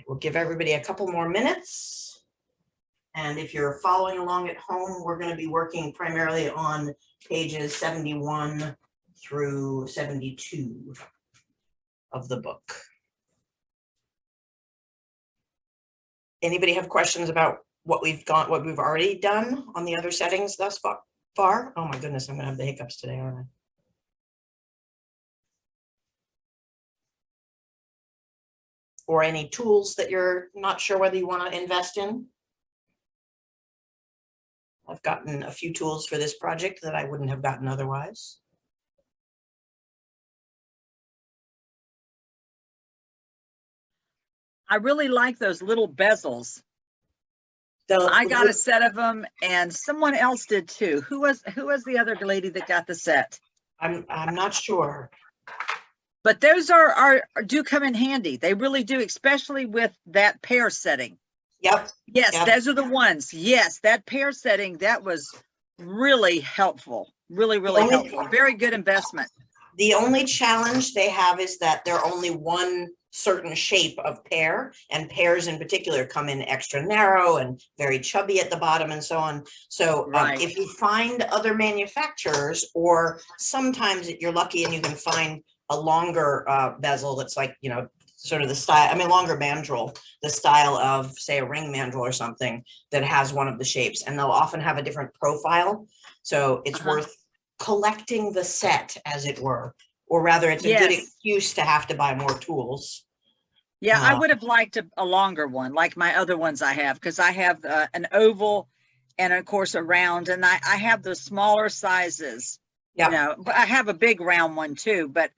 we'll give everybody a couple more minutes. And if you're following along at home, we're going to be working primarily on pages 71 through 72 of the book. Anybody have questions about what we've already done on the other settings thus far? Oh my goodness, I'm going to have the hiccups today, aren't I? Or any tools that you're not sure whether you want to invest in? I've gotten a few tools for this project that I wouldn't have gotten otherwise. I really like those little bezels. I got a set of them, and someone else did too. Who was the other lady that got the set? I'm not sure. But those do come in handy. They really do, especially with that pair setting. Yep. Yes, yep. Those are the ones. Yes, that pair setting, that was really helpful. Really, really helpful. Very good investment. The only challenge they have is that they're only one certain shape of pear, and pears in particular come in extra narrow and very chubby at the bottom and so on. So if you find other manufacturers, or sometimes you're lucky and you can find a longer bezel that's like, you know, sort of the style, I mean, longer mandrel, the style of, say, a ring mandrel or something that has one of the shapes, and they'll often have a different profile. So it's worth collecting the set, as it were, or rather it's a good excuse to have to buy more tools. Yeah, I would have liked a longer one, like my other ones I have, because I have an oval and of course a round, and I have the smaller sizes. You know, but I have a big round one too, but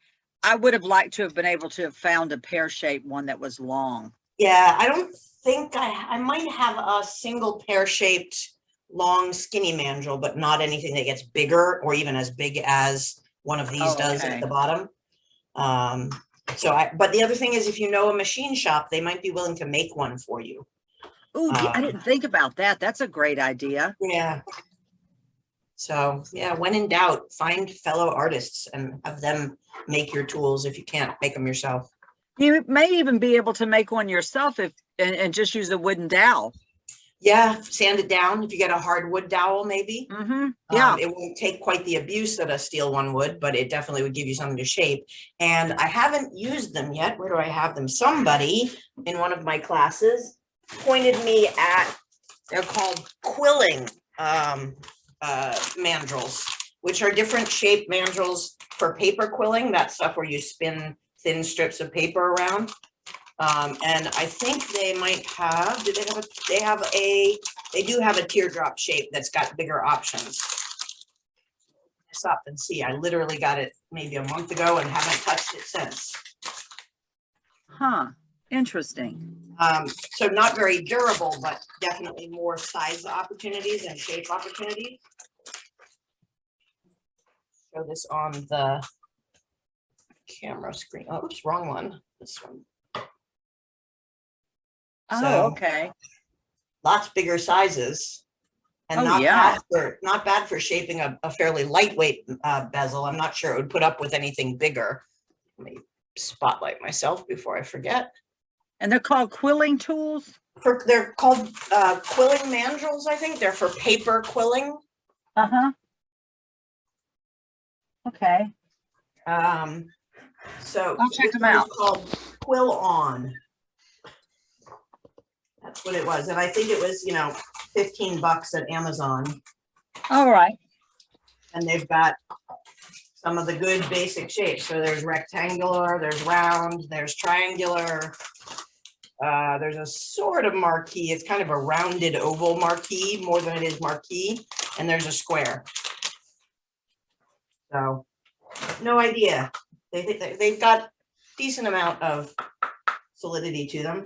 I would have liked to have been able to have found a pear-shaped one that was long. Yeah, I don't think I might have a single pear-shaped long skinny mandrel, but not anything that gets bigger or even as big as one of these does at the bottom. But the other thing is, if you know a machine shop, they might be willing to make one for you. Oh, I didn't think about that. That's a great idea. Yeah. So yeah, when in doubt, find fellow artists and have them make your tools if you can't make them yourself. You may even be able to make one yourself and just use a wooden dowel. Yeah, sand it down. If you get a hardwood dowel, maybe. Yeah, it won't take quite the abuse that a steel one would, but it definitely would give you something to shape. And I haven't used them yet. Where do I have them? Somebody in one of my classes pointed me at, they're called quilling mandrels, which are different shaped mandrels for paper quilling. That stuff where you spin thin strips of paper around. And I think they might have, they do have a teardrop shape that's got bigger options. Stop and see. I literally got it maybe a month ago and haven't touched it since. Huh. Interesting. So not very durable, but definitely more size opportunities and shape opportunities. Show this on the camera screen. Oh, oops, wrong one. This one. Oh, okay. Lots bigger sizes, and not bad for shaping a fairly lightweight bezel. I'm not sure it would put up with anything bigger. Let me spotlight myself before I forget. And they're called quilling tools? They're called quilling mandrels, I think. They're for paper quilling. Okay. So I'll check them out. It's called Quill On. That's what it was. And I think it was, you know, $15 at Amazon. All right. And they've got some of the good basic shapes. So there's rectangular, there's round, there's triangular. There's a sort of marquee. It's kind of a rounded oval marquee more than it is marquee. And there's a square. So no idea. They've got decent amount of solidity to them.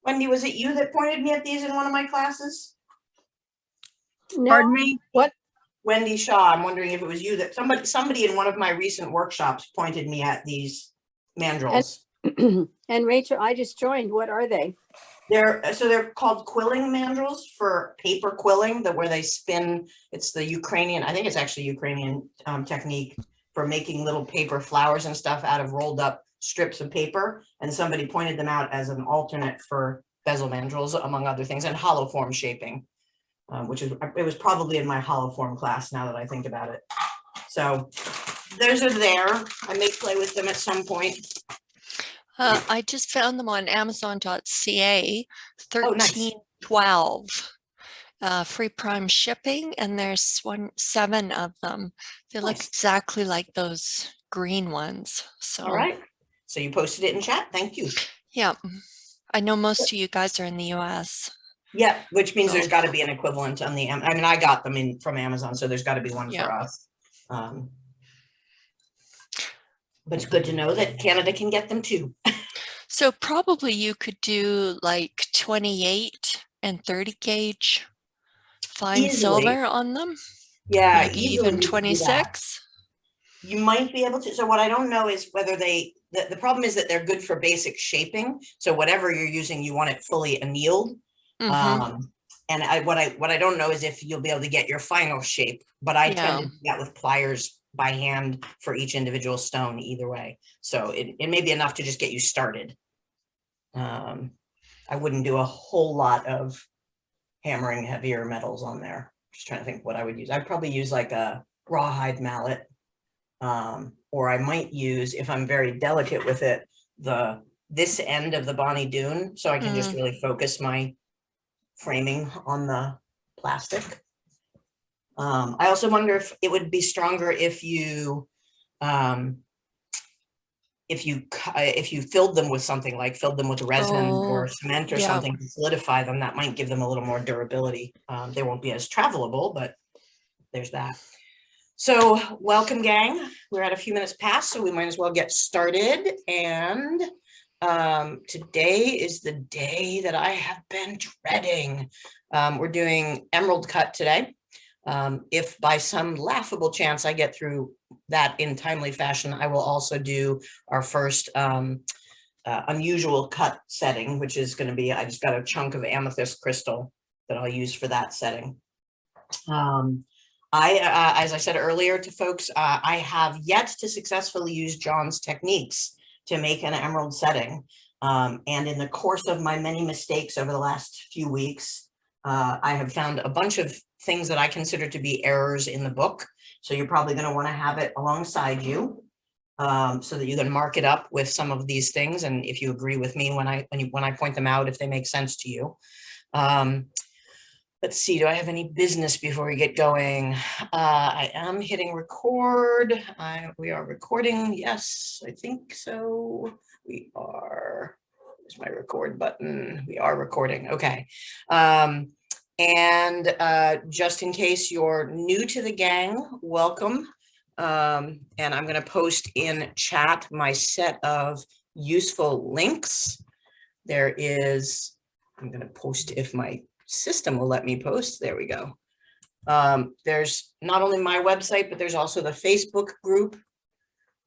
Wendy, was it you that pointed me at these in one of my classes? No. Pardon me? What? Wendy Shaw. I'm wondering if it was you that somebody in one of my recent workshops pointed me at these mandrels. And Rachel, I just joined. What are they? They're called quilling mandrels for paper quilling, where they spin. It's the Ukrainian, I think it's actually Ukrainian technique for making little paper flowers and stuff out of rolled up strips of paper, and somebody pointed them out as an alternate for bezel mandrels, among other things, and hollow form shaping, it was probably in my hollow form class, now that I think about it. So those are there. I may play with them at some point. I just found them on Amazon.ca, Oh, nice. 1312, free prime shipping, and there's 7 of them. They look Nice. exactly like those green ones. So, all right. So you posted it in chat. Thank you. Yeah, I know most of you guys are in the US. Yeah, which means there's So- got to be an equivalent on the, I mean, I got them in from Amazon, so there's got to be one Yeah. for us. But it's good to know that Canada can get them too. So probably you could do like 28 and 30 gauge fine Easily. silver on them. Yeah, Maybe even easily you can do that. 26. You might be able to. So what I don't know is whether the problem is that they're good for basic shaping. So whatever you're using, you want it fully annealed. Mhm. And what I don't know is if you'll be able to get your final shape, but I tend to do that with pliers by hand for each individual stone either way. So it may be enough to just get you started. I wouldn't do a whole lot of hammering heavier metals on there. Just trying to think what I would use. I'd probably use like a rawhide mallet. Or I might use, if I'm very delicate with it, this end of the Bonnie Doon, so I can just really focus my framing on the plastic. I also wonder if it would be stronger if you filled them with something, like filled them with resin or cement or something to solidify them. That might give them a little more durability. They won't be as travelable, but there's that. So welcome, gang. We're at a few minutes past, so we might as well get started. And today is the day that I have been dreading. We're doing emerald cut today. If by some laughable chance I get through that in timely fashion, I will also do our first unusual cut setting, which is going to be, I just got a chunk of amethyst crystal that I'll use for that setting. As I said earlier to folks, I have yet to successfully use John's techniques to make an emerald setting. And in the course of my many mistakes over the last few weeks, I have found a bunch of things that I consider to be errors in the book. So you're probably going to want to have it alongside you so that you can mark it up with some of these things. And if you agree with me when I point them out, if they make sense to you. Let's see, do I have any business before we get going? I am hitting record. We are recording. Yes, I think so. We are. There's my record button. We are recording. Okay. And just in case you're new to the gang, welcome. And I'm going to post in chat my set of useful links. There is, I'm going to post if my system will let me post. There we go. There's not only my website, but there's also the Facebook group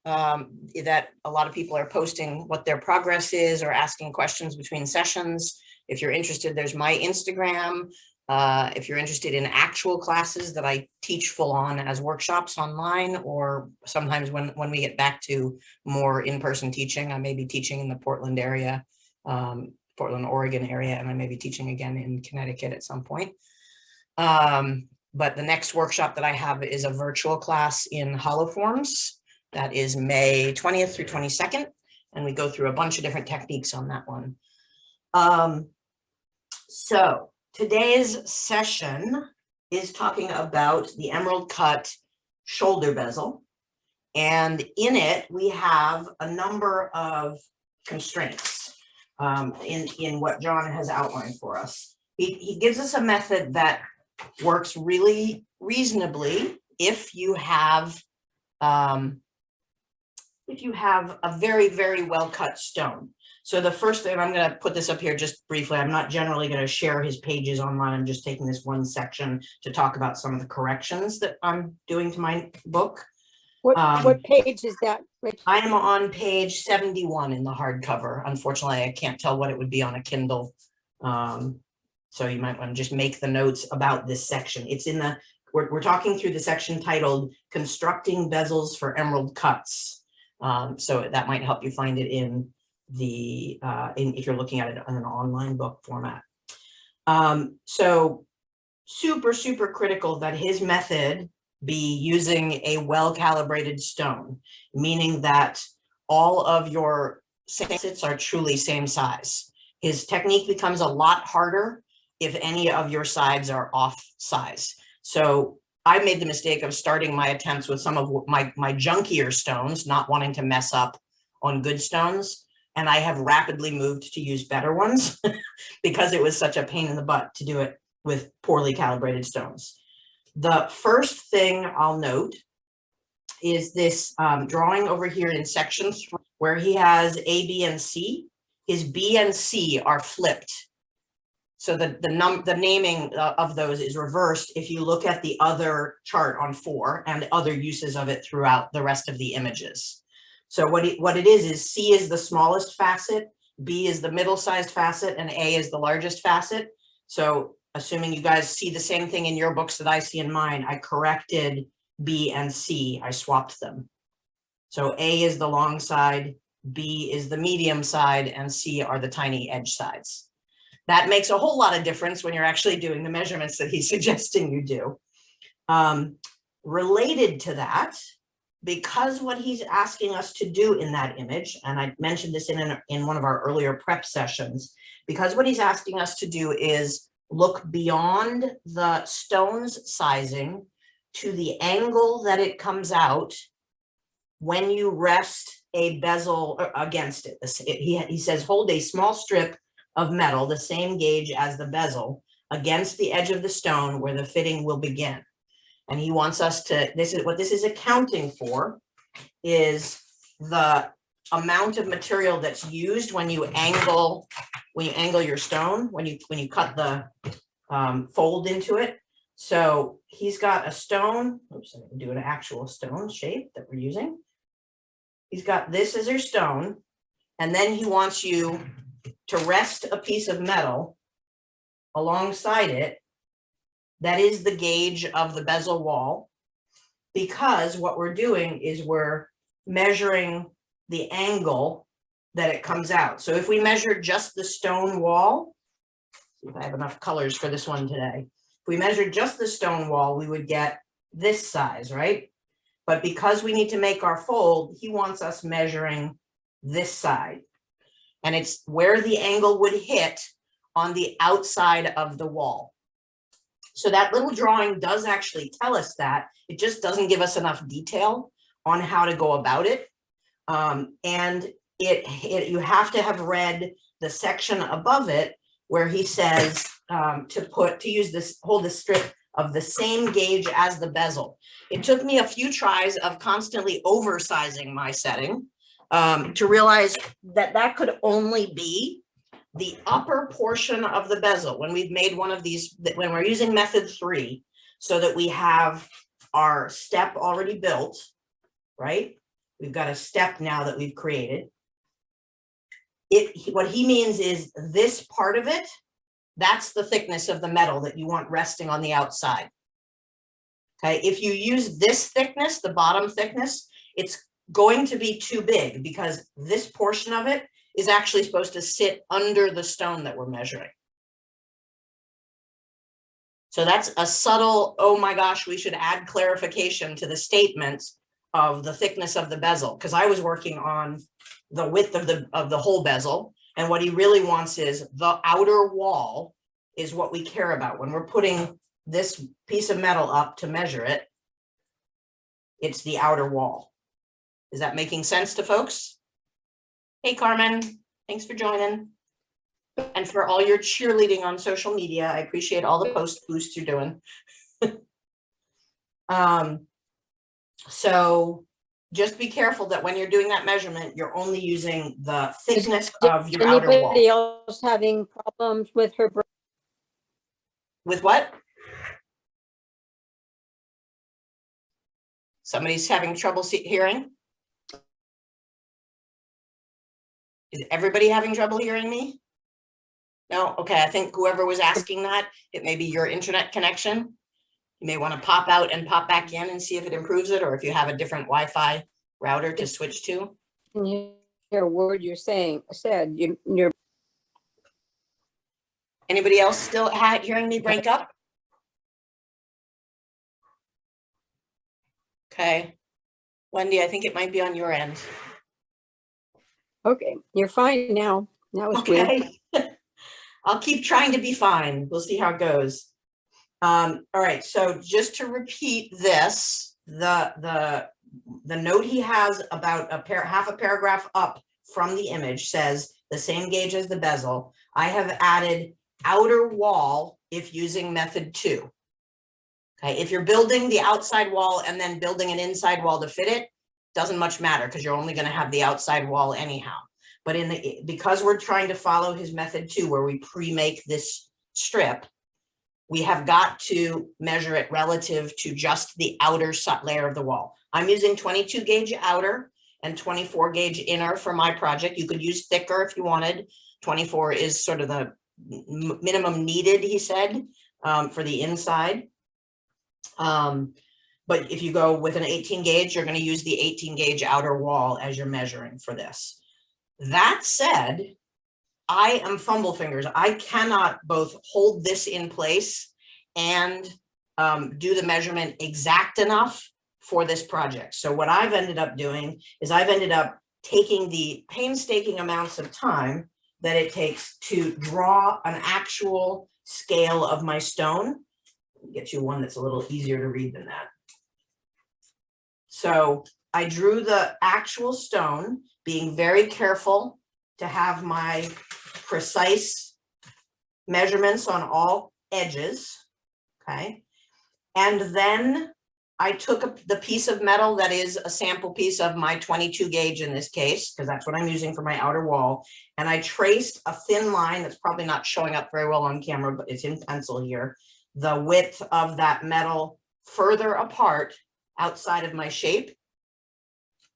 that a lot of people are posting what their progress is or asking questions between sessions. If you're interested, there's my Instagram. If you're interested in actual classes that I teach full on as workshops online, or sometimes when we get back to more in-person teaching, I may be teaching in the Portland area, Portland, Oregon area, and I may be teaching again in Connecticut at some point. But the next workshop that I have is a virtual class in hollow forms. That is May 20th through 22nd. And we go through a bunch of different techniques on that one. So today's session is talking about the emerald cut shoulder bezel. And in it, we have a number of constraints in what John has outlined for us. He gives us a method that works really reasonably if you have a very, very well cut stone. So the first thing, I'm going to put this up here just briefly. I'm not generally going to share his pages online. I'm just taking this one section to talk about some of the corrections that I'm doing to my book. What page is that, Rich? I am on page 71 in the hardcover. Unfortunately, I can't tell what it would be on a Kindle. So you might want to just make the notes about this section. It's in the, we're talking through the section titled Constructing Bezels for Emerald Cuts. So that might help you find it in the, if you're looking at it in an online book format. So super, super critical that his method be using a well-calibrated stone, meaning that all of your facets are truly same size. His technique becomes a lot harder if any of your sides are off size. So I made the mistake of starting my attempts with some of my junkier stones, not wanting to mess up on good stones. And I have rapidly moved to use better ones because it was such a pain in the butt to do it with poorly calibrated stones. The first thing I'll note is this drawing over here in section 3, where he has A, B, and C. His B and C are flipped. So the naming of those is reversed if you look at the other chart on 4 and other uses of it throughout the rest of the images. So what it is C is the smallest facet, B is the middle-sized facet, and A is the largest facet. So assuming you guys see the same thing in your books that I see in mine, I corrected B and C, I swapped them. So A is the long side, B is the medium side, and C are the tiny edge sides. That makes a whole lot of difference when you're actually doing the measurements that he's suggesting you do. Related to that, because what he's asking us to do in that image, and I mentioned this in one of our earlier prep sessions, because what he's asking us to do is look beyond the stone's sizing to the angle that it comes out when you rest a bezel against it. He says, hold a small strip of metal, the same gauge as the bezel, against the edge of the stone where the fitting will begin. And he wants us to, this is accounting for, is the amount of material that's used when you angle your stone, when you cut the fold into it. So he's got a stone, oops, I can do an actual stone shape that we're using. He's got this as your stone, and then he wants you to rest a piece of metal alongside it that is the gauge of the bezel wall, because what we're doing is we're measuring the angle that it comes out. So if we measure just the stone wall, see if I have enough colors for this one today. If we measure just the stone wall, we would get this size, right? But because we need to make our fold, he wants us measuring this side. And it's where the angle would hit on the outside of the wall. So that little drawing does actually tell us that. It just doesn't give us enough detail on how to go about it. And you have to have read the section above it where he says hold this strip of the same gauge as the bezel. It took me a few tries of constantly oversizing my setting to realize that that could only be the upper portion of the bezel when we've made one of these, when we're using method 3, so that we have our step already built, right? We've got a step now that we've created. What he means is this part of it, that's the thickness of the metal that you want resting on the outside. Okay, if you use this thickness, the bottom thickness, it's going to be too big because this portion of it is actually supposed to sit under the stone that we're measuring. So that's a subtle, oh my gosh, we should add clarification to the statement of the thickness of the bezel, because I was working on the width of the whole bezel, and what he really wants is the outer wall is what we care about. When we're putting this piece of metal up to measure it, it's the outer wall. Is that making sense to folks? Hey, Carmen, thanks for joining. And for all your cheerleading on social media, I appreciate all the post boosts you're doing. So just be careful that when you're doing that measurement, you're only using the thickness of your outer wall. Anybody else having problems with her? With what? Somebody's having trouble hearing? Is everybody having trouble hearing me? No? Okay, I think whoever was asking that, it may be your internet connection. You may want to pop out and pop back in and see if it improves it, or if you have a different Wi-Fi router to switch to. Can you hear a word you're said? You're Anybody else still hearing me break up? Okay. Wendy, I think it might be on your end. okay. You're fine now. That was weird. Okay. I'll keep trying to be fine. We'll see how it goes. All right, so just to repeat this, the note he has about half a paragraph up from the image says the same gauge as the bezel. I have added outer wall if using method 2. Okay, if you're building the outside wall and then building an inside wall to fit it, doesn't much matter because you're only going to have the outside wall anyhow. But because we're trying to follow his method 2, where we pre-make this strip, we have got to measure it relative to just the outer layer of the wall. I'm using 22 gauge outer and 24 gauge inner for my project. You could use thicker if you wanted. 24 is sort of the minimum needed, he said, for the inside. But if you go with an 18 gauge, you're going to use the 18 gauge outer wall as you're measuring for this. That said, I am fumble fingers. I cannot both hold this in place and do the measurement exact enough for this project. So what I've ended up doing is I've ended up taking the painstaking amounts of time that it takes to draw an actual scale of my stone. I'll get you one that's a little easier to read than that. So I drew the actual stone, being very careful to have my precise measurements on all edges, okay? And then I took the piece of metal that is a sample piece of my 22 gauge in this case, because that's what I'm using for my outer wall. And I traced a thin line that's probably not showing up very well on camera, but it's in pencil here, the width of that metal further apart outside of my shape.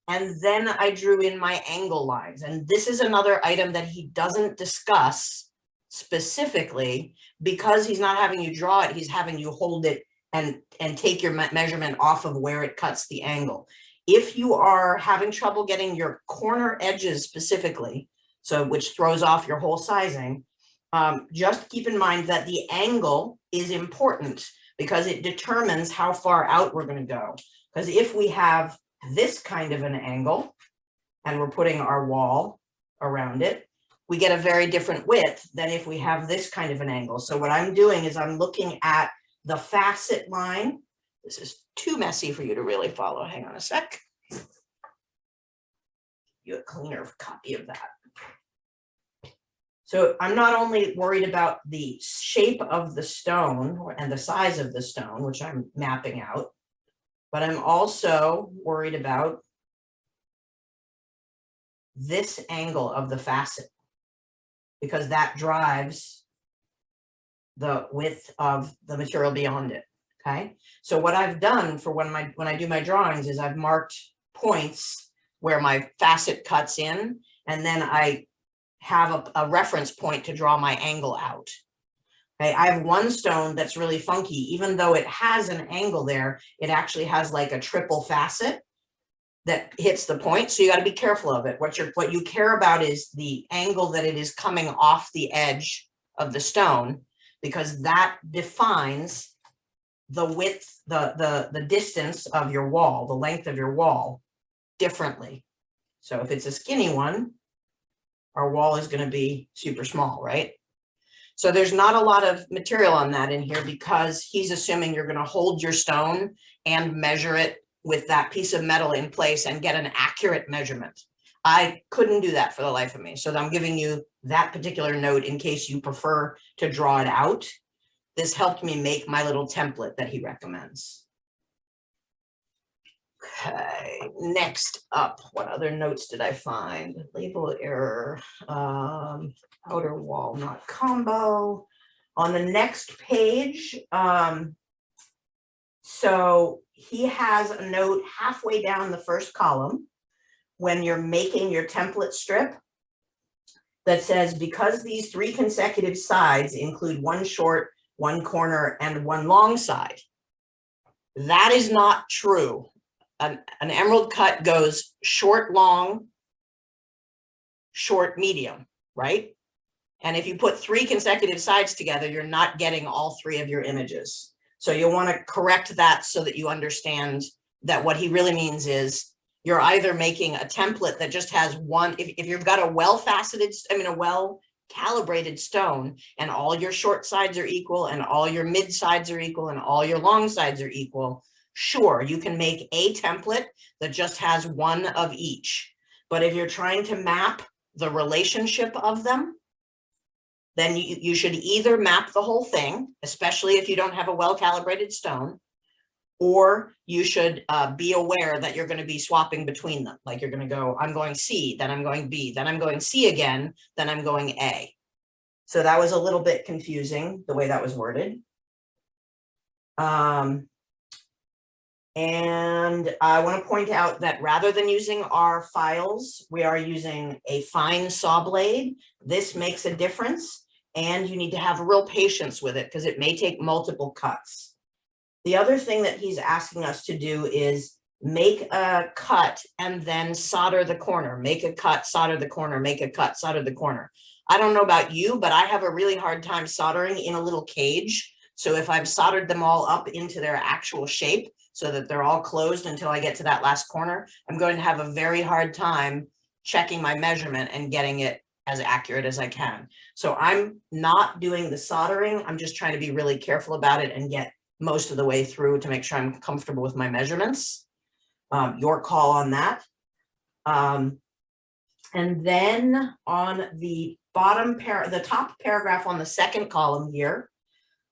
And then I drew in my angle lines. And this is another item that he doesn't discuss specifically because he's not having you draw it. He's having you hold it and take your measurement off of where it cuts the angle. If you are having trouble getting your corner edges specifically, so which throws off your whole sizing, just keep in mind that the angle is important because it determines how far out we're going to go. Because if we have this kind of an angle and we're putting our wall around it, we get a very different width than if we have this kind of an angle. So what I'm doing is I'm looking at the facet line. This is too messy for you to really follow. Hang on a sec. You a cleaner copy of that. So I'm not only worried about the shape of the stone and the size of the stone, which I'm mapping out, but I'm also worried about this angle of the facet because that drives the width of the material beyond it. Okay, so what I've done for when I do my drawings is I've marked points where my facet cuts in, and then I have a reference point to draw my angle out. Okay, I have one stone that's really funky. Even though it has an angle there, it actually has like a triple facet that hits the point. So you got to be careful of it. What you care about is the angle that it is coming off the edge of the stone, because that defines the width, the distance of your wall, the length of your wall differently. So if it's a skinny one, our wall is going to be super small, right? So there's not a lot of material on that in here because he's assuming you're going to hold your stone and measure it with that piece of metal in place and get an accurate measurement. I couldn't do that for the life of me. So I'm giving you that particular note in case you prefer to draw it out. This helped me make my little template that he recommends. Okay, next up, what other notes did I find? Label error, outer wall not combo. On the next page, so he has a note halfway down the first column when you're making your template strip that says, because these 3 consecutive sides include one short, one corner, and one long side. That is not true. an emerald cut goes short, long, short, medium, right? And if you put 3 consecutive sides together, you're not getting all 3 of your images. So you'll want to correct that so that you understand that what he really means is you're either making a template that just has one, if you've got a well-faceted, a well-calibrated stone and all your short sides are equal and all your mid sides are equal and all your long sides are equal, sure, you can make a template that just has one of each. But if you're trying to map the relationship of them, then you should either map the whole thing, especially if you don't have a well-calibrated stone, or you should be aware that you're going to be swapping between them. Like you're going to go, I'm going C, then I'm going B, then I'm going C again, then I'm going A. So that was a little bit confusing, the way that was worded. And I want to point out that rather than using our files, we are using a fine saw blade. This makes a difference, and you need to have real patience with it because it may take multiple cuts. The other thing that he's asking us to do is make a cut and then solder the corner, make a cut, solder the corner, make a cut, solder the corner. I don't know about you, but I have a really hard time soldering in a little cage. So if I've soldered them all up into their actual shape so that they're all closed until I get to that last corner, I'm going to have a very hard time checking my measurement and getting it as accurate as I can. So I'm not doing the soldering. I'm just trying to be really careful about it and get most of the way through to make sure I'm comfortable with my measurements. Your call on that. And then on the bottom the top paragraph on the second column here,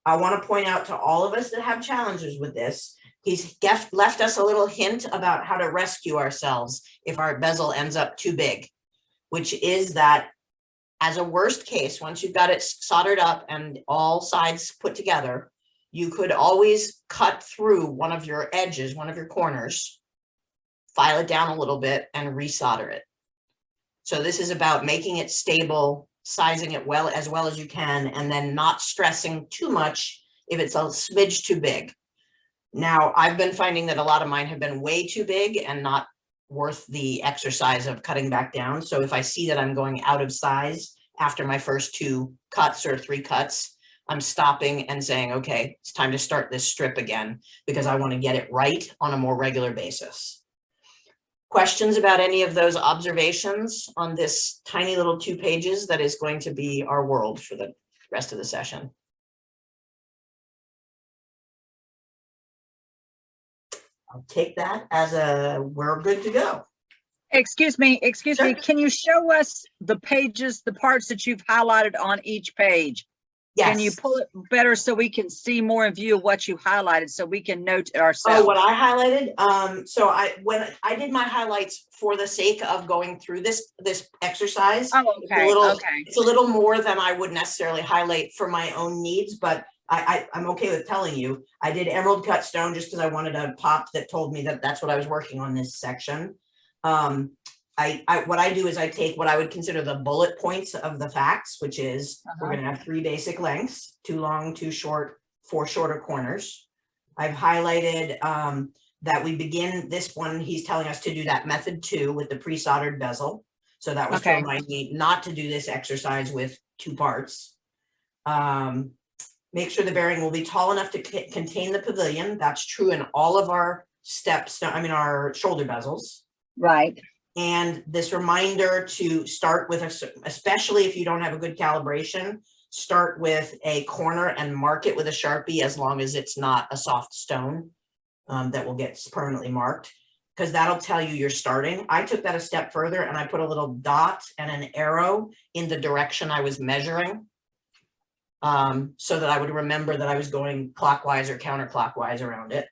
I want to point out to all of us that have challenges with this, he's left us a little hint about how to rescue ourselves if our bezel ends up too big, which is that as a worst case, once you've got it soldered up and all sides put together, you could always cut through one of your edges, one of your corners, file it down a little bit and resolder it. So this is about making it stable, sizing it well as you can, and then not stressing too much if it's a smidge too big. Now, I've been finding that a lot of mine have been way too big and not worth the exercise of cutting back down. So if I see that I'm going out of size after my first 2 cuts or 3 cuts, I'm stopping and saying, okay, it's time to start this strip again because I want to get it right on a more regular basis. Questions about any of those observations on this tiny little 2 pages that is going to be our world for the rest of the session? I'll take that as we're good to go. Excuse me, Sure. can you show us the pages, the parts that you've highlighted on each page? Yes. Can you pull it better so we can see more in view of what you highlighted so we can note it ourselves? Oh, what I highlighted? So when I did my highlights for the sake of going through this exercise, Oh, okay, it's a little more than I would necessarily highlight for my own needs, but I'm okay with telling you. I did emerald cut stone just because I wanted a pop that told me that that's what I was working on this section. What I do is I take what I would consider the bullet points of the facts, which is we're going to have 3 basic lengths, 2 long, 2 short, 4 shorter corners. I've highlighted that we begin this one. He's telling us to do that method 2 with the pre-soldered bezel. So that was to remind me not to do this exercise with 2 parts. Make sure the bearing will be tall enough to contain the pavilion. That's true in all of our steps. I mean, our shoulder bezels. Right. And this reminder to start with, especially if you don't have a good calibration, start with a corner and mark it with a Sharpie as long as it's not a soft stone that will get permanently marked, because that'll tell you you're starting. I took that a step further and I put a little dot and an arrow in the direction I was measuring so that I would remember that I was going clockwise or counterclockwise around it.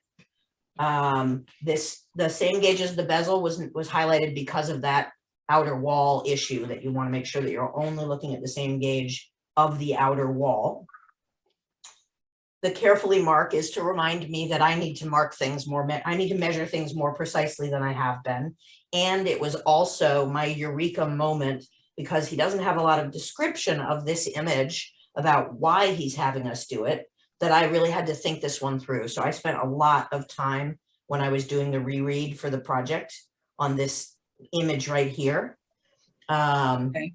The same gauge as the bezel was highlighted because of that outer wall issue, that you want to make sure that you're only looking at the same gauge of the outer wall. The carefully mark is to remind me that I need to mark things more, I need to measure things more precisely than I have been. And it was also my eureka moment because he doesn't have a lot of description of this image about why he's having us do it, that I really had to think this one through. So I spent a lot of time when I was doing the reread for the project on this image right here. Okay.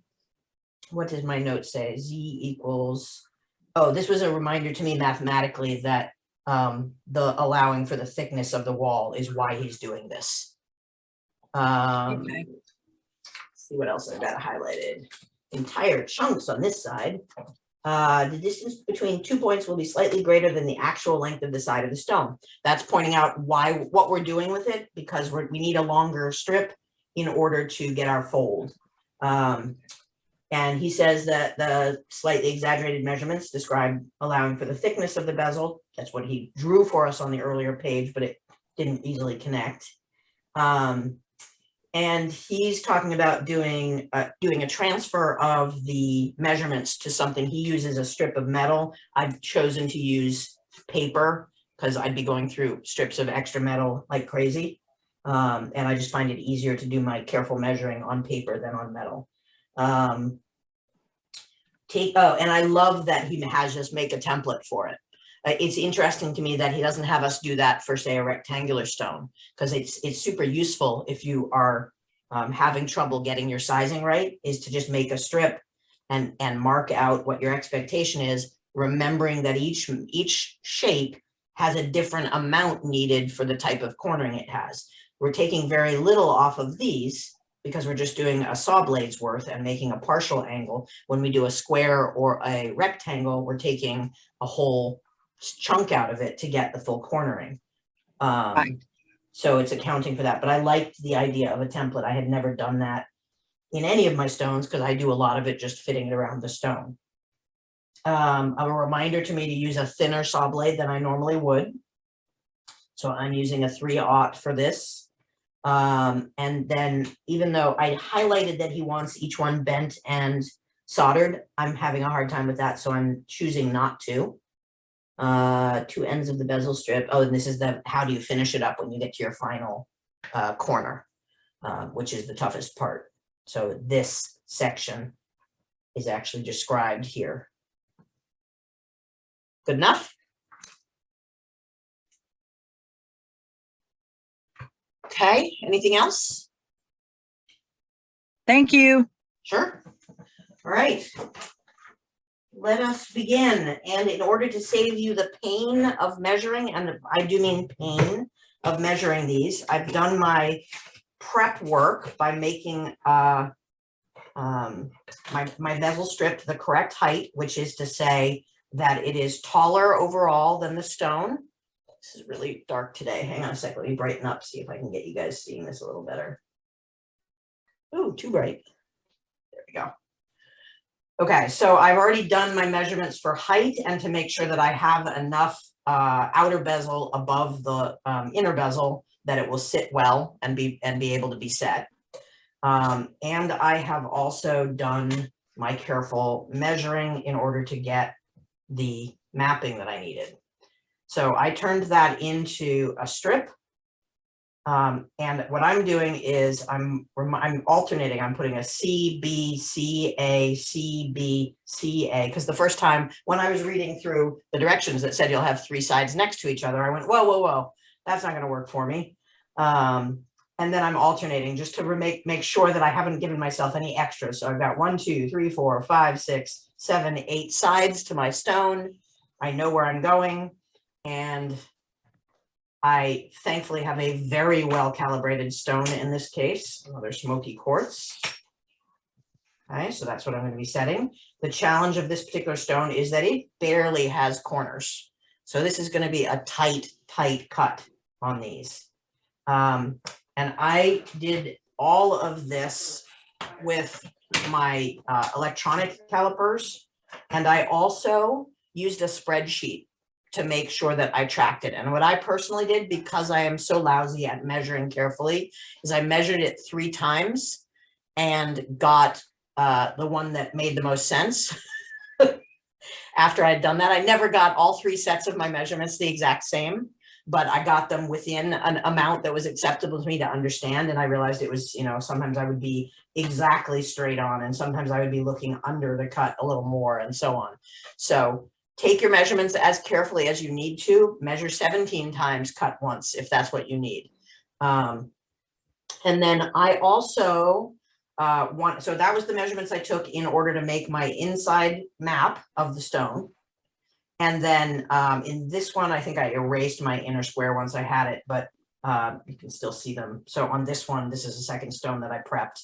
What does my note say? Z equals, oh, this was a reminder to me mathematically that the allowing for the thickness of the wall is why he's doing this. Okay. See what else I've got highlighted. Entire chunks on this side. The distance between 2 points will be slightly greater than the actual length of the side of the stone. That's pointing out what we're doing with it, because we need a longer strip in order to get our fold. And he says that the slightly exaggerated measurements describe allowing for the thickness of the bezel. That's what he drew for us on the earlier page, but it didn't easily connect. And he's talking about doing a transfer of the measurements to something. He uses a strip of metal. I've chosen to use paper because I'd be going through strips of extra metal like crazy. And I just find it easier to do my careful measuring on paper than on metal. And I love that he has us make a template for it. It's interesting to me that he doesn't have us do that for, say, a rectangular stone, because it's super useful if you are having trouble getting your sizing right, is to just make a strip and mark out what your expectation is, remembering that each shape has a different amount needed for the type of cornering it has. We're taking very little off of these because we're just doing a saw blade's worth and making a partial angle. When we do a square or a rectangle, we're taking a whole chunk out of it to get the full cornering. Right. So it's accounting for that. But I liked the idea of a template. I had never done that in any of my stones because I do a lot of it just fitting it around the stone. A reminder to me to use a thinner saw blade than I normally would. So I'm using a 3/0 for this. And then even though I highlighted that he wants each one bent and soldered, I'm having a hard time with that. So I'm choosing not to. 2 ends of the bezel strip. Oh, and this is how do you finish it up when you get to your final corner, which is the toughest part. So this section is actually described here. Good enough? Okay, anything else? Thank you. Sure. All right. Let us begin. And in order to save you the pain of measuring, and I do mean pain of measuring these, I've done my prep work by making my bezel strip the correct height, which is to say that it is taller overall than the stone. This is really dark today. Hang on a second. Let me brighten up, see if I can get you guys seeing this a little better. Ooh, too bright. There we go. Okay, so I've already done my measurements for height and to make sure that I have enough outer bezel above the inner bezel that it will sit well and be able to be set. And I have also done my careful measuring in order to get the mapping that I needed. So I turned that into a strip. And what I'm doing is I'm alternating. I'm putting a C, B, C, A, C, B, C, A. Because the first time when I was reading through the directions that said you'll have 3 sides next to each other, I went, whoa, whoa, whoa, that's not going to work for me. And then I'm alternating just to make sure that I haven't given myself any extras. So I've got 1, 2, 3, 4, 5, 6, 7, 8 sides to my stone. I know where I'm going. And I thankfully have a very well calibrated stone in this case, another smoky quartz. Okay, so that's what I'm going to be setting. The challenge of this particular stone is that it barely has corners. So this is going to be a tight cut on these. And I did all of this with my electronic calipers. And I also used a spreadsheet to make sure that I tracked it. And what I personally did, because I am so lousy at measuring carefully, is I measured it 3 times and got the one that made the most sense. After I'd done that, I never got all 3 sets of my measurements the exact same, but I got them within an amount that was acceptable to me to understand. And I realized it was, sometimes I would be exactly straight on, and sometimes I would be looking under the cut a little more, and so on. So take your measurements as carefully as you need to. Measure 17 times, cut once, if that's what you need. And then I also so that was the measurements I took in order to make my inside map of the stone. And then in this one, I think I erased my inner square once I had it, but you can still see them. So on this one, this is a second stone that I prepped.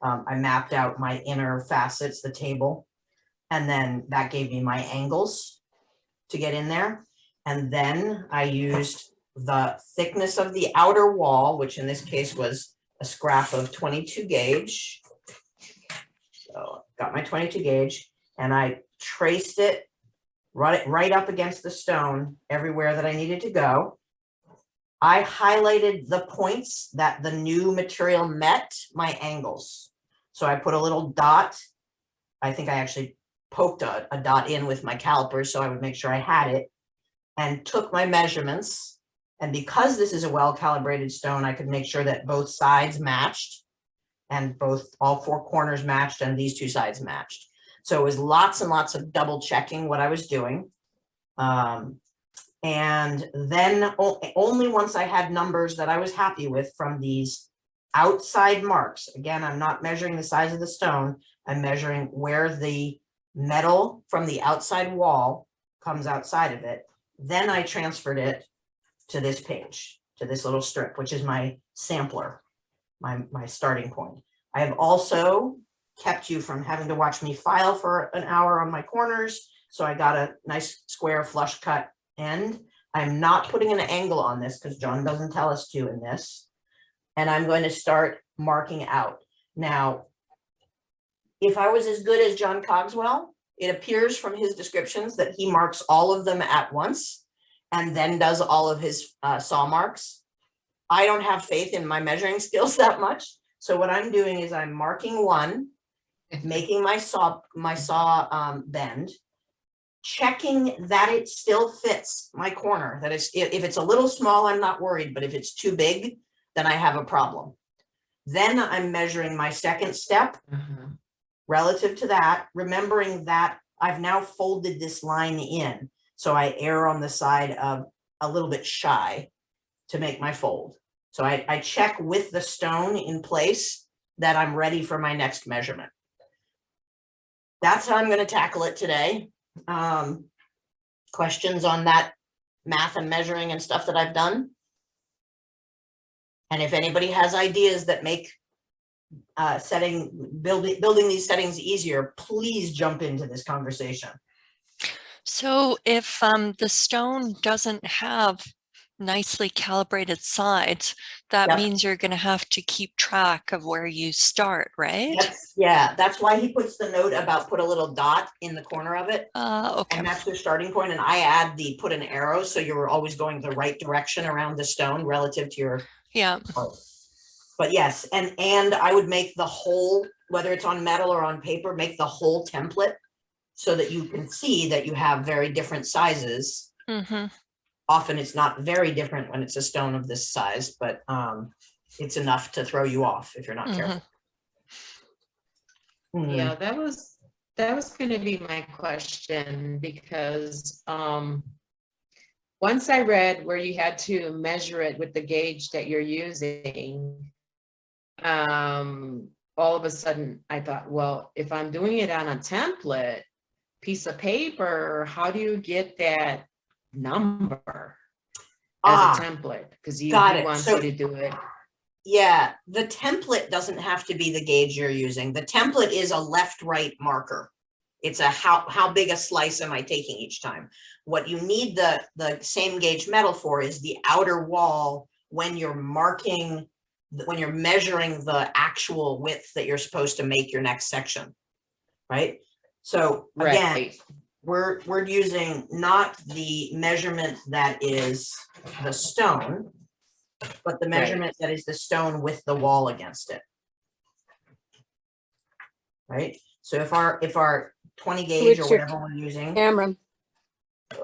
I mapped out my inner facets, the table, and then that gave me my angles to get in there. And then I used the thickness of the outer wall, which in this case was a scrap of 22 gauge. So got my 22 gauge and I traced it right up against the stone everywhere that I needed to go. I highlighted the points that the new material met my angles. So I put a little dot. I think I actually poked a dot in with my calipers so I would make sure I had it, and took my measurements. And because this is a well-calibrated stone, I could make sure that both sides matched and all four corners matched and these two sides matched. So it was lots and lots of double checking what I was doing. And then only once I had numbers that I was happy with from these outside marks, again, I'm not measuring the size of the stone, I'm measuring where the metal from the outside wall comes outside of it. Then I transferred it to this page, to this little strip, which is my sampler, my starting point. I have also kept you from having to watch me file for an hour on my corners. So I got a nice square flush cut end. I'm not putting an angle on this because John doesn't tell us to in this. And I'm going to start marking out. Now, if I was as good as John Cogswell, it appears from his descriptions that he marks all of them at once and then does all of his saw marks. I don't have faith in my measuring skills that much. So what I'm doing is I'm marking one, making my saw bend, checking that it still fits my corner. That is, if it's a little small, I'm not worried, but if it's too big, then I have a problem. Then I'm measuring my second step relative to that, remembering that I've now folded this line in. So I err on the side of a little bit shy to make my fold. So I check with the stone in place that I'm ready for my next measurement. That's how I'm going to tackle it today. Questions on that math and measuring and stuff that I've done? And if anybody has ideas that make building these settings easier, please jump into this conversation. So if the stone doesn't have nicely calibrated sides, that means you're going to have to keep track of where you start, right? Yeah, that's why he puts the note about put a little dot in the corner of it. Okay. And that's your starting point. And I add the put an arrow, so you're always going the right direction around the stone relative to your. Yeah. But yes, and I would make the whole, whether it's on metal or on paper, make the whole template so that you can see that you have very different sizes. Often it's not very different when it's a stone of this size, but it's enough to throw you off if you're not careful. Yeah, that was going to be my question, because once I read where you had to measure it with the gauge that you're using, all of a sudden I thought, well, if I'm doing it on a template piece of paper, how do you get that number as a template? Because he wants you to do it. Yeah, the template doesn't have to be the gauge you're using. The template is a left-right marker. It's a how big a slice am I taking each time. What you need the same gauge metal for is the outer wall when you're marking, when you're measuring the actual width that you're supposed to make your next section, right? So again, we're using not the measurement that is the stone, but the measurement that is the stone with the wall against it, right? So if our 20 gauge or whatever we're using, Cameron.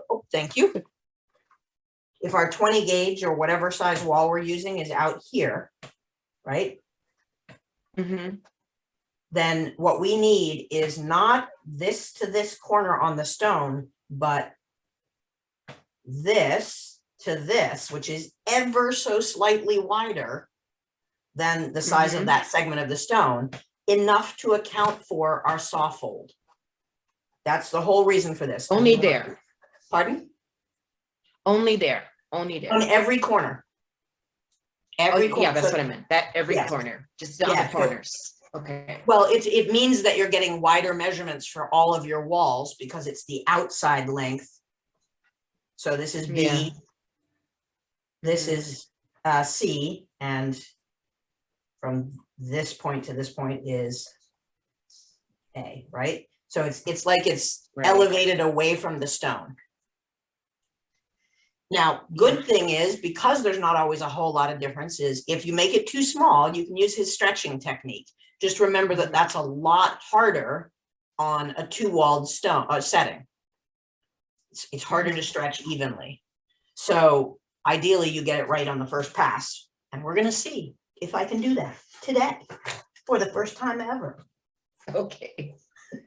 Oh, thank you. If our 20 gauge or whatever size wall we're using is out here, right? Then what we need is not this to this corner on the stone, but this to this, which is ever so slightly wider than the size of that segment of the stone, enough to account for our saw fold. That's the whole reason for this. Only there. Pardon? Only there. Only there. On every corner. Oh, Every corner. yeah, that's So- what I meant. That every Yes. corner, just on Yeah, the so- corners. Okay. Well, it means that you're getting wider measurements for all of your walls because it's the outside length. So this is B. Yeah. This is C, and from this point to this point is A, right? So it's like it's Right. elevated away from the stone. Now, good thing is, because there's not always a whole lot of difference, is if you make it too small, you can use his stretching technique. Just remember that that's a lot harder on a two-walled stone setting. It's harder to stretch evenly. So ideally, you get it right on the first pass. And we're going to see if I can do that today for the first time ever. Okay.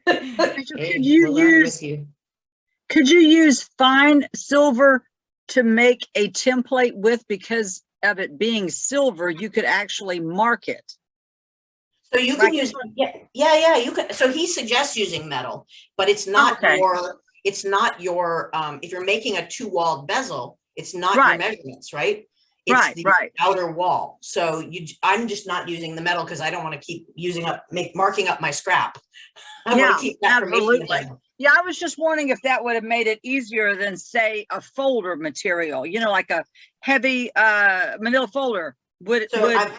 Could you use fine silver to make a template with, because of it being silver, you could actually mark it? So you can use, yeah, you can. So he suggests using metal, but it's not if you're making a two-walled bezel, it's not your measurements, right? It's the outer wall. So I'm just not using the metal because I don't want to keep marking up my scrap. I want to keep that absolutely. Yeah, I was just wondering if that would have made it easier than, say, a folder material, like a heavy manila folder to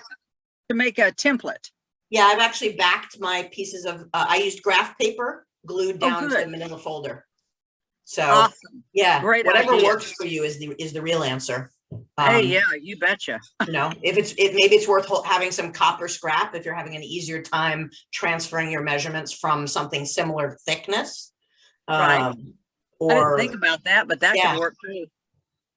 make a template. Yeah, I've actually backed my pieces of, I used graph paper glued down to the manila folder. So awesome. Yeah, great whatever idea. works for you is the real answer. Hey, yeah, you betcha. If maybe it's worth having some copper scrap if you're having an easier time transferring your measurements from something similar thickness. Right. Or I didn't think about that, but that could work too.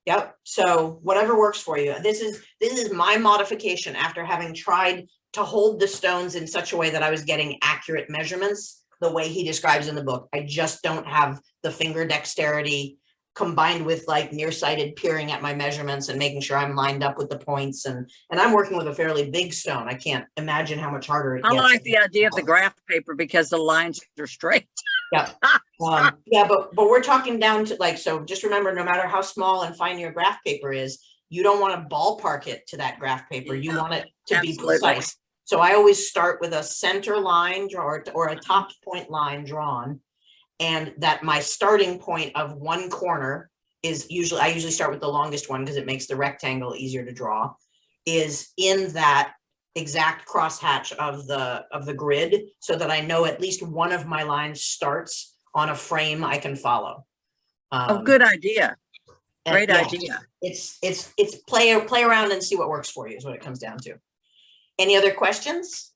Yep. So whatever works for you. This is my modification after having tried to hold the stones in such a way that I was getting accurate measurements the way he describes in the book. I just don't have the finger dexterity combined with like nearsighted peering at my measurements and making sure I'm lined up with the points. And I'm working with a fairly big stone. I can't imagine how much harder it gets. I like the idea of the graph paper because the lines are straight. Yeah. Yeah, but we're talking down to so just remember, no matter how small and fine your graph paper is, you don't want to ballpark it to that graph paper. You want it to be precise. So I always start with a center line or a top point line drawn, and that my starting point of one corner is I usually start with the longest one because it makes the rectangle easier to draw, is in that exact crosshatch of the grid, so that I know at least one of my lines starts on a frame I can follow. Good idea. Great idea. It's play around and see what works for you is what it comes down to. Any other questions?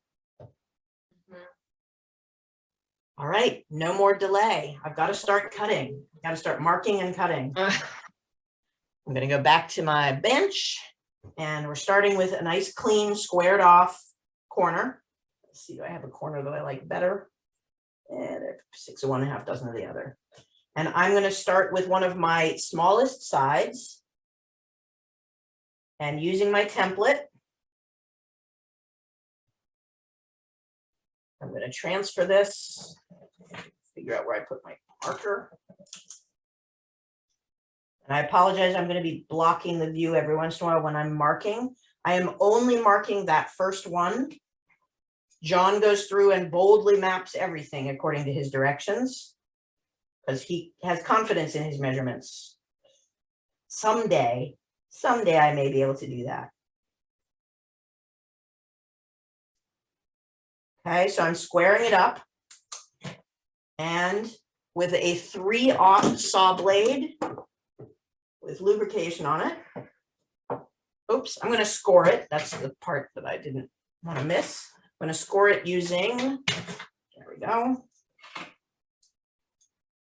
All right, no more delay. I've got to start cutting. I've got to start marking and cutting. I'm going to go back to my bench, and we're starting with a nice, clean, squared off corner. Let's see, do I have a corner that I like better? And 6 of one and a half dozen of the other. And I'm going to start with one of my smallest sides, and using my template, I'm going to transfer this, figure out where I put my marker. And I apologize, I'm going to be blocking the view every once in a while when I'm marking. I am only marking that first one. John goes through and boldly maps everything according to his directions, because he has confidence in his measurements. Someday I may be able to do that. Okay, so I'm squaring it up, and with a 3/0 saw blade with lubrication on it. Oops, I'm going to score it. That's the part that I didn't want to miss. I'm going to score it using, there we go.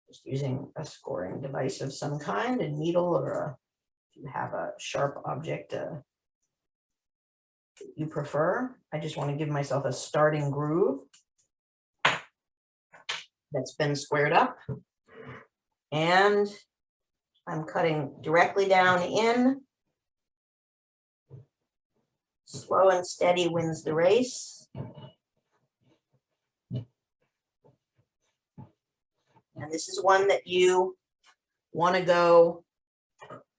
Just using a scoring device of some kind, a needle, or if you have a sharp object you prefer. I just want to give myself a starting groove that's been squared up. And I'm cutting directly down in. Slow and steady wins the race. And this is one that you want to go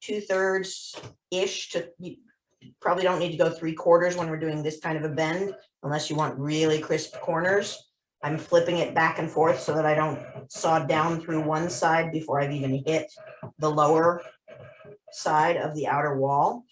2/3-ish to, you probably don't need to go 3/4 when we're doing this kind of a bend, unless you want really crisp corners. I'm flipping it back and forth so that I don't saw down through one side before I've even hit the lower side of the outer wall.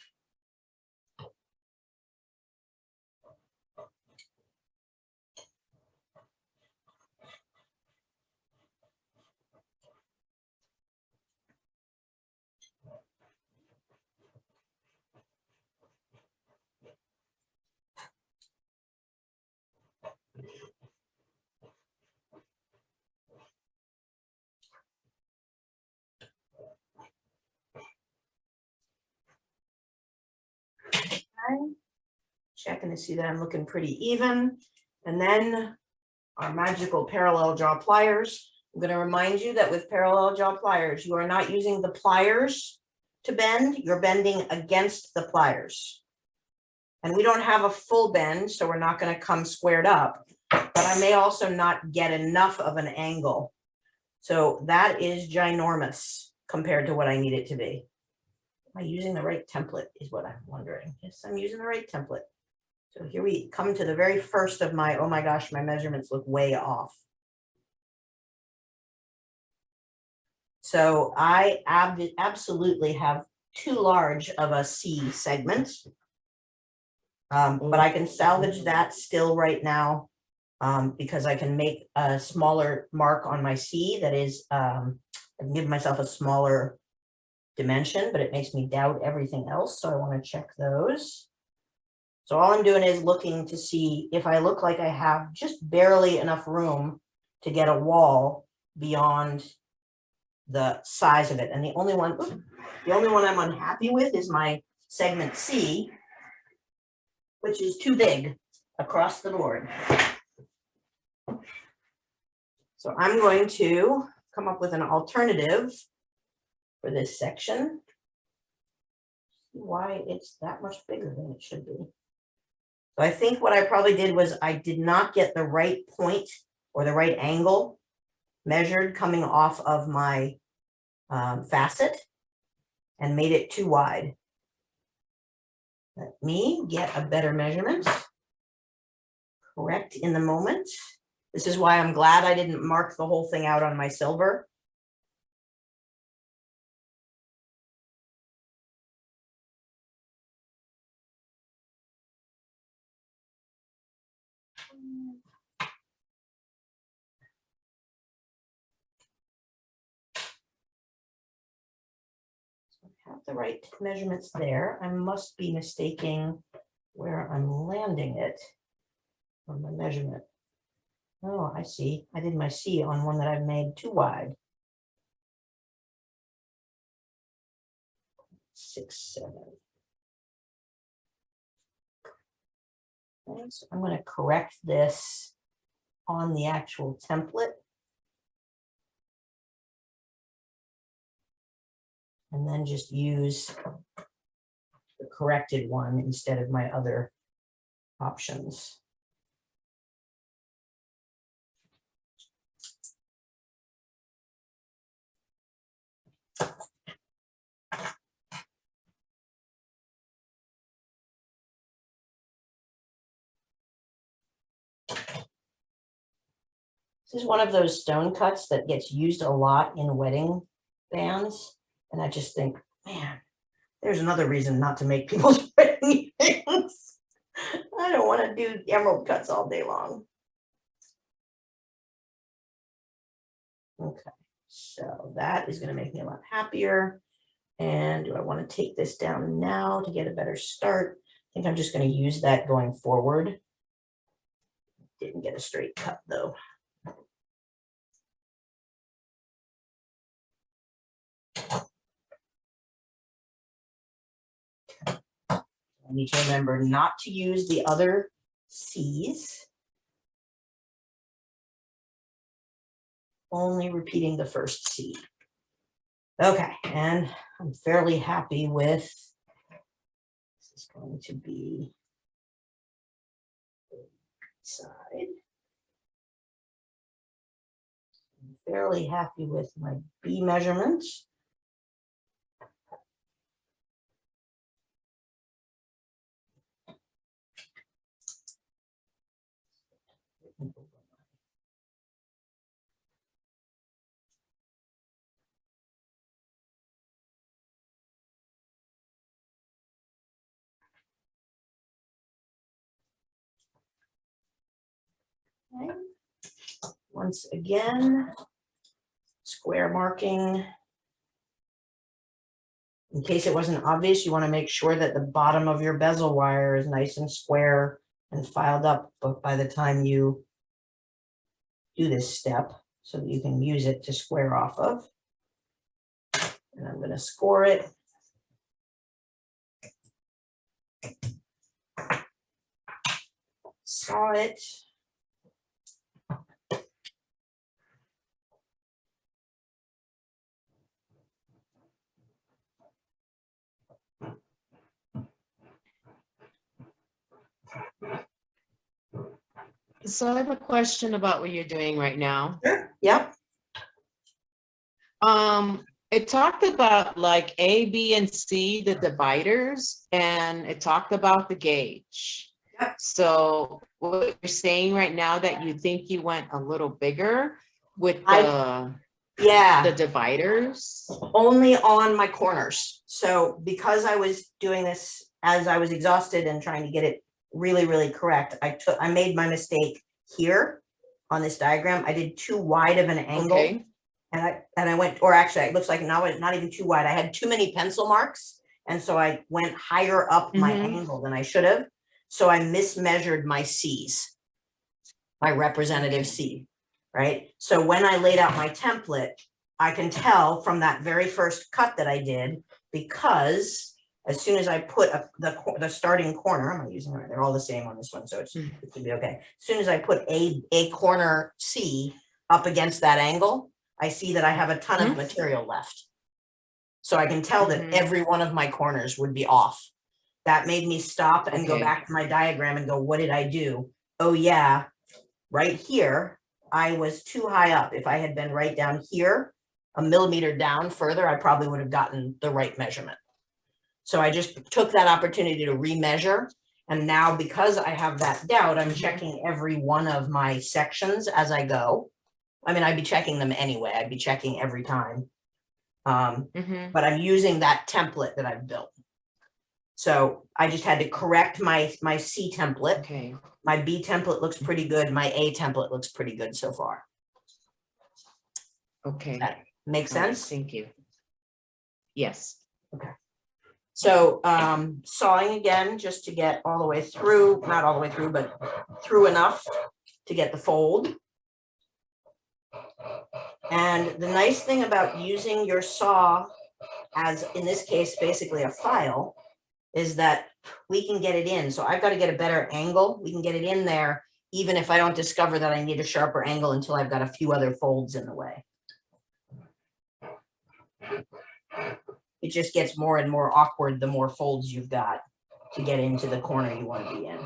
Checking to see that I'm looking pretty even. And then our magical parallel jaw pliers. I'm going to remind you that with parallel jaw pliers, you are not using the pliers to bend, you're bending against the pliers. And we don't have a full bend, so we're not going to come squared up, but I may also not get enough of an angle. So that is ginormous compared to what I need it to be. Am I using the right template is what I'm wondering. Yes, I'm using the right template. So here we come to the very first of my, oh my gosh, my measurements look way off. So I absolutely have too large of a C segment, but I can salvage that still right now because I can make a smaller mark on my C that is, I can give myself a smaller dimension, but it makes me doubt everything else. So I want to check those. So all I'm doing is looking to see if I look like I have just barely enough room to get a wall beyond the size of it. And the only one I'm unhappy with is my segment C, which is too big across the board. So I'm going to come up with an alternative for this section. Why it's that much bigger than it should be. So I think what I probably did was I did not get the right point or the right angle measured coming off of my facet and made it too wide. Let me get a better measurement. Correct in the moment. This is why I'm glad I didn't mark the whole thing out on my silver. Have the right measurements there. I must be mistaking where I'm landing it on the measurement. Oh, I see. I did my C on one that I've made too wide. 6, 7. Okay, so I'm going to correct this on the actual template. And then just use the corrected one instead of my other options. This is one of those stone cuts that gets used a lot in wedding bands. And I just think, man, there's another reason not to make people's wedding things. I don't want to do emerald cuts all day long. Okay, so that is going to make me a lot happier. And do I want to take this down now to get a better start? I think I'm just going to use that going forward. Didn't get a straight cut though. I need to remember not to use the other C's. Only repeating the first C. Okay, and I'm fairly happy with, this is going to be side. I'm fairly happy with my B measurements. Okay. Once again, square marking. In case it wasn't obvious, you want to make sure that the bottom of your bezel wire is nice and square and filed up, but by the time you do this step, so that you can use it to square off of. And I'm going to score it. Saw it. So I have a question about what you're doing right now. Sure. Yep. It talked about like A, B, and C, the dividers, and it talked about the gauge. Yep. So what you're saying right now that you think you went a little bigger with the dividers? Only on my corners. So because I was doing this as I was exhausted and trying to get it really, really correct, I made my mistake here on this diagram. I did too wide of an angle. Okay. And I went, or actually it looks like not even too wide. I had too many pencil marks. And so I went higher up my angle than I should have. So I mismeasured my C's, my representative C, right? So when I laid out my template, I can tell from that very first cut that I did, because as soon as I put the starting corner, I'm not using it, they're all the same on this one, so it should be okay. As soon as I put a corner C up against that angle, I see that I have a ton of material left. So I can tell that every one of my corners would be off. That made me stop and go back to my diagram and go, what did I do? Oh yeah, right here, I was too high up. If I had been right down here, a millimeter down further, I probably would have gotten the right measurement. So I just took that opportunity to remeasure. And now because I have that doubt, I'm checking every one of my sections as I go. I mean, I'd be checking them anyway. I'd be checking every time. But I'm using that template that I've built. So I just had to correct my C template. Okay. My B template looks pretty good. My A template looks pretty good so far. Okay. That makes sense? Thank you. Yes. Okay. So sawing again, just to get all the way through, not all the way through, but through enough to get the fold. And the nice thing about using your saw as, in this case, basically a file, is that we can get it in. So I've got to get a better angle. We can get it in there, even if I don't discover that I need a sharper angle until I've got a few other folds in the way. It just gets more and more awkward the more folds you've got to get into the corner you want to be in.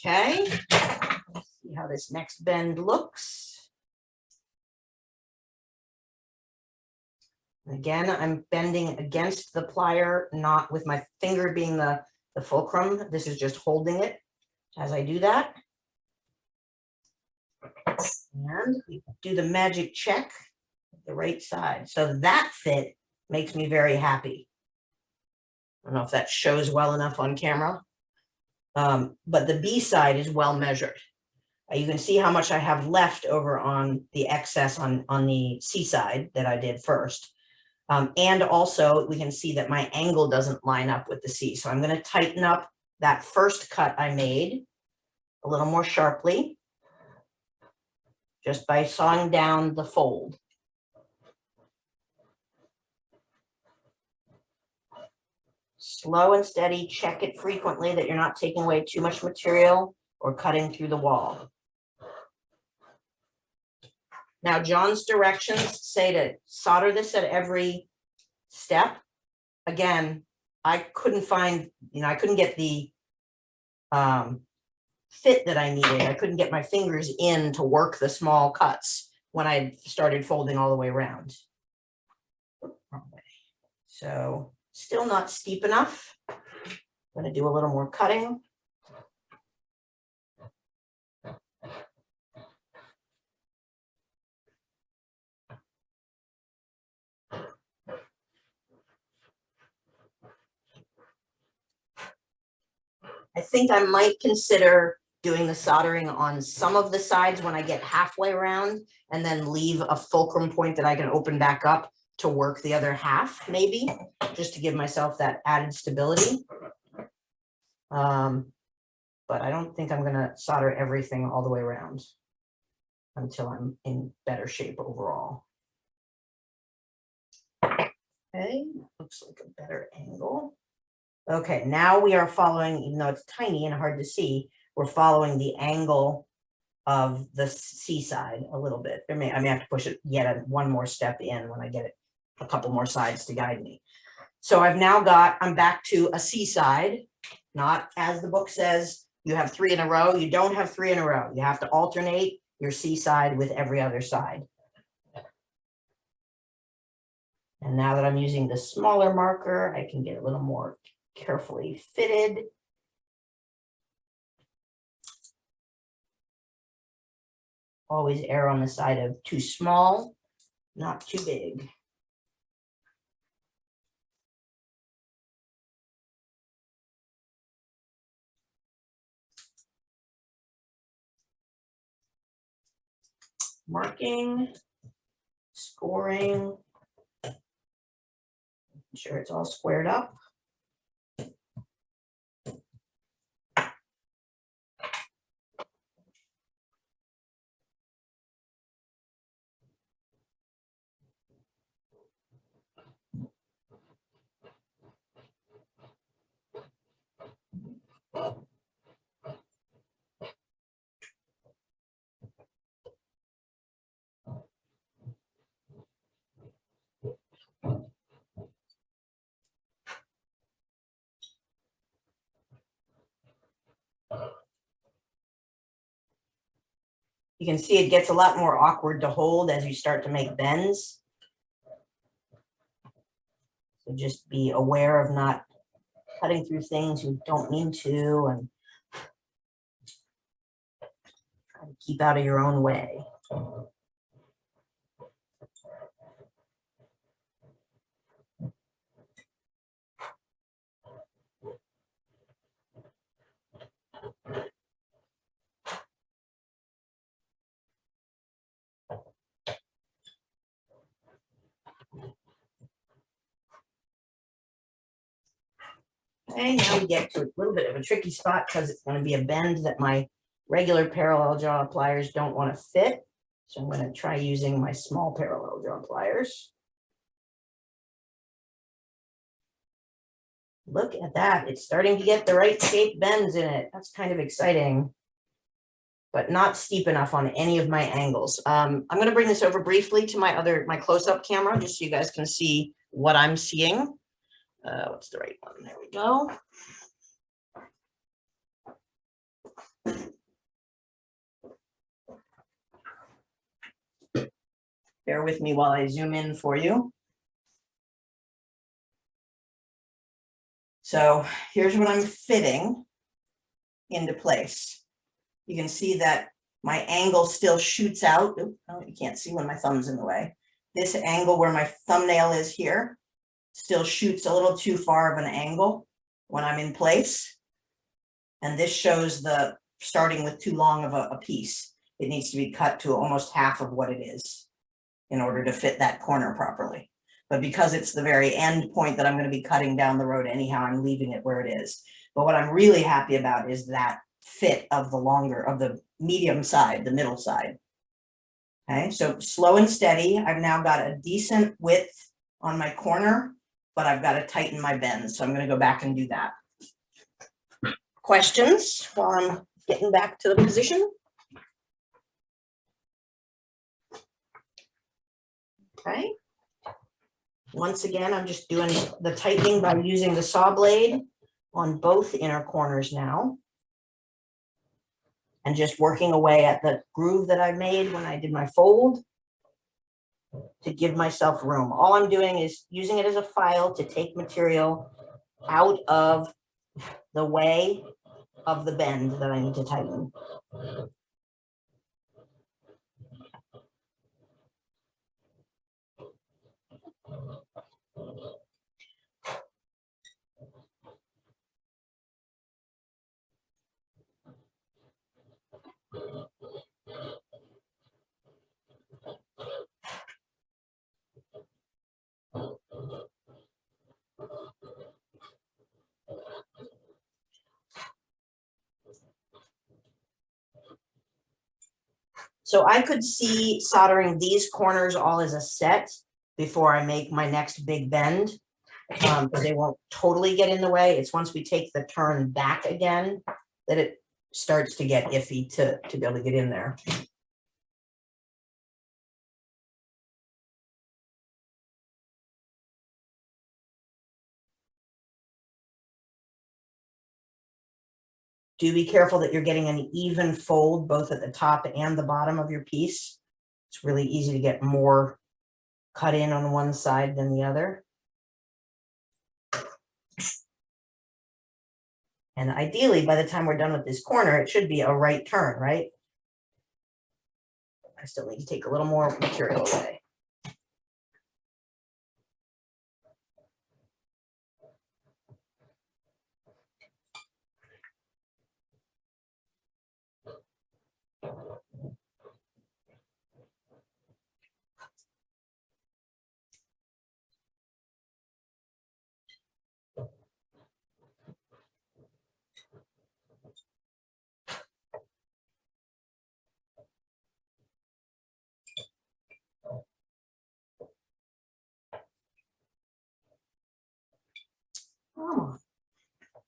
Okay, let's see how this next bend looks. Again, I'm bending against the plier, not with my finger being the fulcrum. This is just holding it as I do that. And we do the magic check, the right side. So that fit makes me very happy. I don't know if that shows well enough on camera. But the B side is well measured. You can see how much I have left over on the excess on the C side that I did first. And also we can see that my angle doesn't line up with the C. So I'm going to tighten up that first cut I made a little more sharply, just by sawing down the fold. Slow and steady, check it frequently that you're not taking away too much material or cutting through the wall. Now, John's directions say to solder this at every step. Again, I couldn't find, I couldn't get the fit that I needed. I couldn't get my fingers in to work the small cuts when I started folding all the way around. So still not steep enough. I'm going to do a little more cutting. I think I might consider doing the soldering on some of the sides when I get halfway around, and then leave a fulcrum point that I can open back up to work the other half, maybe, just to give myself that added stability. But I don't think I'm going to solder everything all the way around until I'm in better shape overall. Okay, looks like a better angle. Okay, now we are following, even though it's tiny and hard to see, we're following the angle of the C side a little bit. I may have to push it yet one more step in when I get it a couple more sides to guide me. So I've now got, I'm back to a C side, not as the book says, you have 3 in a row. You don't have 3 in a row. You have to alternate your C side with every other side. And now that I'm using the smaller marker, I can get a little more carefully fitted. Always err on the side of too small, not too big. Marking, scoring, making sure it's all squared up. You can see it gets a lot more awkward to hold as you start to make bends. So just be aware of not cutting through things you don't mean to, and try to keep out of your own way. Okay, now we get to a little bit of a tricky spot because it's going to be a bend that my regular parallel jaw pliers don't want to fit. So I'm going to try using my small parallel jaw pliers. Look at that. It's starting to get the right shape bends in it. That's kind of exciting, but not steep enough on any of my angles. I'm going to bring this over briefly to my close-up camera, just so you guys can see what I'm seeing. What's the right one? There we go. Bear with me while I zoom in for you. So here's what I'm fitting into place. You can see that my angle still shoots out. Oh, you can't see when my thumb's in the way. This angle where my thumbnail is here still shoots a little too far of an angle when I'm in place. And this shows the starting with too long of a piece. It needs to be cut to almost half of what it is in order to fit that corner properly. But because it's the very end point that I'm going to be cutting down the road anyhow, I'm leaving it where it is. But what I'm really happy about is that fit of the medium side, the middle side. Okay, so slow and steady. I've now got a decent width on my corner but I've got to tighten my bends. So I'm going to go back and do that. Questions while I'm getting back to the position? Okay. Once again, I'm just doing the tightening by using the saw blade on both inner corners now. And just working away at the groove that I made when I did my fold to give myself room. All I'm doing is using it as a file to take material out of the way of the bend that I need to tighten. So I could see soldering these corners all as a set before I make my next big bend, because they won't totally get in the way. It's once we take the turn back again that it starts to get iffy to be able to get in there. Do be careful that you're getting an even fold both at the top and the bottom of your piece. It's really easy to get more cut in on one side than the other. And ideally, by the time we're done with this corner, it should be a right turn, right? I still need to take a little more material away. Oh,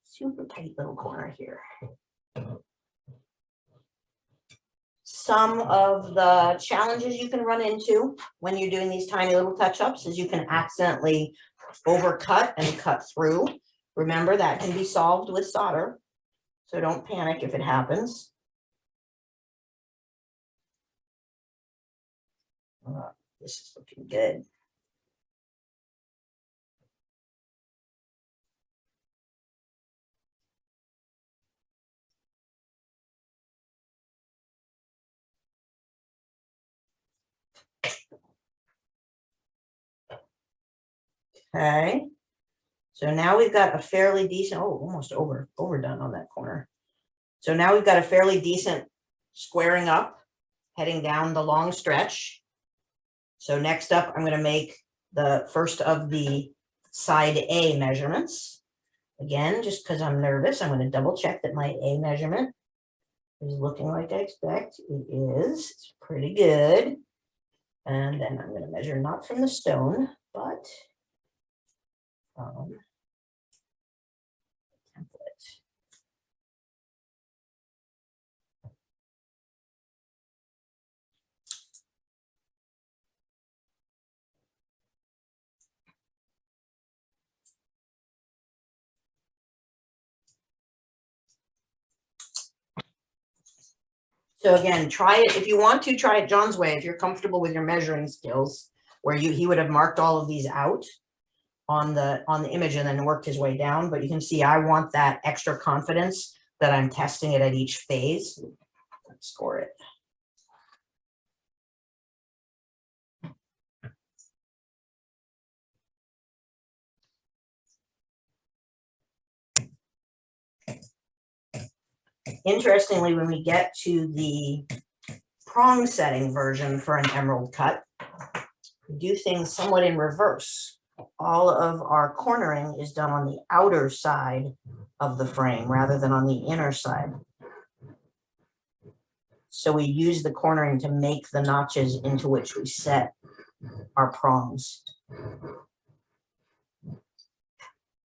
super tight little corner here. Some of the challenges you can run into when you're doing these tiny little touch-ups is you can accidentally overcut and cut through. Remember, that can be solved with solder, so don't panic if it happens. This is looking good. Okay, so now we've got a fairly decent, oh, almost overdone on that corner. So now we've got a fairly decent squaring up, heading down the long stretch. So next up, I'm going to make the first of the side A measurements. Again, just because I'm nervous, I'm going to double check that my A measurement is looking like I expect. It is. It's pretty good. And then I'm going to measure not from the stone, but from the template. So again, try it if you want to. Try it John's way if you're comfortable with your measuring skills, where he would have marked all of these out on the image and then worked his way down. But you can see I want that extra confidence that I'm testing it at each phase. Let's score it. Interestingly, when we get to the prong setting version for an emerald cut, we do things somewhat in reverse. All of our cornering is done on the outer side of the frame rather than on the inner side. So we use the cornering to make the notches into which we set our prongs.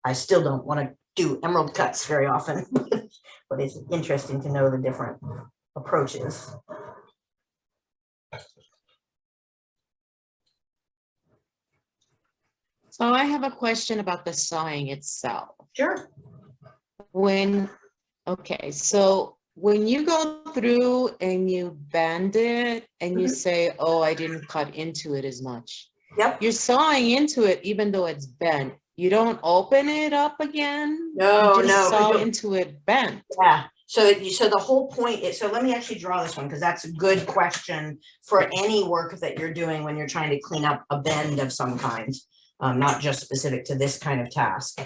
I still don't want to do emerald cuts very often, but it's interesting to know the different approaches. So I have a question about the sawing itself. Sure. Okay, so when you go through and you bend it and you say, oh, I didn't cut into it as much. Yep. You're sawing into it even though it's bent. You don't open it up again? No, you just no. saw into it bent. Yeah. So the whole point is, so let me actually draw this one because that's a good question for any work that you're doing when you're trying to clean up a bend of some kind, not just specific to this kind of task.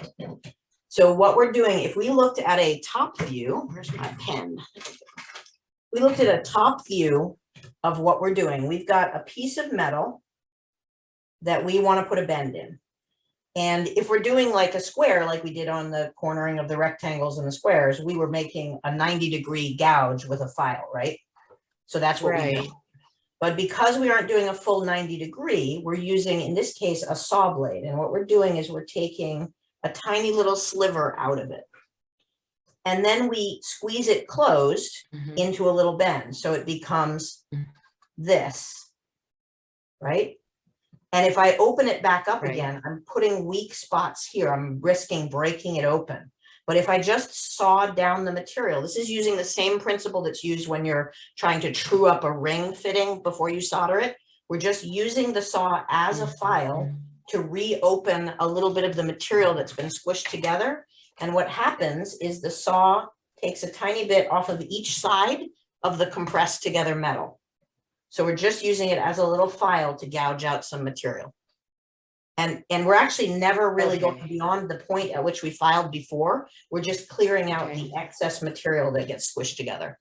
So what we're doing, if we looked at a top view, where's my pen? We looked at a top view of what we're doing. We've got a piece of metal that we want to put a bend in. And if we're doing like a square, like we did on the cornering of the rectangles and the squares, we were making a 90-degree gouge with a file, right? So that's what we do. But because we aren't doing a full 90-degree, we're using, in this case, a saw blade. And what we're doing is we're taking a tiny little sliver out of it. And then we squeeze it closed into a little bend. So it becomes this, right? And if I open it back up again, I'm putting weak spots here. I'm risking breaking it open. But if I just saw down the material, this is using the same principle that's used when you're trying to true up a ring fitting before you solder it. We're just using the saw as a file to reopen a little bit of the material that's been squished together. And what happens is the saw takes a tiny bit off of each side of the compressed together metal. So we're just using it as a little file to gouge out some material. And we're actually never really going beyond the point at which we filed before. We're just clearing out the excess material that gets squished together.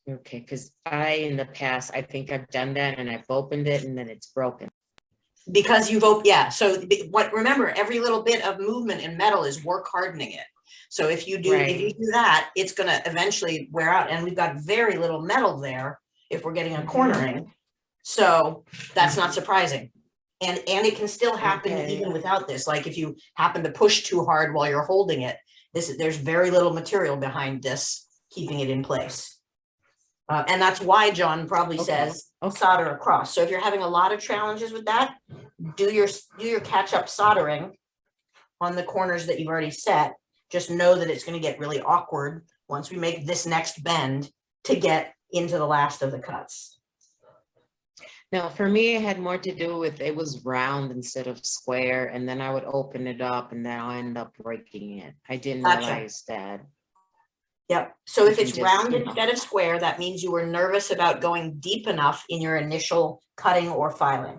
Okay, because in the past, I think I've done that and I've opened it and then it's broken. Because you've opened, yeah. So remember, every little bit of movement in metal is work hardening it. So if you do that, it's going to eventually wear out. And we've got very little metal there if we're getting a cornering. So that's not surprising. And it can still happen even without this. Like if you happen to push too hard while you're holding it, there's very little material behind this keeping it in place. And that's why John probably says solder across. So if you're having a lot of challenges with that, do your catch-up soldering on the corners that you've already set. Just know that it's going to get really awkward once we make this next bend to get into the last of the cuts. Now, for me, it had more to do with it was round instead of square, and then I would open it up and then I'll end up breaking it. I didn't realize that. Yep. So if it's round instead of square, that means you were nervous about going deep enough in your initial cutting or filing.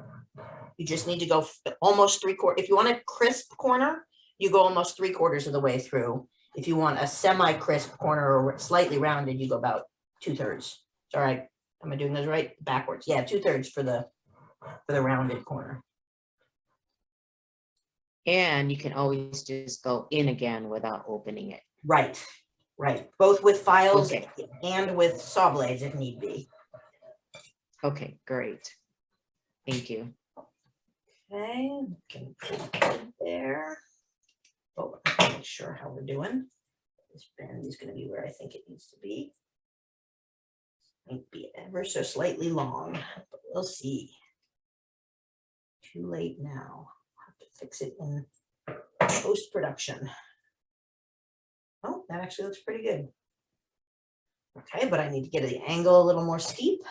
You just need to go almost 3/4. If you want a crisp corner, you go almost 3/4 of the way through. If you want a semi-crisp corner or slightly rounded, you go about 2/3. It's all right. Am I doing those right? Backwards. Yeah, 2/3 for the rounded corner. And you can always just go in again without opening it. Right. Right. Both with files and with saw blades if need be. Okay, great. Thank you. Okay, can put it there. Oh, I'm not sure how we're doing. This bend is going to be where I think it needs to be. Might be ever so slightly long, but we'll see. Too late now. I'll have to fix it in post-production. Oh, that actually looks pretty good. Okay, but I need to get the angle a little more steep.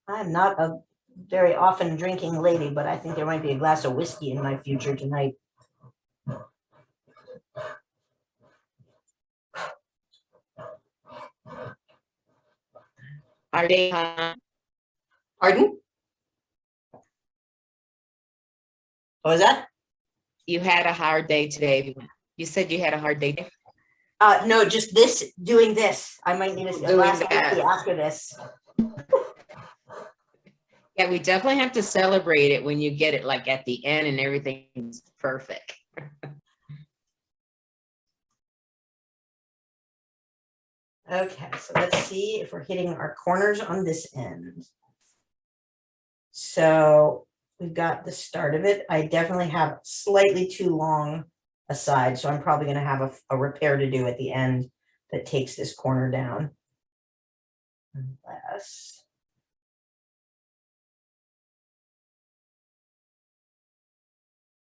I'm not a very often drinking lady, but I think there might be a glass of whiskey in my future tonight. Are they? Pardon? What was that? You had a hard day today. You said you had a hard day. No, just doing this. I might need a glass of whiskey after this. Yeah, we definitely have to celebrate it when you get it like at the end and everything's perfect. Okay, so let's see if we're hitting our corners on this end. So we've got the start of it. I definitely have slightly too long a side, so I'm probably going to have a repair to do at the end that takes this corner down. Unless.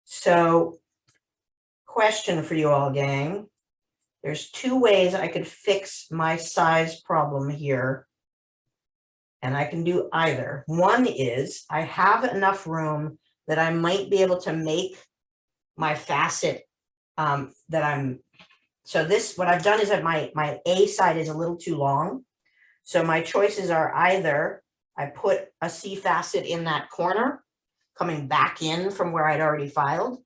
So, question for you all, gang. There's two ways I could fix my size problem here. And I can do either. One is I have enough room that I might be able to make my facet so this, what I've done is that my A side is a little too long. So my choices are either I put a C facet in that corner, coming back in from where I'd already filed.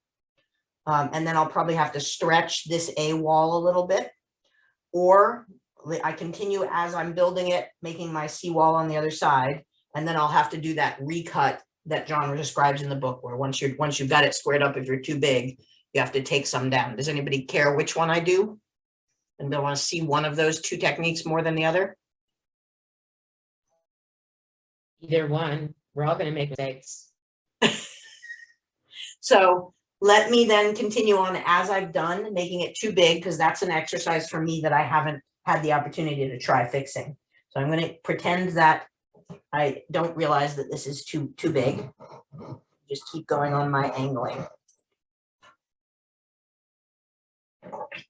And then I'll probably have to stretch this A wall a little bit, or I continue as I'm building it, making my C wall on the other side, and then I'll have to do that recut that John describes in the book, where once you've got it squared up, if you're too big, you have to take some down. Does anybody care which one I do? And they want to see one of those two techniques more than the other? Either one. We're all going to make mistakes. So let me then continue on as I've done, making it too big, because that's an exercise for me that I haven't had the opportunity to try fixing. So I'm going to pretend that I don't realize that this is too big. Just keep going on my angling. Okay,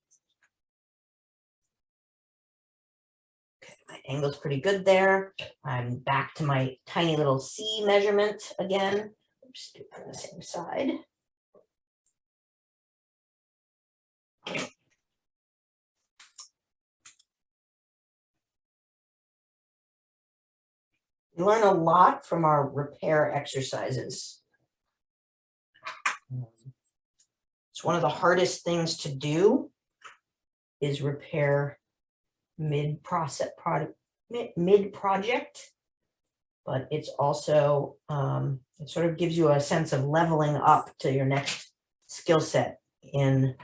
my angle's pretty good there. I'm back to my tiny little C measurement again. Just do it on the same side. We learn a lot from our repair exercises. It's one of the hardest things to do is repair mid-project, but it's also, it sort of gives you a sense of leveling up to your next skill set in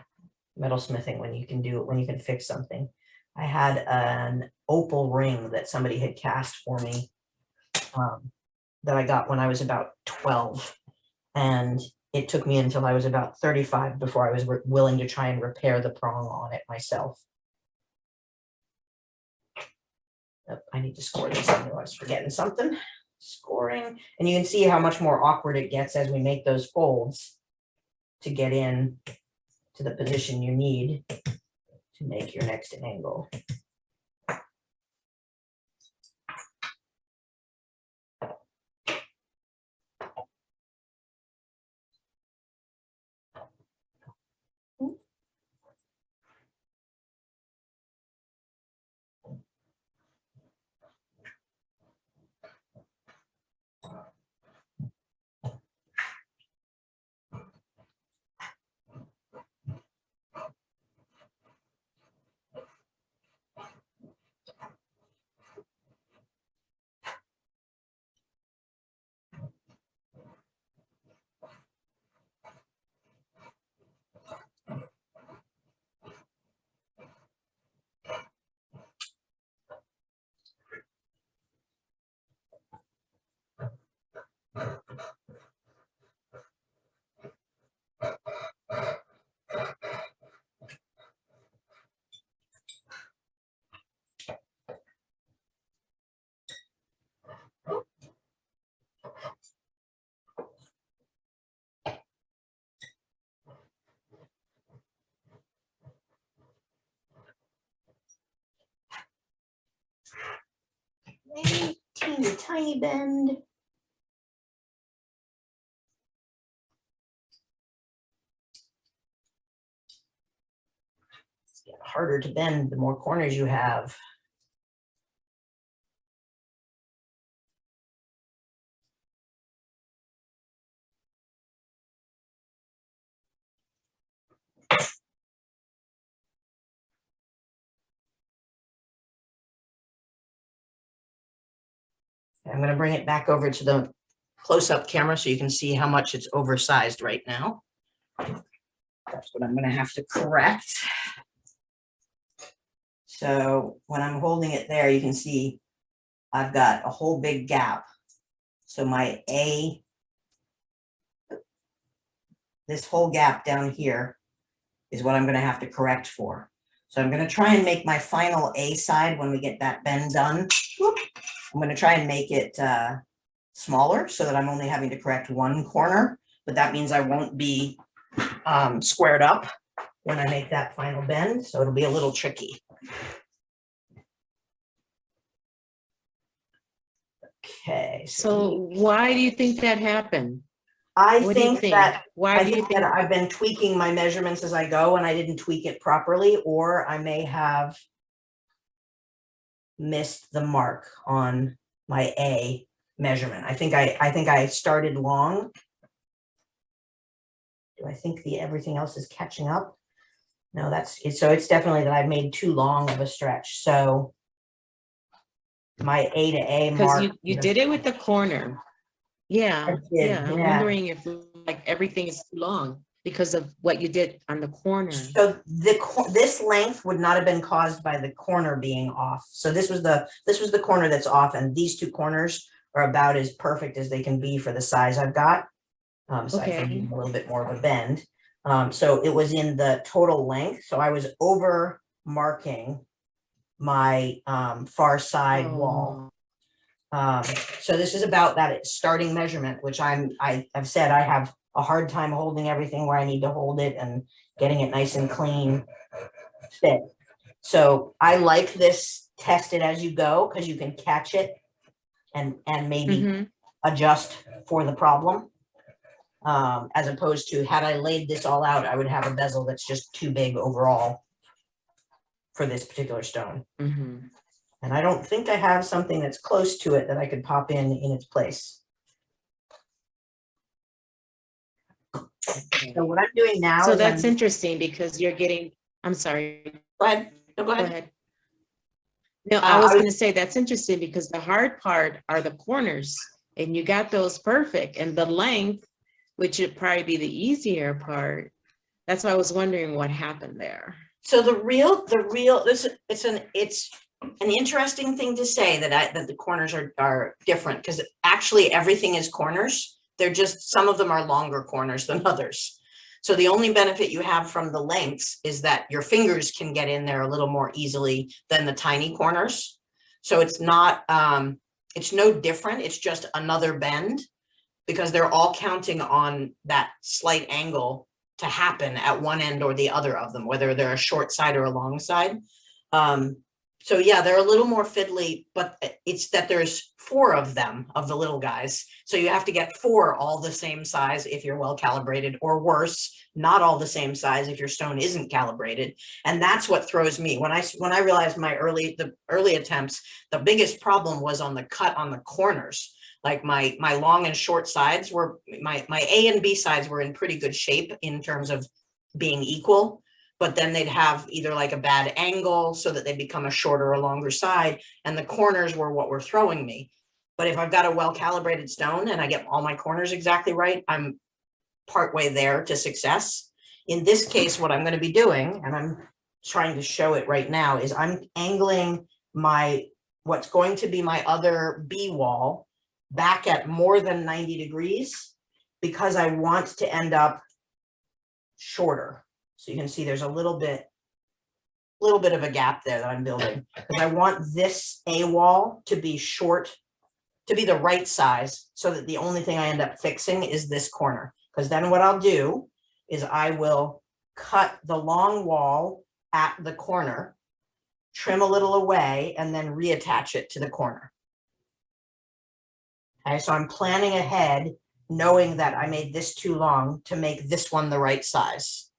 metalsmithing when you can do it, when you can fix something. I had an opal ring that somebody had cast for me that I got when I was about 12. And it took me until I was about 35 before I was willing to try and repair the prong on it myself. Oh, I need to score this. I knew I was forgetting something. Scoring. And you can see how much more awkward it gets as we make those folds to get in to the position you need to make your next angle. Teeny tiny bend. It's getting harder to bend the more corners you have. I'm going to bring it back over to the close-up camera so you can see how much it's oversized right now. That's what I'm going to have to correct. So when I'm holding it there, you can see I've got a whole big gap. So my A, this whole gap down here is what I'm going to have to correct for. So I'm going to try and make my final A side when we get that bend done. Whoop, I'm going to try and make it smaller so that I'm only having to correct one corner, but that means I won't be squared up when I make that final bend. So it'll be a little tricky. Okay. So why do you think that happened? I What do you think that Why I do you think think? that I've been tweaking my measurements as I go and I didn't tweak it properly, or I may have missed the mark on my A measurement. I think I started long. Do I think everything else is catching up? No, that's it. So it's definitely that I made too long of a stretch. So my A to A Because mark. you did it with the corner. Yeah, I did, I'm yeah. wondering if like everything is too long because of what you did on the corner. So this length would not have been caused by the corner being off. So this was the corner that's off, and these two corners are about as perfect as they can be for the size I've got. So I need a little bit more of a bend. So it was in the total length. So I was over marking my far side wall. So this is about that starting measurement, which I've said I have a hard time holding everything where I need to hold it and getting it nice and clean fit. So I like this test it as you go, because you can catch it and maybe adjust for the problem. As opposed to, had I laid this all out, I would have a bezel that's just too big overall for this particular stone. And I don't think I have something that's close to it that I could pop in its place. So what I'm doing now So is that's interesting because you're getting, I'm sorry. Go ahead. No, go ahead. Go ahead. No, I was going to say that's interesting because the hard part are the corners and you got those perfect, and the length, which would probably be the easier part. That's why I was wondering what happened there. So it's an interesting thing to say that the corners are different, because actually everything is corners. They're just, some of them are longer corners than others. So the only benefit you have from the lengths is that your fingers can get in there a little more easily than the tiny corners. So it's not, it's no different. It's just another bend, because they're all counting on that slight angle to happen at one end or the other of them, whether they're a short side or a long side. So yeah, they're a little more fiddly, but it's that there's 4 of them, of the little guys. So you have to get 4 all the same size if you're well calibrated, or worse, not all the same size if your stone isn't calibrated. And that's what throws me. When I realized the early attempts, the biggest problem was on the cut on the corners. Like my long and short sides were, my A and B sides were in pretty good shape in terms of being equal, but then they'd have either like a bad angle so that they become a shorter or longer side, and the corners were what were throwing me. But if I've got a well-calibrated stone and I get all my corners exactly right, I'm partway there to success. In this case, what I'm going to be doing, and I'm trying to show it right now, is I'm angling what's going to be my other B wall back at more than 90 degrees, because I want to end up shorter. So you can see there's a little bit of a gap there that I'm building, because I want this A wall to be short, to be the right size, so that the only thing I end up fixing is this corner. Because then what I'll do is I will cut the long wall at the corner, trim a little away, and then reattach it to the corner. Okay, so I'm planning ahead, knowing that I made this too long to make this one the right size.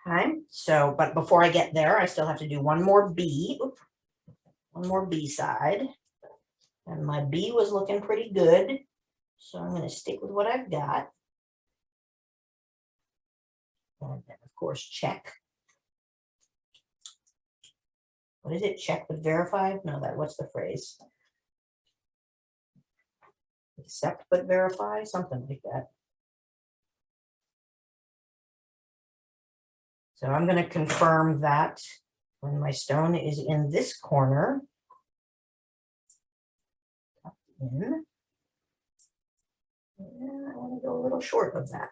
Okay, so, but before I get there, I still have to do one more B side. And my B was looking pretty good, so I'm going to stick with what I've got. And then, of course, check. What is it? Check but verify? No, what's the phrase? Accept but verify? Something like that. So I'm going to confirm that when my stone is in this corner, in, and I want to go a little short of that.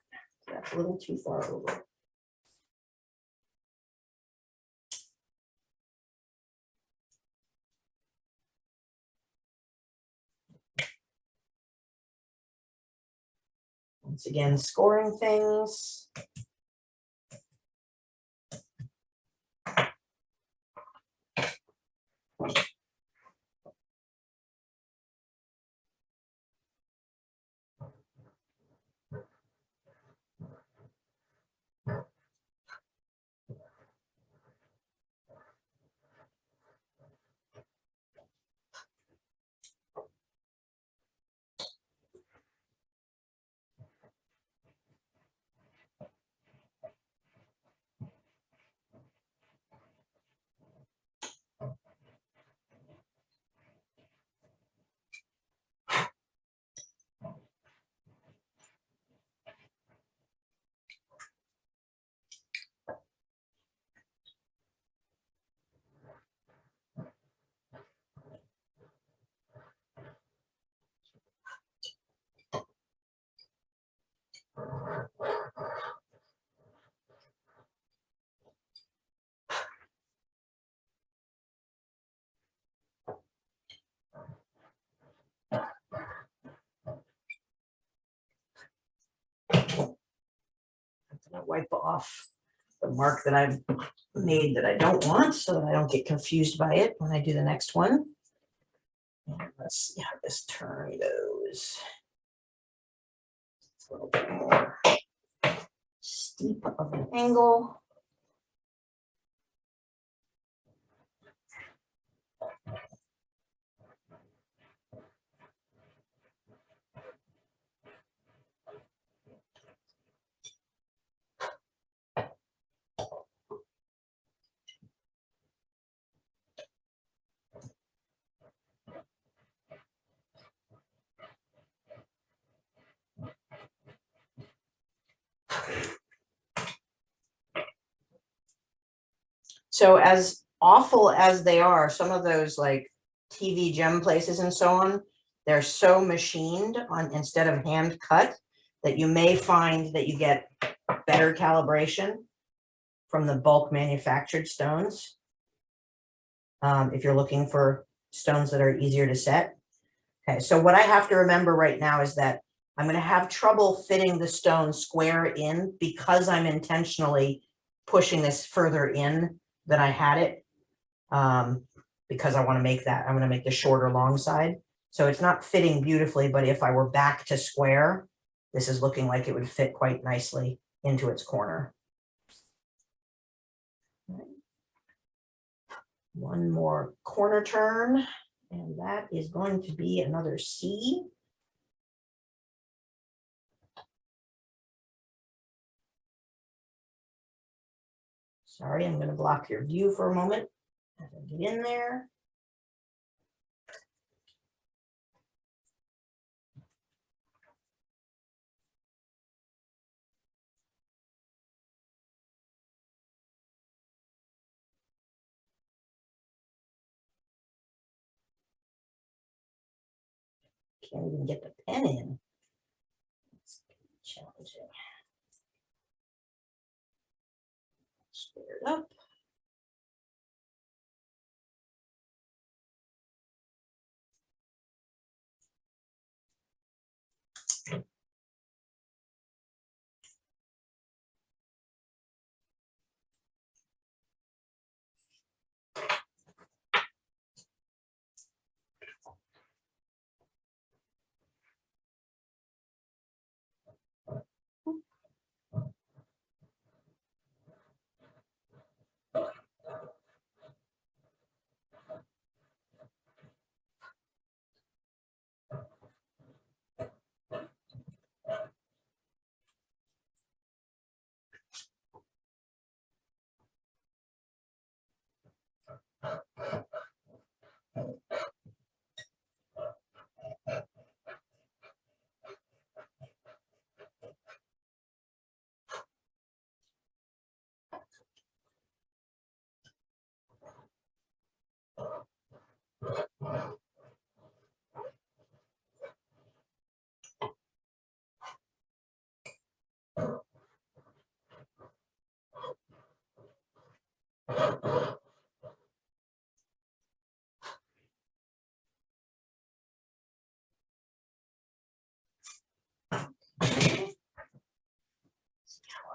That's a little too far over. Once again, scoring things. Wipe off the mark that I've made that I don't want so that I don't get confused by it when I do the next one. And let's see how this turn goes. It's a little bit more steep of an angle. So as awful as they are, some of those like TV gem places and so on, they're so machined on instead of hand cut that you may find that you get better calibration from the bulk manufactured stones. If you're looking for stones that are easier to set. Okay, so what I have to remember right now is that I'm going to have trouble fitting the stone square in because I'm intentionally pushing this further in than I had it, because I want to make that, I'm going to make the shorter long side. So it's not fitting beautifully, but if I were back to square, this is looking like it would fit quite nicely into its corner. One more corner turn, and that is going to be another C. Sorry, I'm going to block your view for a moment as I get in there. Can't even get the pen in. It's challenging. Square it up.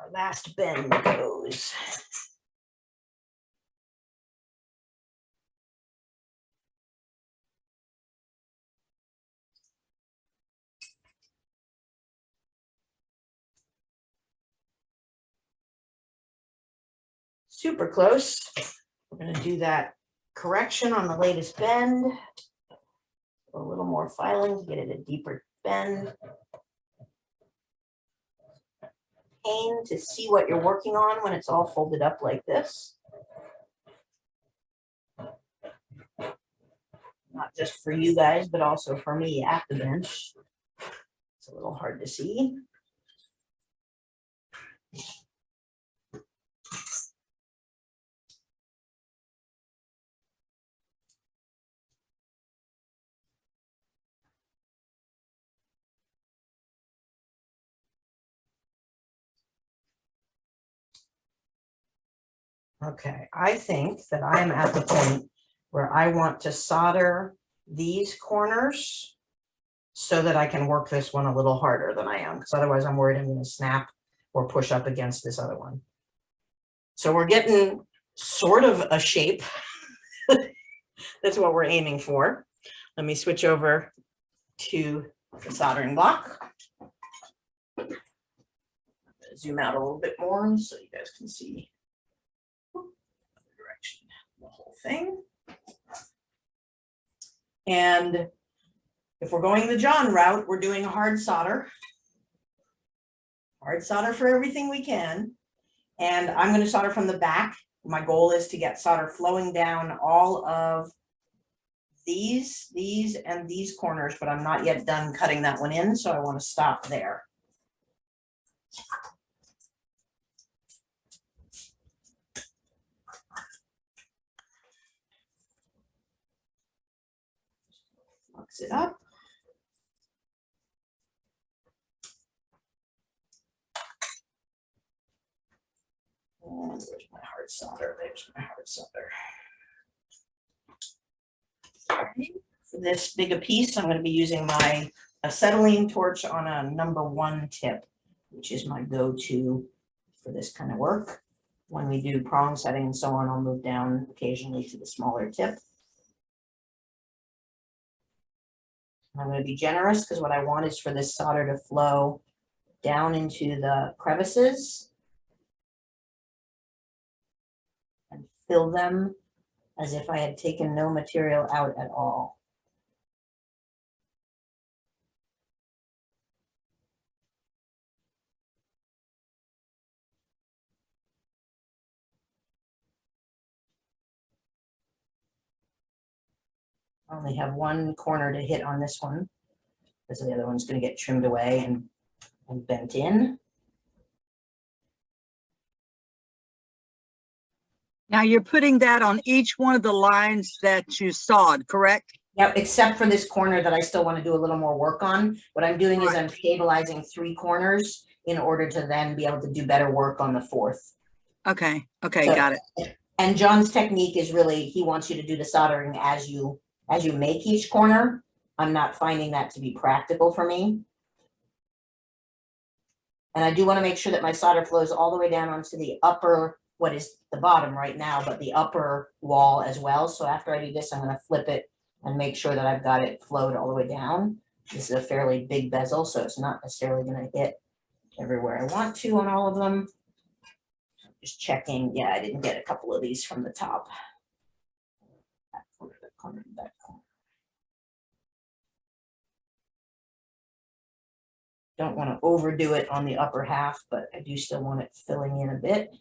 our last bend goes. Super close. We're going to do that correction on the latest bend. A little more filing to get it a deeper bend. Pain to see what you're working on when it's all folded up like this. Not just for you guys, but also for me at the bench. It's a little hard to see. Okay, I think that I am at the point where I want to solder these corners so that I can work this one a little harder than I am, because otherwise I'm worried I'm going to snap or push up against this other one. So we're getting sort of a shape. That's what we're aiming for. Let me switch over to the soldering block. Zoom out a little bit more so you guys can see direction, the whole thing. And if we're going the John route, we're doing a hard solder. Hard solder for everything we can. And I'm going to solder from the back. My goal is to get solder flowing down all of these, and these corners, but I'm not yet done cutting that one in, so I want to stop there. Flux it up. And where's my hard solder? There's my hard solder. For this big a piece, I'm going to be using my acetylene torch on a #1 tip, which is my go-to for this kind of work. When we do prong setting and so on, I'll move down occasionally to the smaller tip. I'm going to be generous because what I want is for this solder to flow down into the crevices and fill them as if I had taken no material out at all. I only have one corner to hit on this one because the other one's going to get trimmed away and bent in. Now you're putting that on each one of the lines that you sawed, correct? Yep, except for this corner that I still want to do a little more work on. What I'm doing is I'm stabilizing 3 corners in order to then be able to do better work on the 4th. Okay, okay, so, got it. And John's technique is really, he wants you to do the soldering as you make each corner. I'm not finding that to be practical for me. And I do want to make sure that my solder flows all the way down onto the upper, what is the bottom right now, but the upper wall as well. So after I do this, I'm going to flip it and make sure that I've got it flowed all the way down. This is a fairly big bezel, so it's not necessarily going to hit everywhere I want to on all of them. Just checking. Yeah, I didn't get a couple of these from the top. That corner, that corner, that corner. Don't want to overdo it on the upper half, but I do still want it filling in a bit.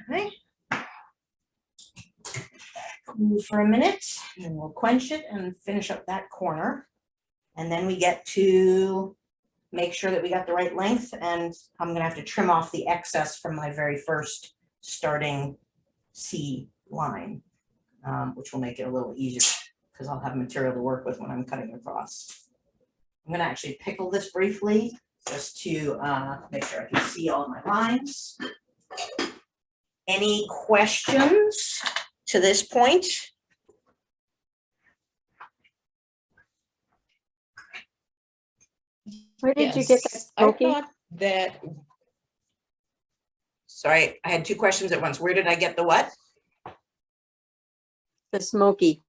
Okay. for a minute, and we'll quench it and finish up that corner. And then we get to make sure that we got the right length, and I'm gonna have to trim off the excess from my very first starting C line, which will make it a little easier because I'll have material to work with when I'm cutting across. I'm gonna actually pickle this briefly just to make sure I can see all my lines. Any questions to this point? Where did you get that Yes, I smoky? thought that, Sorry, I had two questions at once. Where did I get the what? The smoky.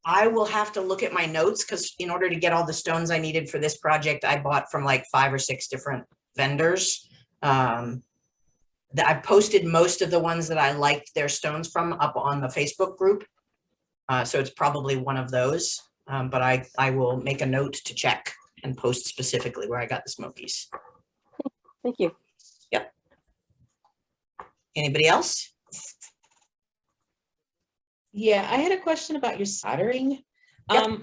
I will have to look at my notes because in order to get all the stones I needed for this project, I bought from like 5 or 6 different vendors. I posted most of the ones that I liked their stones from up on the Facebook group. So it's probably one of those, but I will make a note to check and post specifically where I got the smokies. Thank you. Yep. Anybody else? yeah, I had a question about your soldering. Yep.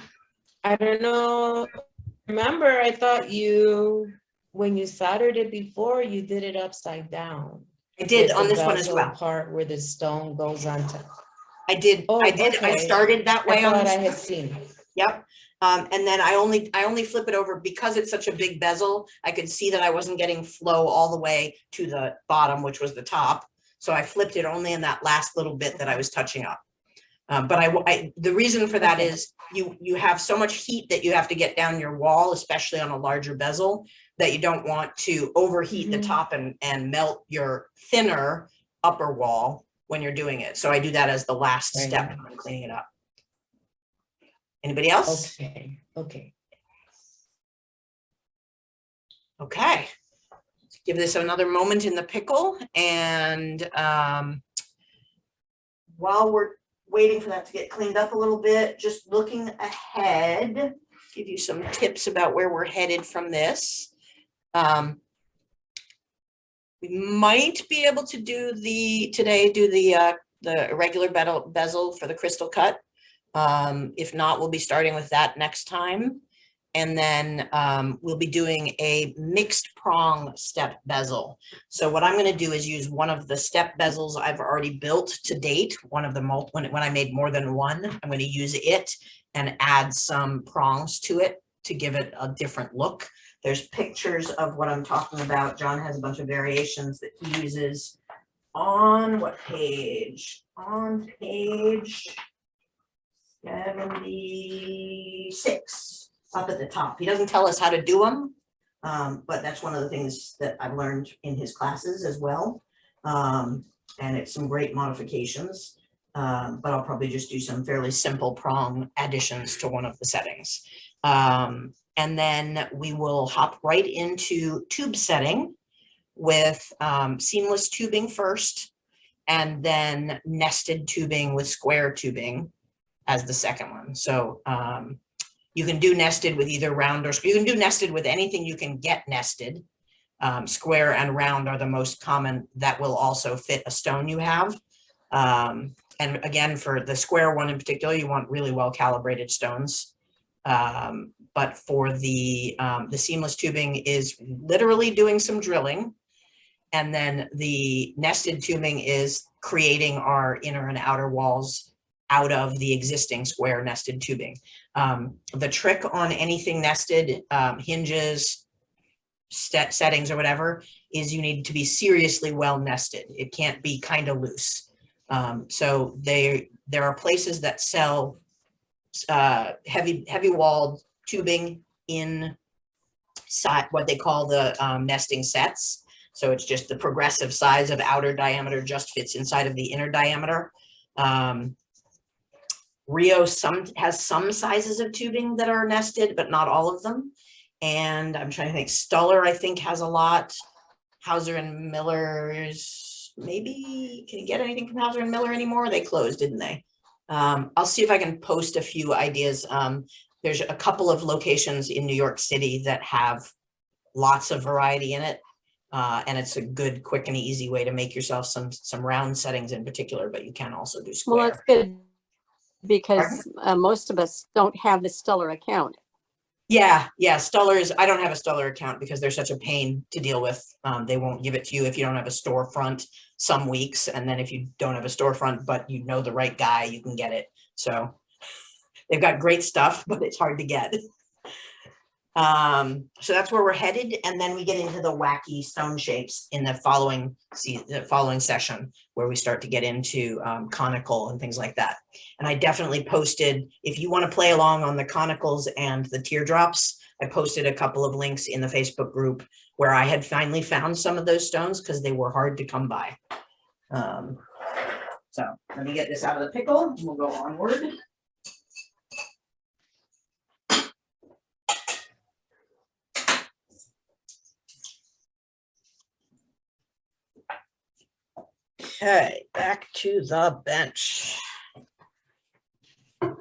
I don't know, remember, I thought when you soldered it before, you did it upside down. I did with on the this one as bezel well. Part where the stone goes onto. I did. Oh, I did. I okay. started that way I on thought this I one. had seen. Yep. And then I only flip it over because it's such a big bezel. I could see that I wasn't getting flow all the way to the bottom, which was the top. So I flipped it only in that last little bit that I was touching up. But the reason for that is you have so much heat that you have to get down your wall, especially on a larger bezel, that you don't want to overheat the top and melt your thinner upper wall when you're doing it. So I do that as the last step when I'm cleaning it up. Anybody else? Okay, okay. Okay. Give this another moment in the pickle. And while we're waiting for that to get cleaned up a little bit, just looking ahead, give you some tips about where we're headed from this. We might be able to do the irregular bezel for the crystal cut. If not, we'll be starting with that next time. And then we'll be doing a mixed prong step bezel. So what I'm going to do is use one of the step bezels I've already built to date, one of the when I made more than one, I'm going to use it and add some prongs to it to give it a different look. There's pictures of what I'm talking about. John has a bunch of variations that he uses on what page? On page 76, up at the top. He doesn't tell us how to do them, but that's one of the things that I've learned in his classes as well. And it's some great modifications, but I'll probably just do some fairly simple prong additions to one of the settings. And then we will hop right into tube setting with seamless tubing first, and then nested tubing with square tubing as the second one. So you can do nested with either round or you can do nested with anything you can get nested. Square and round are the most common that will also fit a stone you have. And again, for the square one in particular, you want really well calibrated stones. But for the seamless tubing is literally doing some drilling. And then the nested tubing is creating our inner and outer walls out of the existing square nested tubing. The trick on anything nested, hinges, settings or whatever, is you need to be seriously well nested. It can't be kind of loose. So there are places that sell heavy walled tubing in what they call the nesting sets. So it's just the progressive size of outer diameter just fits inside of the inner diameter. Rio has some sizes of tubing that are nested, but not all of them. And I'm trying to think, Stuller, I think, has a lot. Hauser and Miller's, maybe, can you get anything from Hauser and Miller anymore? They closed, didn't they? I'll see if I can post a few ideas. There's a couple of locations in New York City that have lots of variety in it. And it's a good, quick and easy way to make yourself some round settings in particular, but you can also do square. Well, that's good because most of us don't have the Stellar account. Yeah, Stullers, I don't have a Stuller account because they're such a pain to deal with. They won't give it to you if you don't have a storefront some weeks. And then if you don't have a storefront, but you know the right guy, you can get it. So they've got great stuff, but it's hard to get. So that's where we're headed. And then we get into the wacky stone shapes in the following session, where we start to get into conical and things like that. And I definitely posted, if you want to play along on the conicals and the teardrops, I posted a couple of links in the Facebook group where I had finally found some of those stones because they were hard to come by. So let me get this out of the pickle and we'll go onward. Okay, back to the bench. All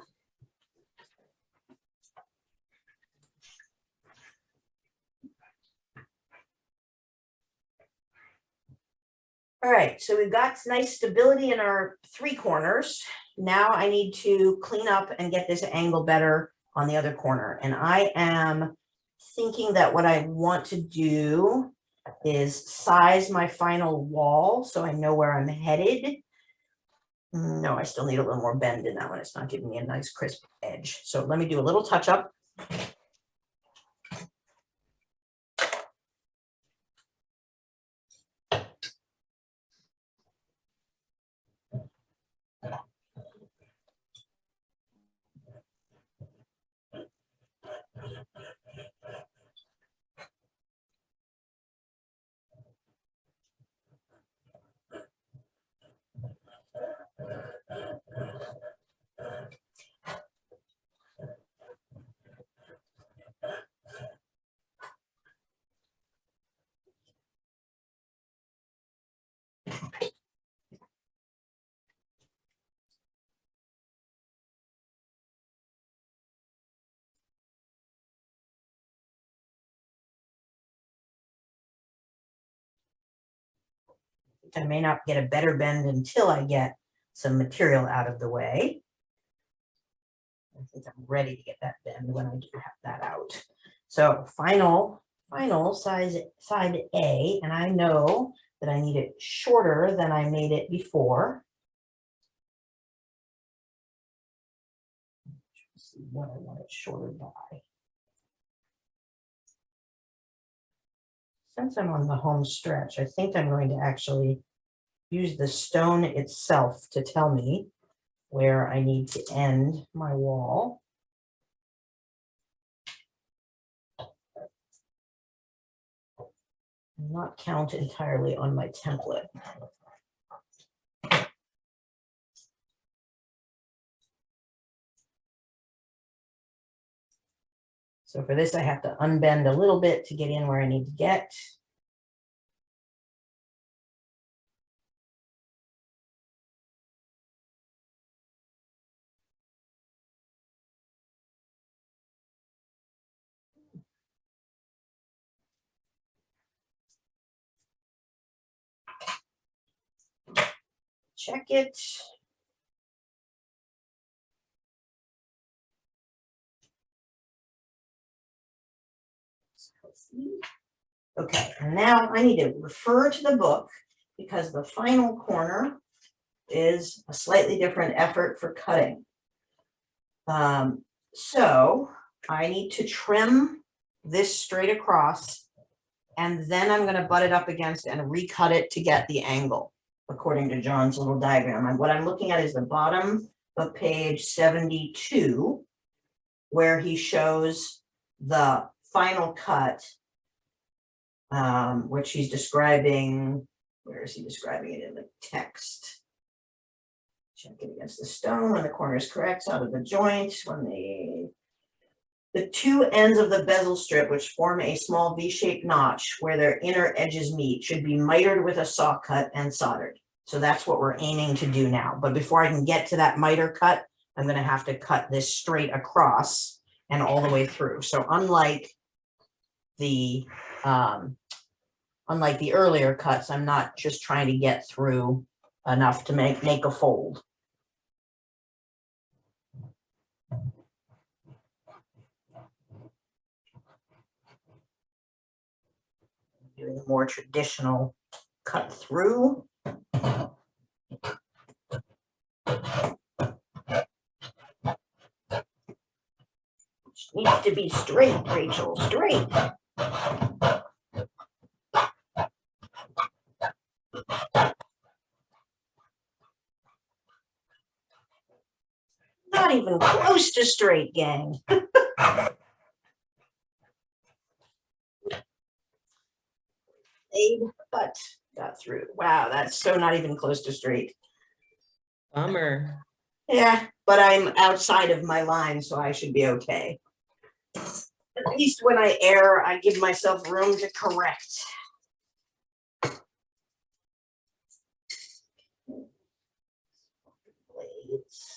right, so we've got nice stability in our three corners. Now I need to clean up and get this angle better on the other corner. And I am thinking that what I want to do is size my final wall so I know where I'm headed. No, I still need a little more bend in that one. It's not giving me a nice crisp edge. So let me do a little touch up. I may not get a better bend until I get some material out of the way. I think I'm ready to get that bend when I do have that out. So final side A, and I know that I need it shorter than I made it before. Let's see what I want it shorter by. Since I'm on the home stretch, I think I'm going to actually use the stone itself to tell me where I need to end my wall. And not count entirely on my template. So for this, I have to unbend a little bit to get in where I need to get. Check it. Okay, and now I need to refer to the book because the final corner is a slightly different effort for cutting. So I need to trim this straight across, and then I'm going to butt it up against and recut it to get the angle, according to John's little diagram. And what I'm looking at is the bottom of page 72, where he shows the final cut, which he's describing. Where is he describing it in the text? Check it against the stone when the corner is correct, out of the joint, when the two ends of the bezel strip, which form a small V-shaped notch where their inner edges meet, should be mitered with a saw cut and soldered. So that's what we're aiming to do now. But before I can get to that miter cut, I'm going to have to cut this straight across and all the way through. So unlike the earlier cuts, I'm not just trying to get through enough to make a fold. doing a more traditional cut through. Needs to be straight, Rachel, straight. Not even close to straight, gang. But got through. Wow, that's so not even close to straight. Bummer. Yeah, but I'm outside of my line, so I should be okay. At least when I err, I give myself room to correct. Blades.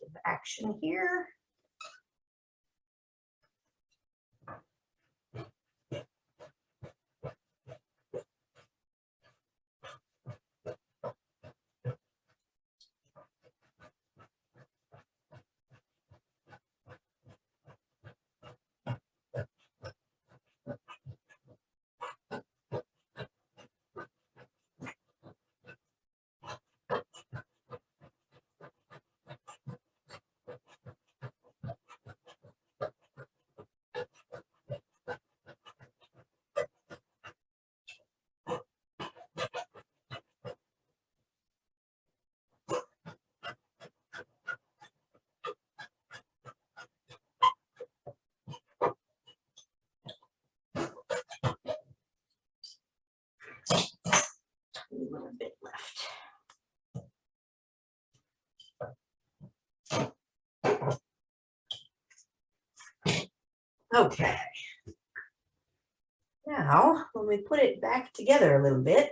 Corrective action here. A little bit left. Okay. Now, when we put it back together a little bit,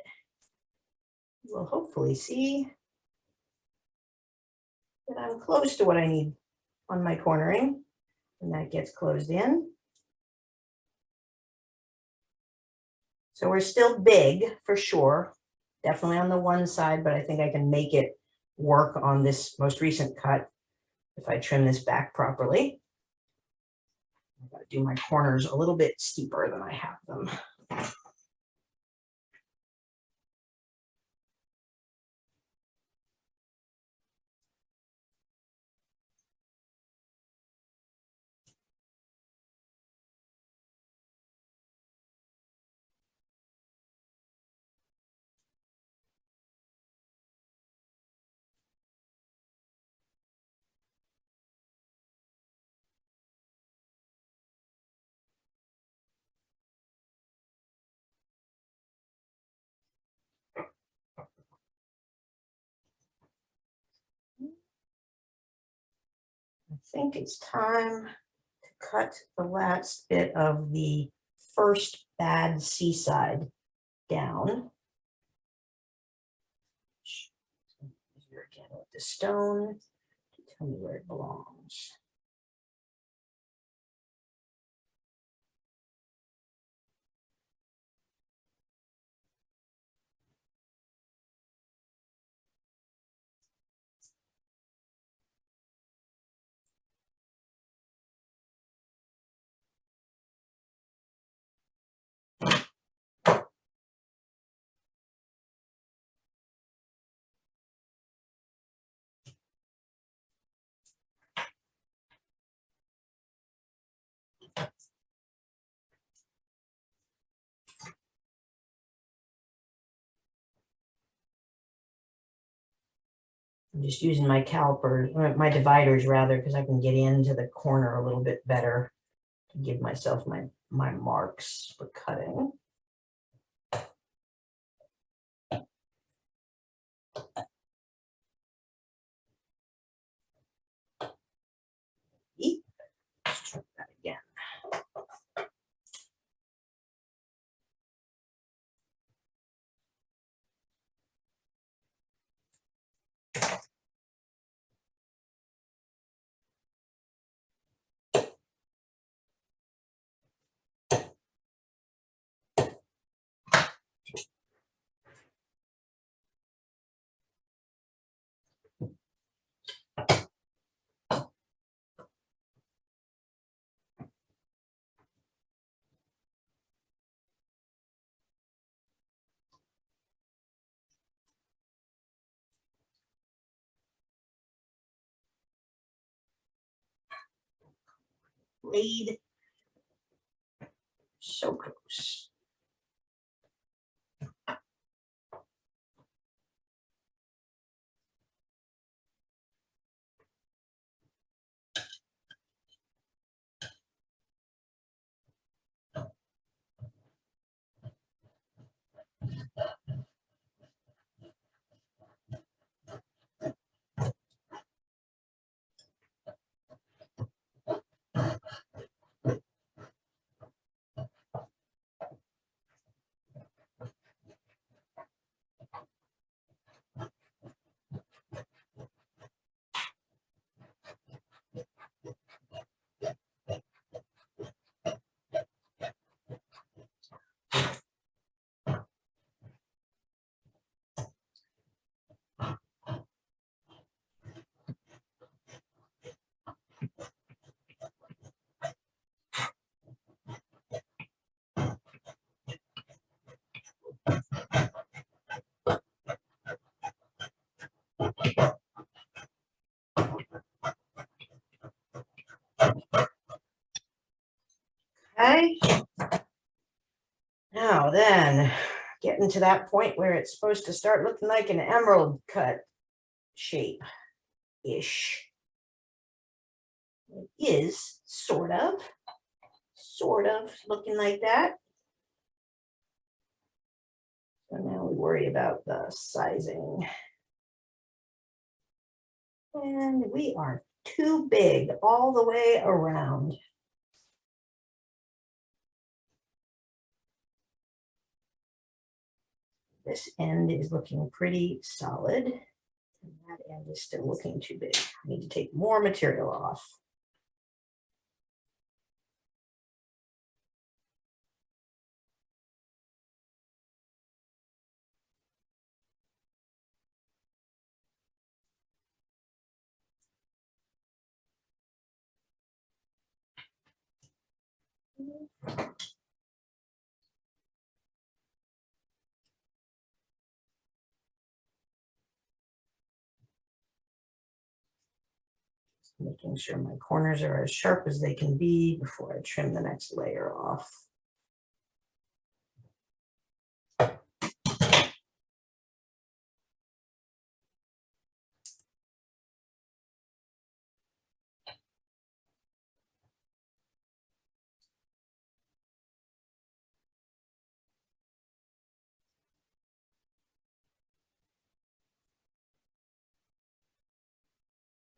we'll hopefully see that I'm close to what I need on my cornering, and that gets closed in. So we're still big for sure, definitely on the one side, but I think I can make it work on this most recent cut if I trim this back properly. I've got to do my corners a little bit steeper than I have them. I think it's time to cut the last bit of the first bad seaside down. Here again with the stone to tell me where it belongs. I'm just using my calipers, my dividers rather, because I can get into the corner a little bit better to give myself my marks for cutting. Let's try that again. blade. So close. Okay. Now then, getting to that point where it's supposed to start looking like an emerald cut shape-ish. It is sort of looking like that. So now we worry about the sizing. And we are too big all the way around. This end is looking pretty solid. And that end is still looking too big. I need to take more material off. Making sure my corners are as sharp as they can be before I trim the next layer off.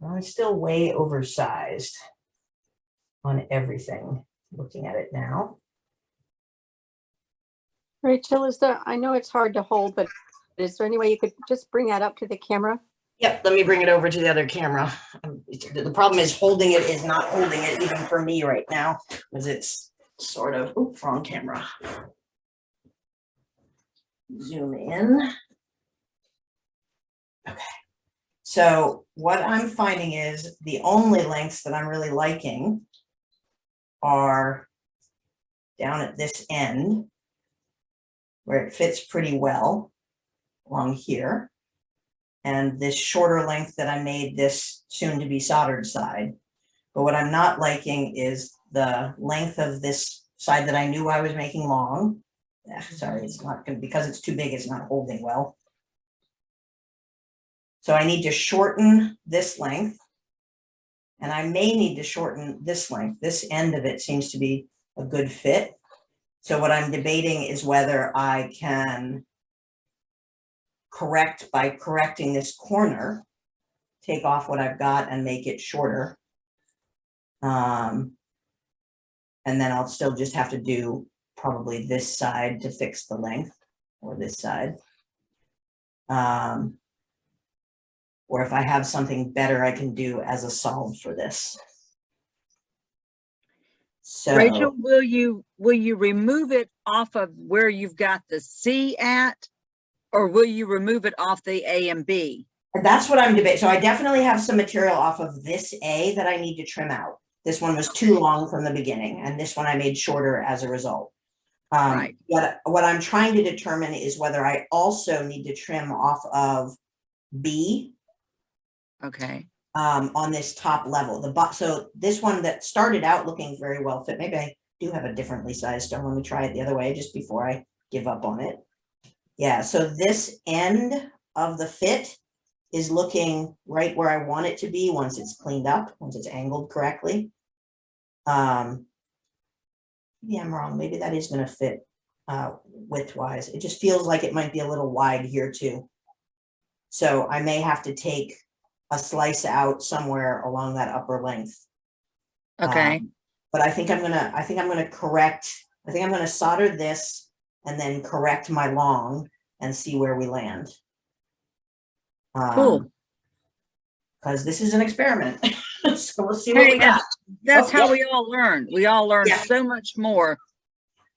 Well, it's still way oversized on everything, looking at it now. Rachel, is there, I know it's hard to hold, but is there any way you could just bring that up to the camera? Yep, let me bring it over to the other camera. The problem is holding it is not holding it even for me right now, because it's sort of, oops, wrong camera. Zoom in. Okay. So what I'm finding is the only lengths that I'm really liking are down at this end, where it fits pretty well along here. And this shorter length that I made this soon to be soldered side. But what I'm not liking is the length of this side that I knew I was making long. Sorry, it's not going to, because it's too big, it's not holding well. So I need to shorten this length, and I may need to shorten this length. This end of it seems to be a good fit. So what I'm debating is whether I can correct by correcting this corner, take off what I've got and make it shorter. And then I'll still just have to do probably this side to fix the length, or this side. Or if I have something better I can do as a solve for this. So Rachel, will you remove it off of where you've got the C at, or will you remove it off the A and B? that's what I'm debating. So I definitely have some material off of this A that I need to trim out. This one was too long from the beginning, and this one I made shorter as a result. Right. What I'm trying to determine is whether I also need to trim off of B. Okay. on this top level. So this one that started out looking very well fit, maybe I do have a differently sized stone. Let me try it the other way just before I give up on it. Yeah, so this end of the fit is looking right where I want it to be once it's cleaned up, once it's angled correctly. Yeah, I'm wrong. Maybe that is going to fit widthwise. It just feels like it might be a little wide here too. So I may have to take a slice out somewhere along that upper length. Okay. But I think I'm gonna correct. I think I'm gonna solder this and then correct my long and see where we land. Cool. Because this is an experiment. So we'll see what Hey, we got. that's Oh, how yeah. we all learn. We all learn Yeah. so much more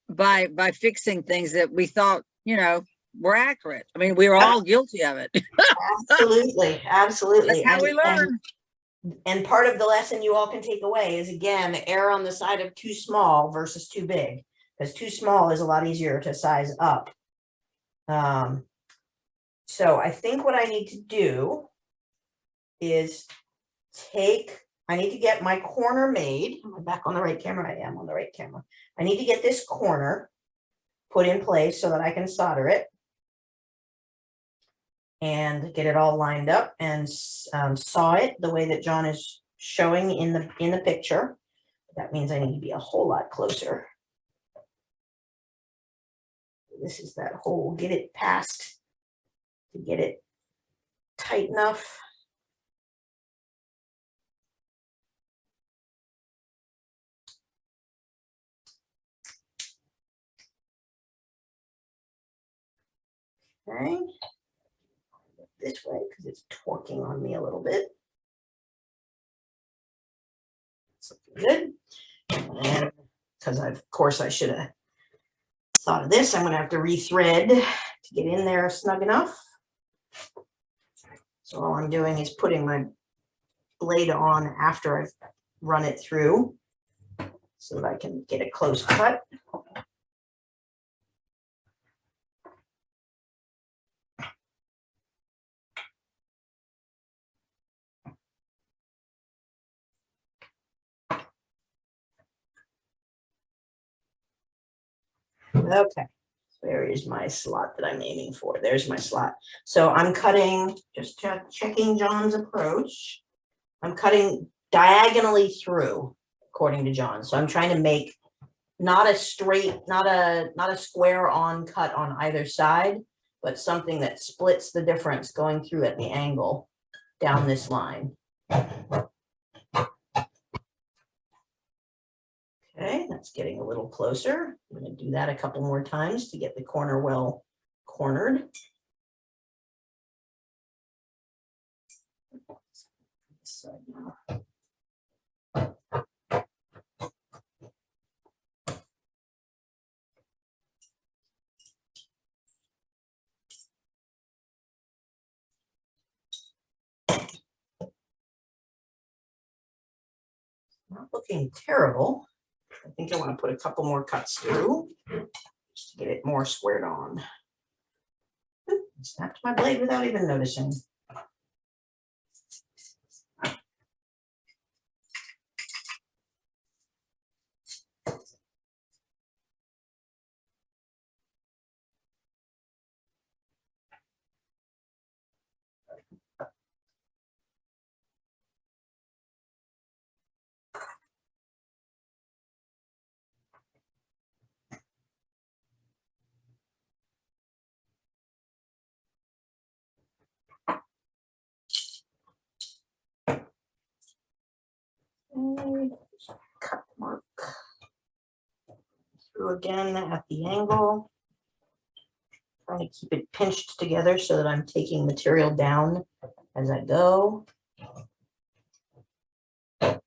by fixing things that we thought, you know, were accurate. I mean, we were all guilty of it. Absolutely, absolutely. That's how we learn. And part of the lesson you all can take away is, again, err on the side of too small versus too big, because too small is a lot easier to size up. So I think what I need to do is I need to get my corner made. Am I back on the right camera? I am on the right camera. I need to get this corner put in place so that I can solder it and get it all lined up and saw it the way that John is showing in the picture. That means I need to be a whole lot closer. This is that hole, get it past to get it tight enough. Okay. This way because it's torquing on me a little bit. It's looking good. And because of course I should have thought of this, I'm going to have to rethread to get in there snug enough. So all I'm doing is putting my blade on after I've run it through so that I can get a close cut. Okay, where is my slot that I'm aiming for? There's my slot. So I'm cutting, just checking John's approach. I'm cutting diagonally through, according to John. So I'm trying to make not a straight, not a square on cut on either side, but something that splits the difference going through at the angle down this line. Okay, that's getting a little closer. I'm going to do that a couple more times to get the corner well cornered. Not looking terrible. I think I want to put a couple more cuts through just to get it more squared on. Snapped my blade without even noticing. Cut mark through again at the angle. Trying to keep it pinched together so that I'm taking material down as I go. I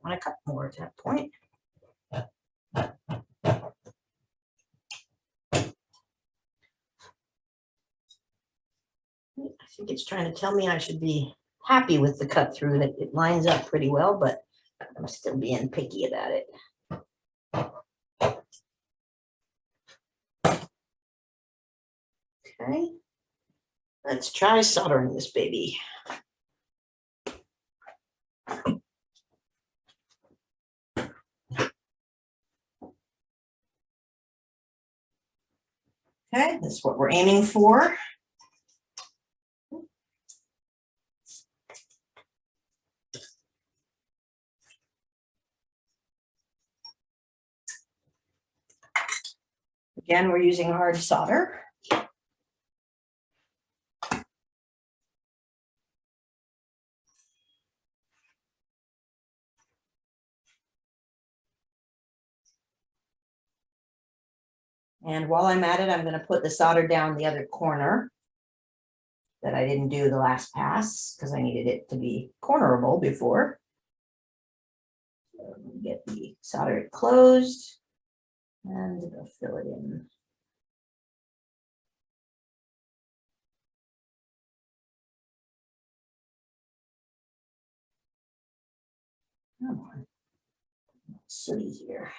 want to cut more at that point. I think it's trying to tell me I should be happy with the cut through, that it lines up pretty well, but I'm still being picky about it. Okay. Let's try soldering this baby. Okay, that's what we're aiming for. Again, we're using hard solder. And while I'm at it, I'm going to put the solder down the other corner that I didn't do the last pass because I needed it to be cornerable before. So get the solder closed and we'll fill it in. Come on, sooty here.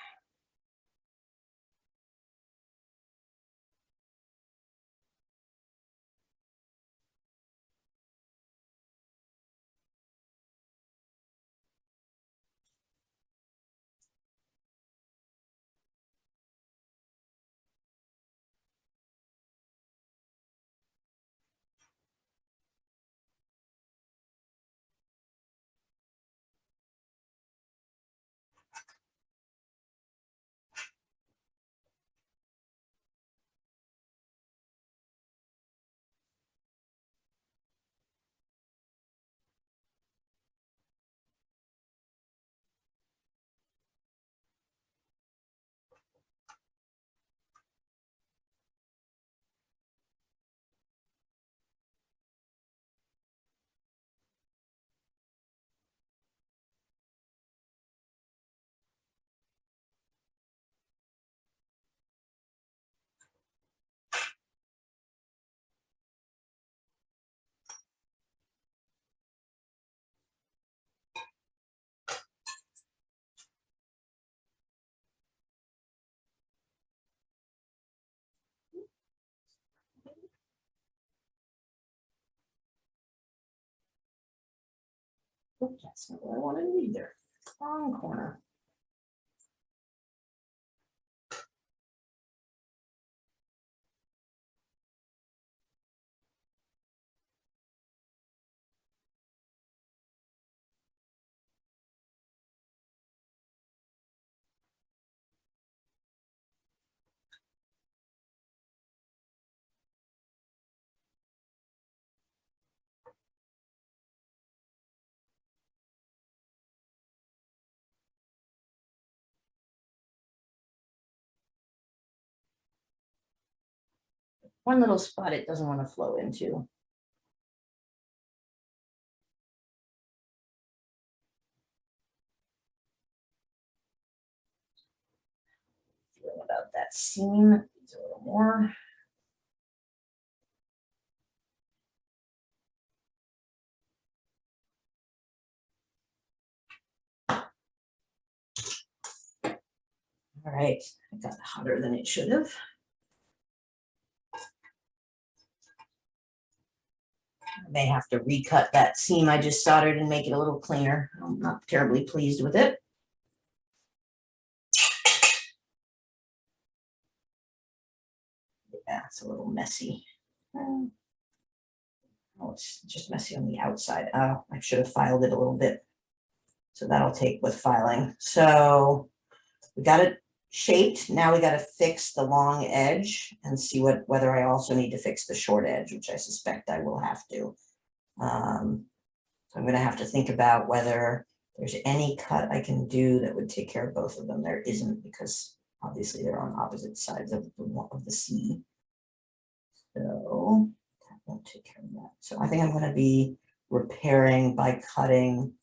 Oops, that's not what I wanted either. Wrong corner. One little spot it doesn't want to flow into. Feel about that seam, it's a little more. All right, it got hotter than it should have. I may have to recut that seam I just soldered and make it a little cleaner. I'm not terribly pleased with it. Yeah, it's a little messy. Oh, it's just messy on the outside. Oh, I should have filed it a little bit. So that'll take with filing. So we got it shaped. Now we got to fix the long edge and see whether I also need to fix the short edge, which I suspect I will have to. So I'm going to have to think about whether there's any cut I can do that would take care of both of them. There isn't, because obviously they're on opposite sides of the C. So that won't take care of that. So I think I'm going to be repairing by cutting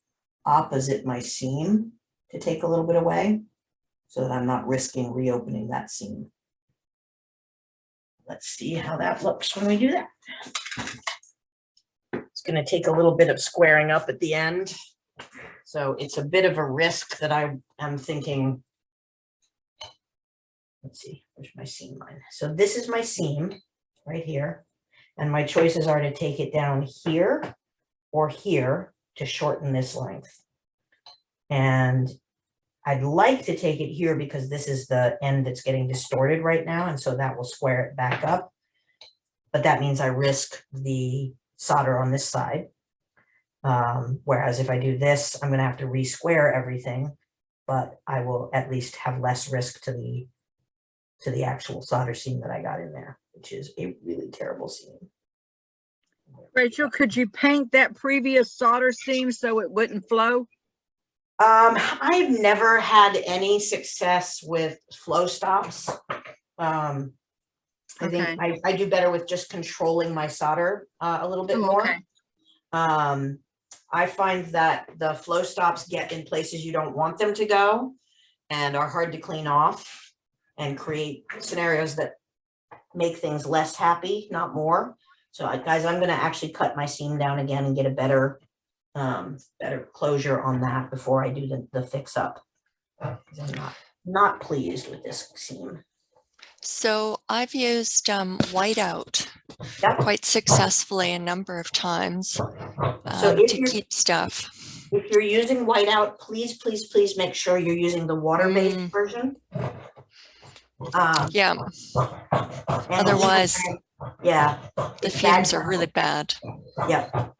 opposite my seam to take a little bit away, so that I'm not risking reopening that seam. Let's see how that looks when we do that. It's going to take a little bit of squaring up at the end. So it's a bit of a risk that I am thinking. Let's see, where's my seam line? So this is my seam right here. And my choices are to take it down here or here to shorten this length. And I'd like to take it here because this is the end that's getting distorted right now. And so that will square it back up. But that means I risk the solder on this side. Whereas if I do this, I'm going to have to re-square everything, but I will at least have less risk to the actual solder seam that I got in there, which is a really terrible seam. Rachel, could you paint that previous solder seam so it wouldn't flow? I've never had any success with flow stops. I think I do better with just controlling my solder a little bit more. Okay. I find that the flow stops get in places you don't want them to go and are hard to clean off and create scenarios that make things less happy, not more. So guys, I'm going to actually cut my seam down again and get a better closure on that before I do the fix up. I'm not pleased with this seam. So I've used whiteout quite successfully a number of times to keep stuff. If you're using whiteout, please make sure you're using the water-based version. Yeah. Otherwise, the fumes are really bad. Yep.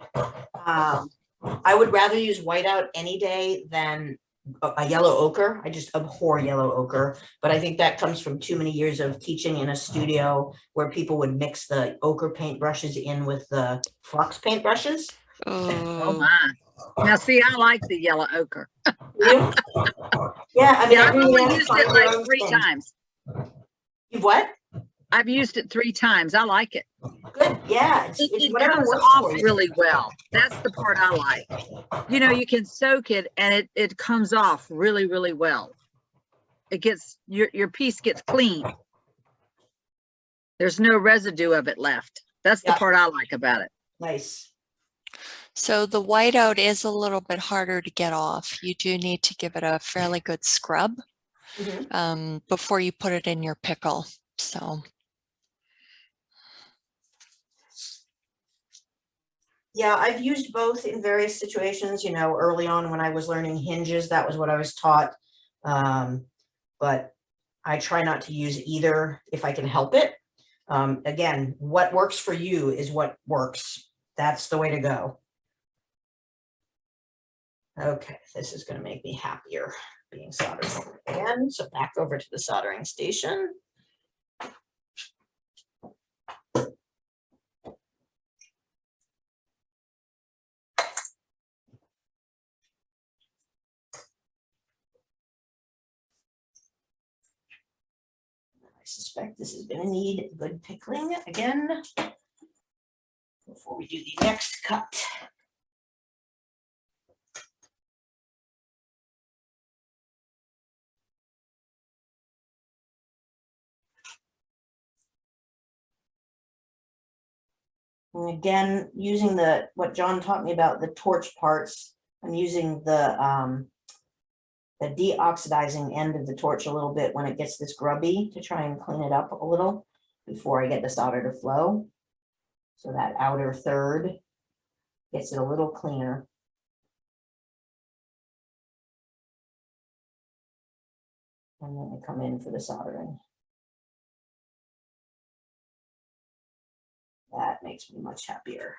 I would rather use whiteout any day than a yellow ochre. I just abhor yellow ochre, but I think that comes from too many years of teaching in a studio where people would mix the ochre paint brushes in with the flux paint brushes. Oh my. Now see, I like the yellow ochre. Yeah, I mean, I've only used it like 3 times. You what? I've used it 3 times. I like it. Good. Yeah, It comes off really well. That's the part I like. You know, you can soak it and it comes off really, really well. It gets your piece gets clean. There's no residue of it left. That's the part I like about it. Nice. So the whiteout is a little bit harder to get off. You do need to give it a fairly good scrub before you put it in your pickle. So. Yeah, I've used both in various situations. You know, early on when I was learning hinges, that was what I was taught. But I try not to use either if I can help it. Again, what works for you is what works. That's the way to go. Okay, this is going to make me happier being soldered again. So back over to the soldering station. I suspect this is going to need good pickling again before we do the next cut. And again, using what John taught me about the torch parts, I'm using the deoxidizing end of the torch a little bit when it gets this grubby to try and clean it up a little before I get the solder to flow. So that outer third gets it a little cleaner. And then I come in for the soldering. That makes me much happier.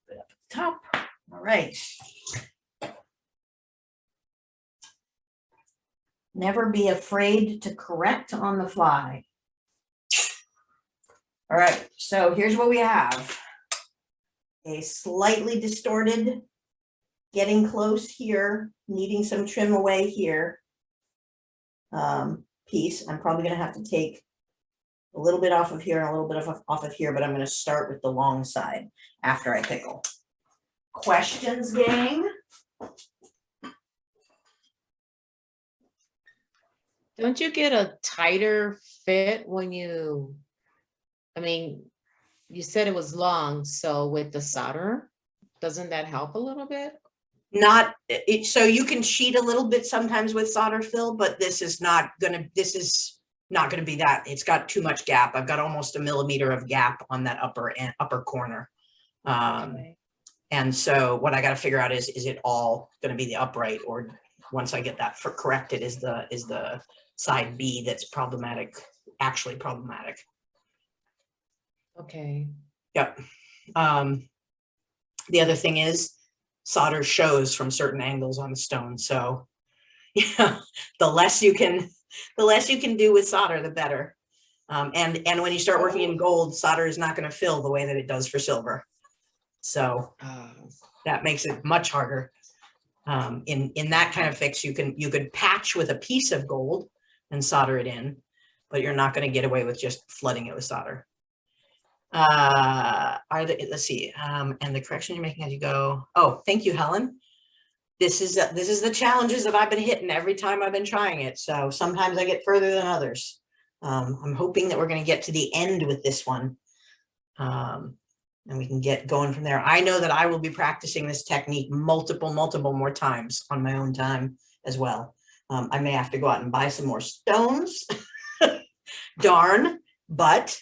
Put it up at the top. All right. Never be afraid to correct on the fly. All right, so here's what we have. A slightly distorted, getting close here, needing some trim away here piece. I'm probably going to have to take a little bit off of here and a little bit off of here, but I'm going to start with the long side after I pickle. Questions, gang? Don't you get a tighter fit when you, I mean, you said it was long, so with the solder, doesn't that help a little bit? Not, so you can cheat a little bit sometimes with solder fill, but this is not gonna be that. It's got too much gap. I've got almost a millimeter of gap on that upper corner. Okay. And so what I got to figure out is it all going to be the upright, or once I get that corrected, is the side B that's actually problematic. Okay. Yep. The other thing is solder shows from certain angles on the stone. So, yeah, the less you can do with solder, the better. And when you start working in gold, solder is not going to fill the way that it does for silver. So that makes it much harder. In that kind of fix, you could patch with a piece of gold and solder it in, but you're not going to get away with just flooding it with solder. Let's see. And the correction you're making as you go. Oh, thank you, Helen. This is the challenges that I've been hitting every time I've been trying it. So sometimes I get further than others. I'm hoping that we're going to get to the end with this one. And we can get going from there. I know that I will be practicing this technique multiple more times on my own time as well. I may have to go out and buy some more stones. Darn, but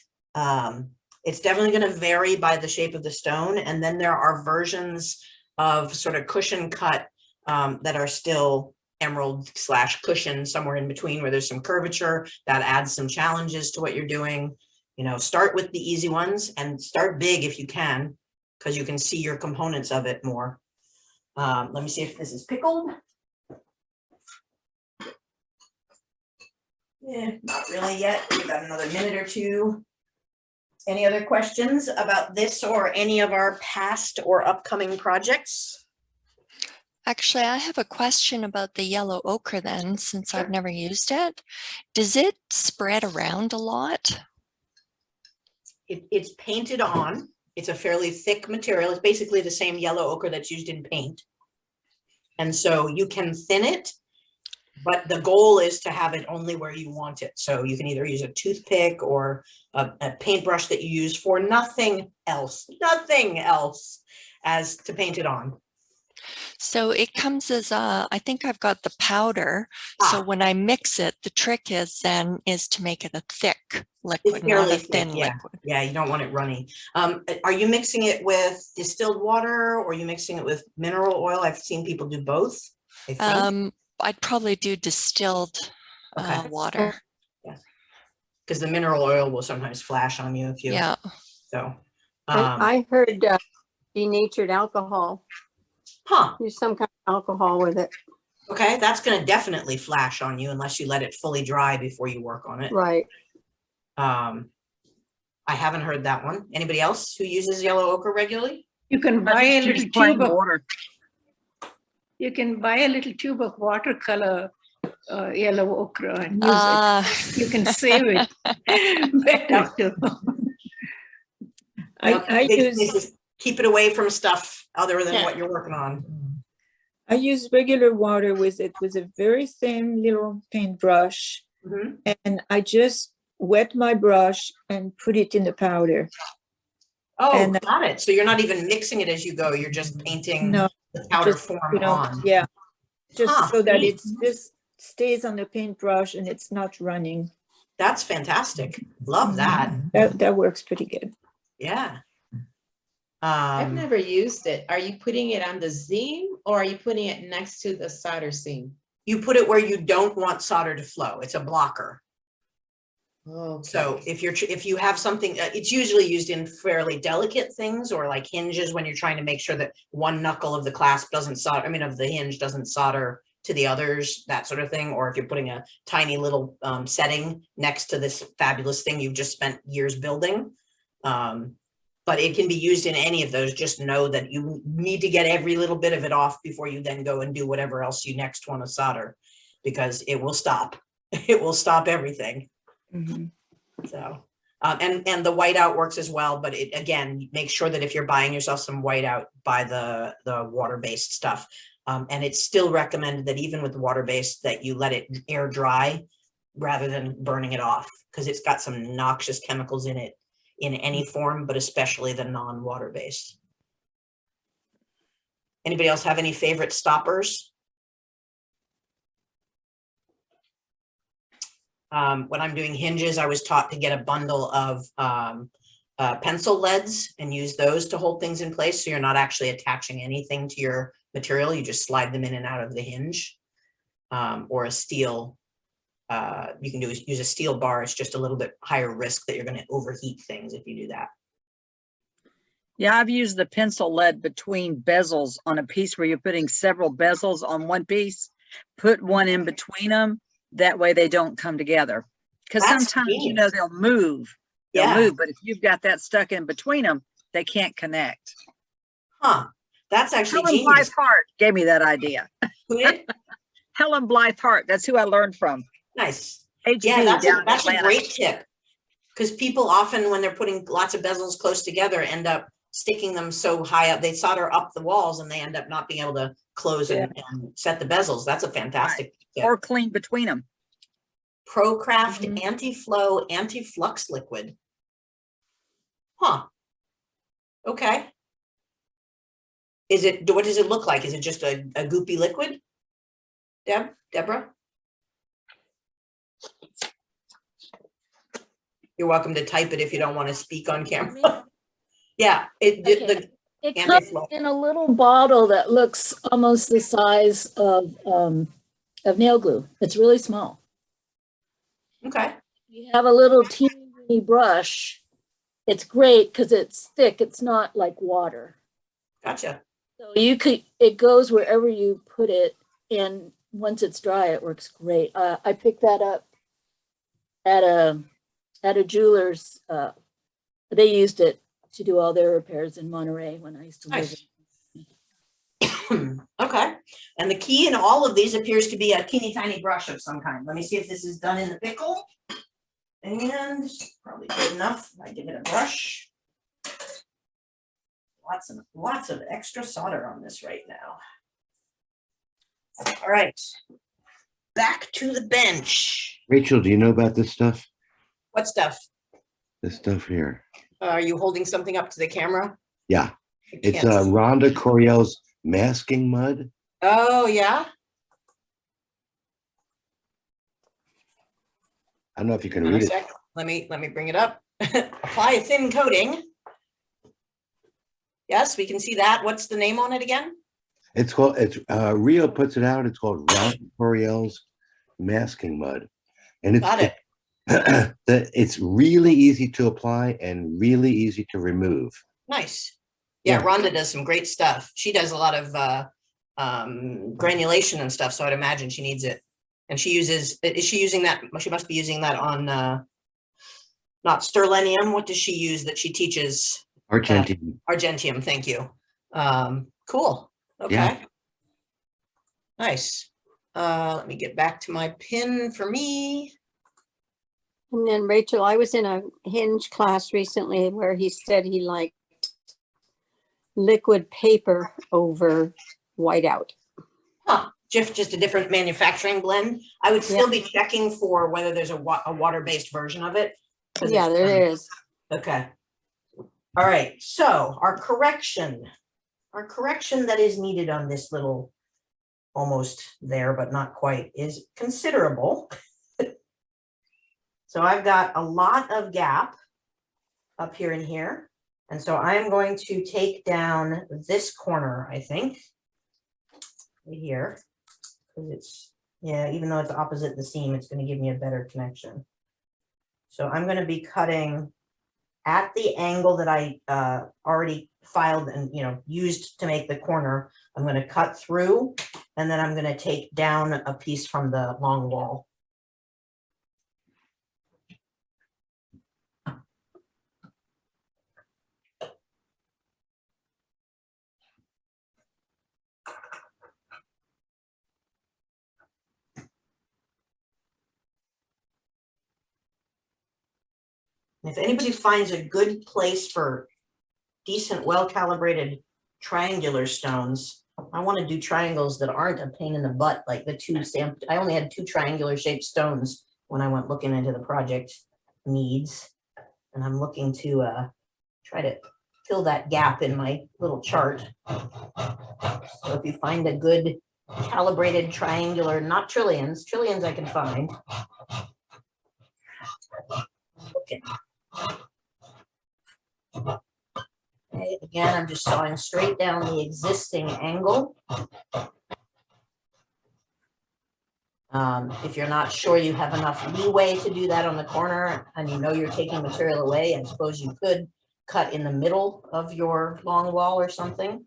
it's definitely going to vary by the shape of the stone. And then there are versions of sort of cushion cut that are still emerald / cushion, somewhere in between, where there's some curvature that adds some challenges to what you're doing. You know, start with the easy ones and start big if you can, because you can see your components of it more. Let me see if this is pickled. Yeah, not really yet. We've got another minute or two. Any other questions about this or any of our past or upcoming projects? Actually, I have a question about the yellow ochre then, since Sure. I've never used it. Does it spread around a lot? It's painted on. It's a fairly thick material. It's basically the same yellow ochre that's used in paint. And so you can thin it, but the goal is to have it only where you want it. So you can either use a toothpick or a paintbrush that you use for nothing else as to paint it on. So it comes as I think I've got the powder. So when I mix it, the trick is to make it a thick liquid, not a thin liquid. Yeah, you don't want it runny. Are you mixing it with distilled water or are you mixing it with mineral oil? I've seen people do both, I think. I'd probably do distilled water. Yeah, because the mineral oil will sometimes flash on you if you. Yeah. So. I heard denatured alcohol. Huh. Use some kind of alcohol with it. Okay, that's going to definitely flash on you unless you let it fully dry before you work on it. Right. I haven't heard that one. Anybody else who uses yellow ochre regularly? You can buy a little tube of water. You can buy a little tube of watercolor yellow ochre and use it. You can save it better too. I use keep it away from stuff other than what you're working on. I use regular water with it with a very thin little paintbrush, and I just wet my brush and put it in the powder. Oh, and, got it. So you're not even mixing it as you go. You're just painting the powder form on. Yeah, just so that it just stays on the paintbrush and it's not running. That's fantastic. Love that. That works pretty good. Yeah. I've never used it. Are you putting it on the seam or are you putting it next to the solder seam? You put it where you don't want solder to flow. It's a blocker. Okay. So if you have something, it's usually used in fairly delicate things or like hinges when you're trying to make sure that one knuckle of the clasp doesn't solder, of the hinge doesn't solder to the others, that sort of thing. Or if you're putting a tiny little setting next to this fabulous thing you've just spent years building. But it can be used in any of those. Just know that you need to get every little bit of it off before you then go and do whatever else you next want to solder, because it will stop. It will stop everything. So, and the whiteout works as well, but again, make sure that if you're buying yourself some whiteout, buy the water-based stuff. And it's still recommended that even with the water-based that you let it air dry rather than burning it off, because it's got some noxious chemicals in it in any form, but especially the non-water based. Anybody else have any favorite stoppers? When I'm doing hinges, I was taught to get a bundle of pencil leads and use those to hold things in place. So you're not actually attaching anything to your material. You just slide them in and out of the hinge, or a steel. You can use a steel bar. It's just a little bit higher risk that you're going to overheat things if you do that. Yeah, I've used the pencil lead between bezels on a piece where you're putting several bezels on one piece. Put one in between them. That way they don't come together. Because sometimes, you know, they'll move. They'll move, but if you've got that stuck in between them, they can't connect. Huh. That's actually Helen genius. Blythe Hart gave me that idea. Who did? Helen Blythe Hart. That's who I learned from. Nice. HB Yeah, that's a Atlanta. great tip. Because people often, when they're putting lots of bezels close together, end up sticking them so high up, they solder up the walls and they end up not being able to close and set the bezels. That's a fantastic tip. Or clean between them. ProCraft anti-flow anti-flux liquid. Huh. Okay. What does it look like? Is it just a goopy liquid? Deborah? You're welcome to type it if you don't want to speak on camera. Yeah, It comes in a little bottle that looks almost the size of nail glue. It's really small. Okay. You have a little teeny brush. It's great because it's thick. It's not like water. Gotcha. So it goes wherever you put it, and once it's dry, it works great. I picked that up at a jeweler's. They used it to do all their repairs in Monterey when I used to live in. Okay. And the key in all of these appears to be a teeny tiny brush of some kind. Let me see if this is done in the pickle. And probably good enough. I give it a brush. Lots of extra solder on this right now. All right. Back to the bench. Rachel, do you know about this stuff? What stuff? This stuff here. Are you holding something up to the camera? Yeah. It's Rhonda Coriel's masking mud. Oh, yeah. I don't know if you can read it. Let me bring it up. Apply a thin coating. Yes, we can see that. What's the name on it again? It's Rio puts it out. It's called Rhonda Coriel's masking mud. And it's really easy to apply and really easy to remove. Nice. Yeah, Rhonda does some great stuff. She does a lot of granulation and stuff, so I'd imagine she needs it. And she uses, is she using that? She must be using that on not sterlenium. What does she use that she teaches? Argentium. Argentium, thank you. Cool. Okay. Yeah. Nice. Let me get back to my pin for me. And then Rachel, I was in a hinge class recently where he said he liked liquid paper over whiteout. Huh. Just a different manufacturing blend. I would still be checking for whether there's a water-based version of it. Yeah, there is. Okay. All right. So our correction that is needed on this little, almost there, but not quite, is considerable. So I've got a lot of gap up here and here. And so I'm going to take down this corner, I think, right here. Because it's, even though it's opposite the seam, it's going to give me a better connection. So I'm going to be cutting at the angle that I already filed and used to make the corner. I'm going to cut through, and then I'm going to take down a piece from the long wall. If anybody finds a good place for decent, well-calibrated triangular stones, I want to do triangles that aren't a pain in the butt, like the two stamped. I only had 2 triangular shaped stones when I went looking into the project needs. And I'm looking to try to fill that gap in my little chart. So if you find a good calibrated triangular, not trillions I can find. Okay. Okay, again, I'm just sawing straight down the existing angle. If you're not sure you have enough leeway to do that on the corner and you know you're taking material away, I suppose you could cut in the middle of your long wall or something,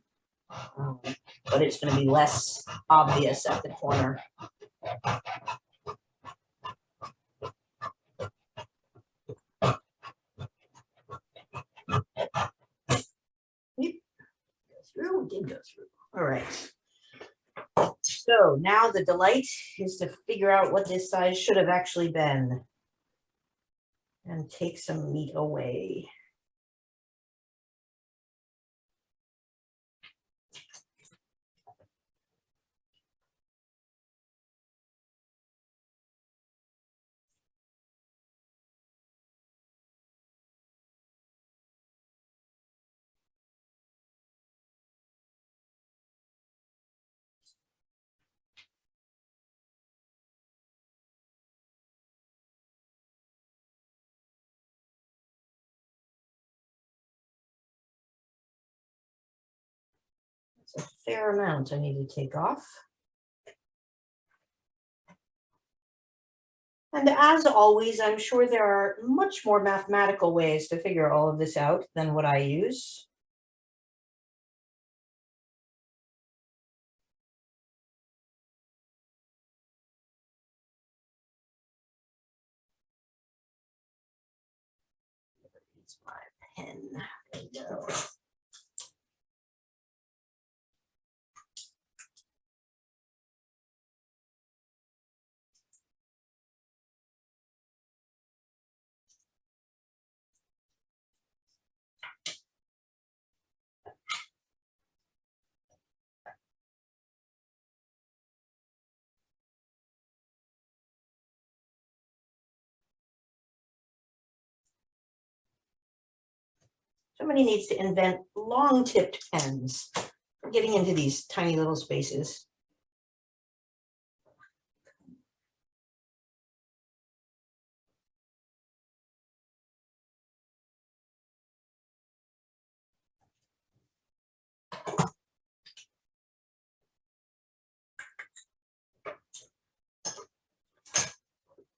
but it's going to be less obvious at the corner. Through, did go through. All right. So now the delight is to figure out what this size should have actually been and take some meat away. It's a fair amount I need to take off. And as always, I'm sure there are much more mathematical ways to figure all of this out than what I use. It's my pen. There we go. Somebody needs to invent long-tipped pens for getting into these tiny little spaces.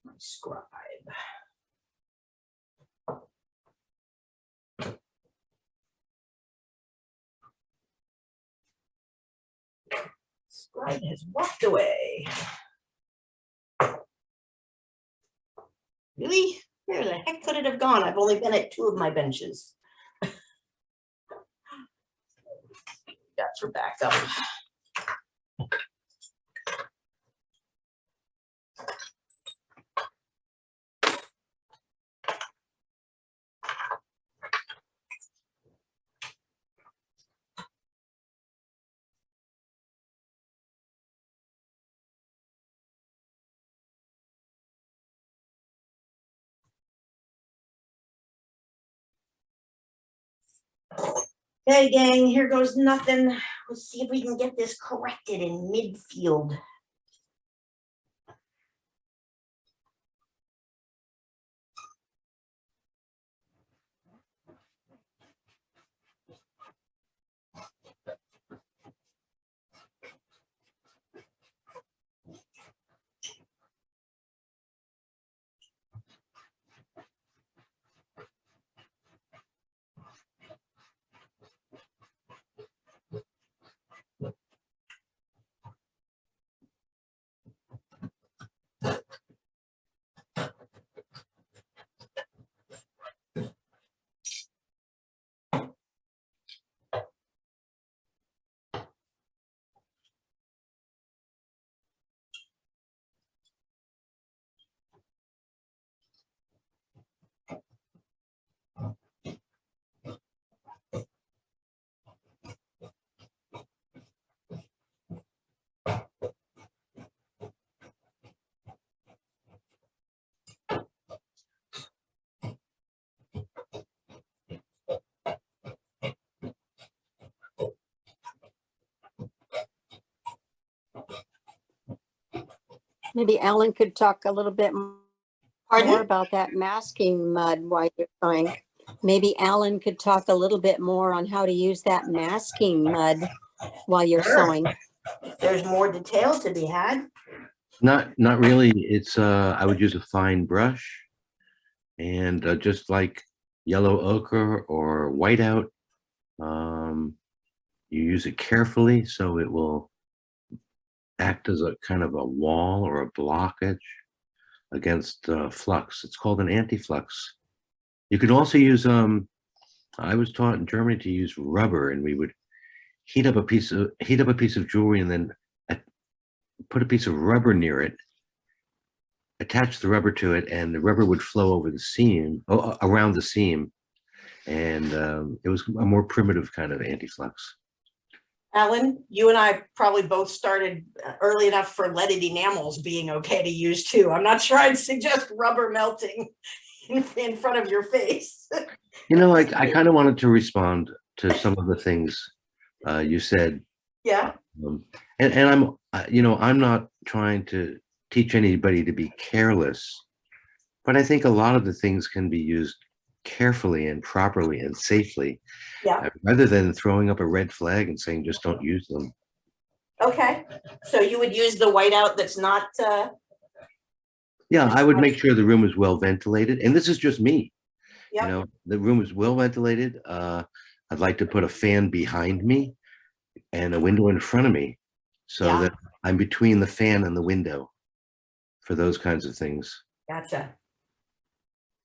My scribe. Scribe has walked away. Really? Where the heck could it have gone? I've only been at 2 of my benches. That's for backup. Okay, gang, here goes nothing. Let's see if we can get this corrected in midfield. Maybe Alan could talk a little bit more Pardon? about that masking mud while you're sewing. Maybe Alan could talk a little bit more on how to use that masking mud while you're sewing. There's more detail to be had. Not really. It's I would use a fine brush and just like yellow ochre or whiteout. You use it carefully so it will act as a kind of a wall or a blockage against flux. It's called an anti-flux. You could also use I was taught in Germany to use rubber, and we would heat up a piece of jewelry and then put a piece of rubber near it, attach the rubber to it, and the rubber would flow over the seam, around the seam. And it was a more primitive kind of anti-flux. Alan, you and I probably both started early enough for leaded enamels being okay to use too. I'm not sure I'd suggest rubber melting in front of your face. You know, I kind of wanted to respond to some of the things you said. Yeah. And I'm, you know, I'm not trying to teach anybody to be careless, but I think a lot of the things can be used carefully and properly and safely, rather than throwing up a red flag and saying just don't use them. Okay, so you would use the whiteout that's not yeah, I would make sure the room is well ventilated, and this is just me. Yep. You know, the room is well ventilated. I'd like to put a fan behind me and a window in front of me so that I'm between the fan and the window for those kinds of things. Gotcha.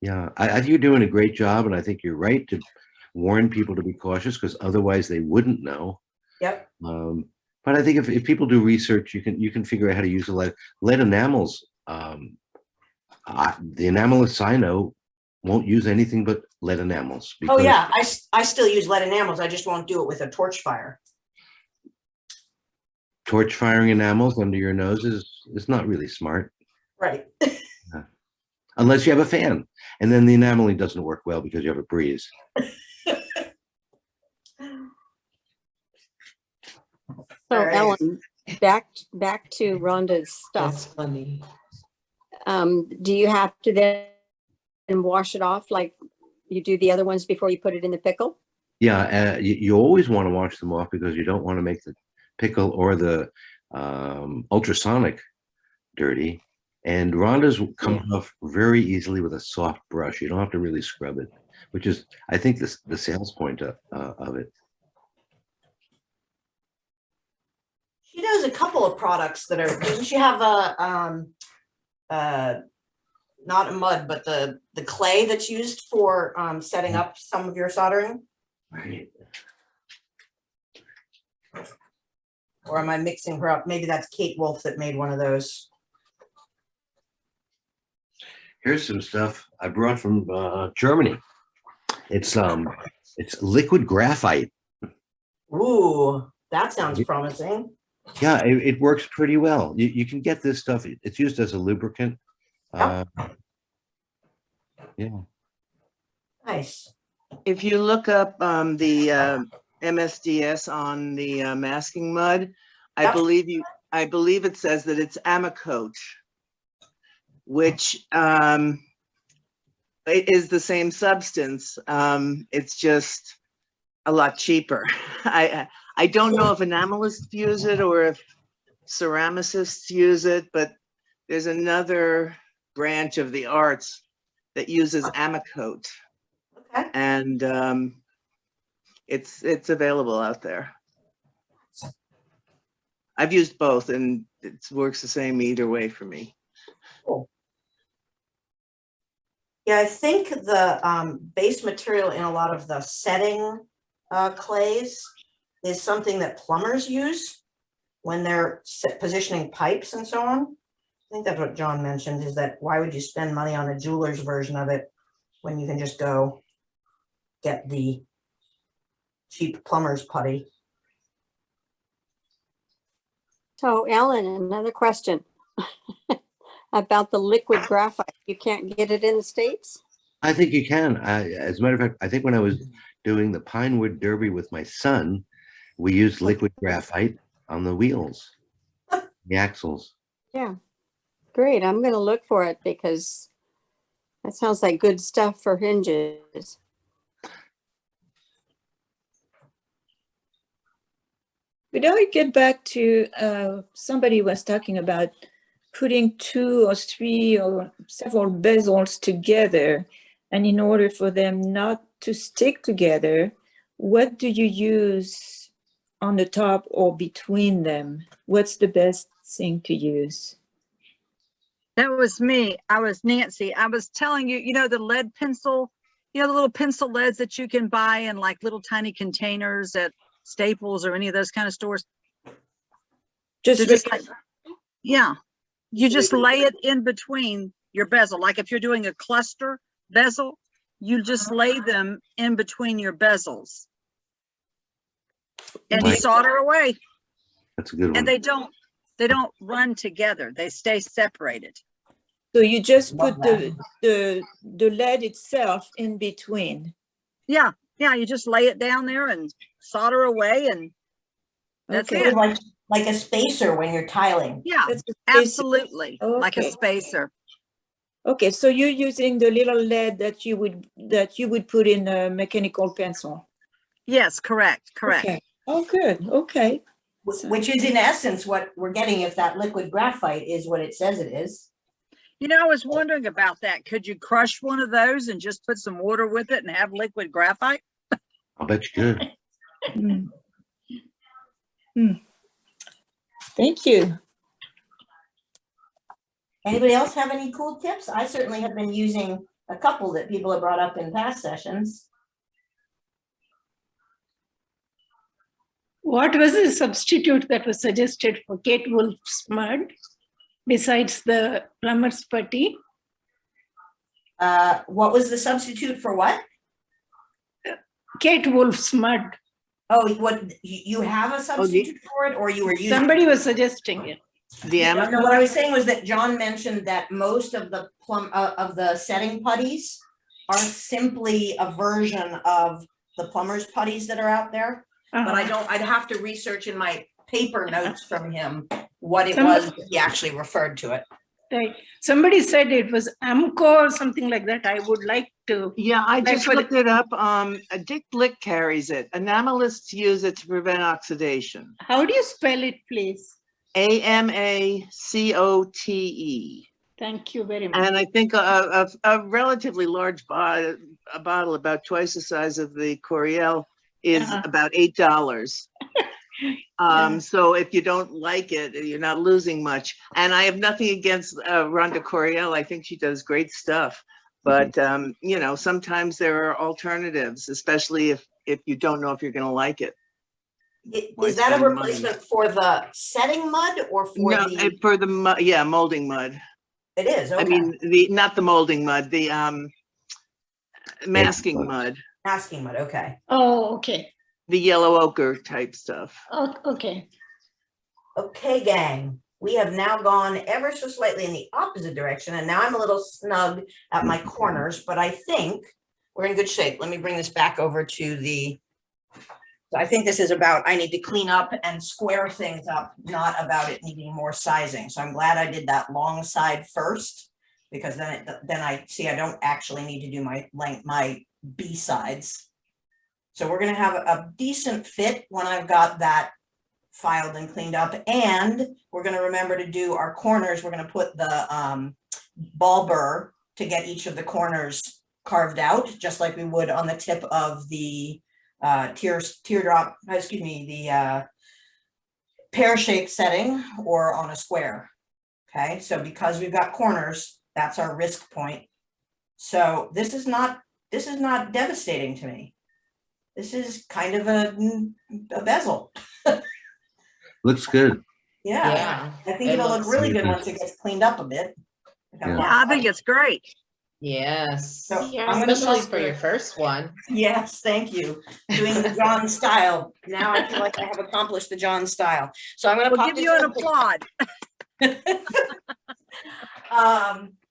Yeah, I think you're doing a great job, and I think you're right to warn people to be cautious because otherwise they wouldn't know. Yep. But I think if people do research, you can figure out how to use the lead enamels. The enamelists I know won't use anything but lead enamels. Oh yeah, I still use lead enamels. I just won't do it with a torch fire. Torch firing enamels under your nose is not really smart. Right. Unless you have a fan, and then the enameling doesn't work well because you have a breeze. So Ellen, back to Rhonda's stuff. That's funny. Do you have to then wash it off like you do the other ones before you put it in the pickle? Yeah, you always want to wash them off because you don't want to make the pickle or the ultrasonic dirty. And Rhonda's come off very easily with a soft brush. You don't have to really scrub it, which is, I think, the sales point of it. She does a couple of products that are, doesn't she have not a mud, but the clay that's used for setting up some of your soldering? Right. Or am I mixing her up? Maybe that's Kate Wolf that made one of those. Here's some stuff I brought from Germany. It's liquid graphite. Ooh, that sounds promising. Yeah, it works pretty well. You can get this stuff. It's used as a lubricant. Yeah. Nice. If you look up the MSDS on the masking mud, I believe it says that it's Amacote, which it is the same substance. It's just a lot cheaper. I don't know if enamelists use it or if ceramicists use it, but there's another branch of the arts that uses Amacote. Okay. And it's available out there. I've used both and it works the same either way for me. Cool. Yeah, I think the base material in a lot of the setting clays is something that plumbers use when they're positioning pipes and so on. I think that's what John mentioned, is that why would you spend money on a jeweler's version of it when you can just go get the cheap plumber's putty? So Ellen, another question about the liquid graphite. You can't get it in the States? I think you can. As a matter of fact, I think when I was doing the Pinewood Derby with my son, we used liquid graphite on the wheels, the axles. Yeah. Great. I'm going to look for it because that sounds like good stuff for hinges. But I get back to somebody was talking about putting 2 or 3 or several bezels together. And in order for them not to stick together, what do you use on the top or between them? What's the best thing to use? That was me. I was Nancy. I was telling you, you know, the lead pencil, you know, the little pencil leads that you can buy in like little tiny containers at Staples or any of those kind of stores. Just like, yeah, you just lay it in between your bezel. Like if you're doing a cluster bezel, you just lay them in between your bezels and you solder away. That's a good one. And they don't run together. They stay separated. So you just put the lead itself in between. Yeah, you just lay it down there and solder away, and that's it. Like a spacer when you're tiling. Yeah, absolutely, like a Okay. spacer. Okay, so you're using the little lead that you would put in a mechanical pencil. Yes, correct. Okay. Oh, good. Okay. Which is in essence what we're getting if that liquid graphite is what it says it is. You know, I was wondering about that. Could you crush one of those and just put some water with it and have liquid graphite? I'll bet you could. Thank you. Anybody else have any cool tips? I certainly have been using a couple that people have brought up in past sessions. What was the substitute that was suggested for Kate Wolf's mud besides the plumber's putty? What was the substitute for what? Kate Wolf's mud. Oh, what you have a substitute for it, or you were using? Somebody was suggesting it. No, what I was saying was that John mentioned that most of the of the setting putties are simply a version of the plumber's putties that are out there. But I'd have to research in my paper notes from him what it was that he actually referred to it. Right. Somebody said it was Amco or something like that. I would like to. Yeah, I just looked it up. Dick Blick carries it. Enamelists use it to prevent oxidation. How do you spell it, please? AMACOTE. Thank you very much. And I think a relatively large bottle, about twice the size of the Coriel, is about $8. So if you don't like it, you're not losing much. And I have nothing against Rhonda Coriel. I think she does great stuff. But you know, sometimes there are alternatives, especially if you don't know if you're going to like it. Is that a replacement for the setting mud or for for the mud? Yeah, molding mud. It is. Okay. I mean, not the molding mud, the masking mud. Masking mud. Okay. Oh, okay. The yellow ochre type stuff. Oh, okay. Okay, gang. We have now gone ever so slightly in the opposite direction, and now I'm a little snug at my corners, but I think we're in good shape. Let me bring this back over to the. So I think this is about, I need to clean up and square things up, not about it needing more sizing. So I'm glad I did that long side first, because then I see I don't actually need to do my B sides. So we're going to have a decent fit when I've got that filed and cleaned up, and we're going to remember to do our corners. We're going to put the ball burr to get each of the corners carved out, just like we would on the tip of the teardrop, excuse me, the pear-shaped setting or on a square. Okay, so because we've got corners, that's our risk point. So this is not devastating to me. This is kind of a bezel. Looks good. Yeah. I think it'll look really good once it gets cleaned up a bit. Yeah, I think it's great. Yes. So especially for your first one. Yes, thank you. Doing the John style. Now I feel like I have accomplished the John style. So I'm going to give you an applaud.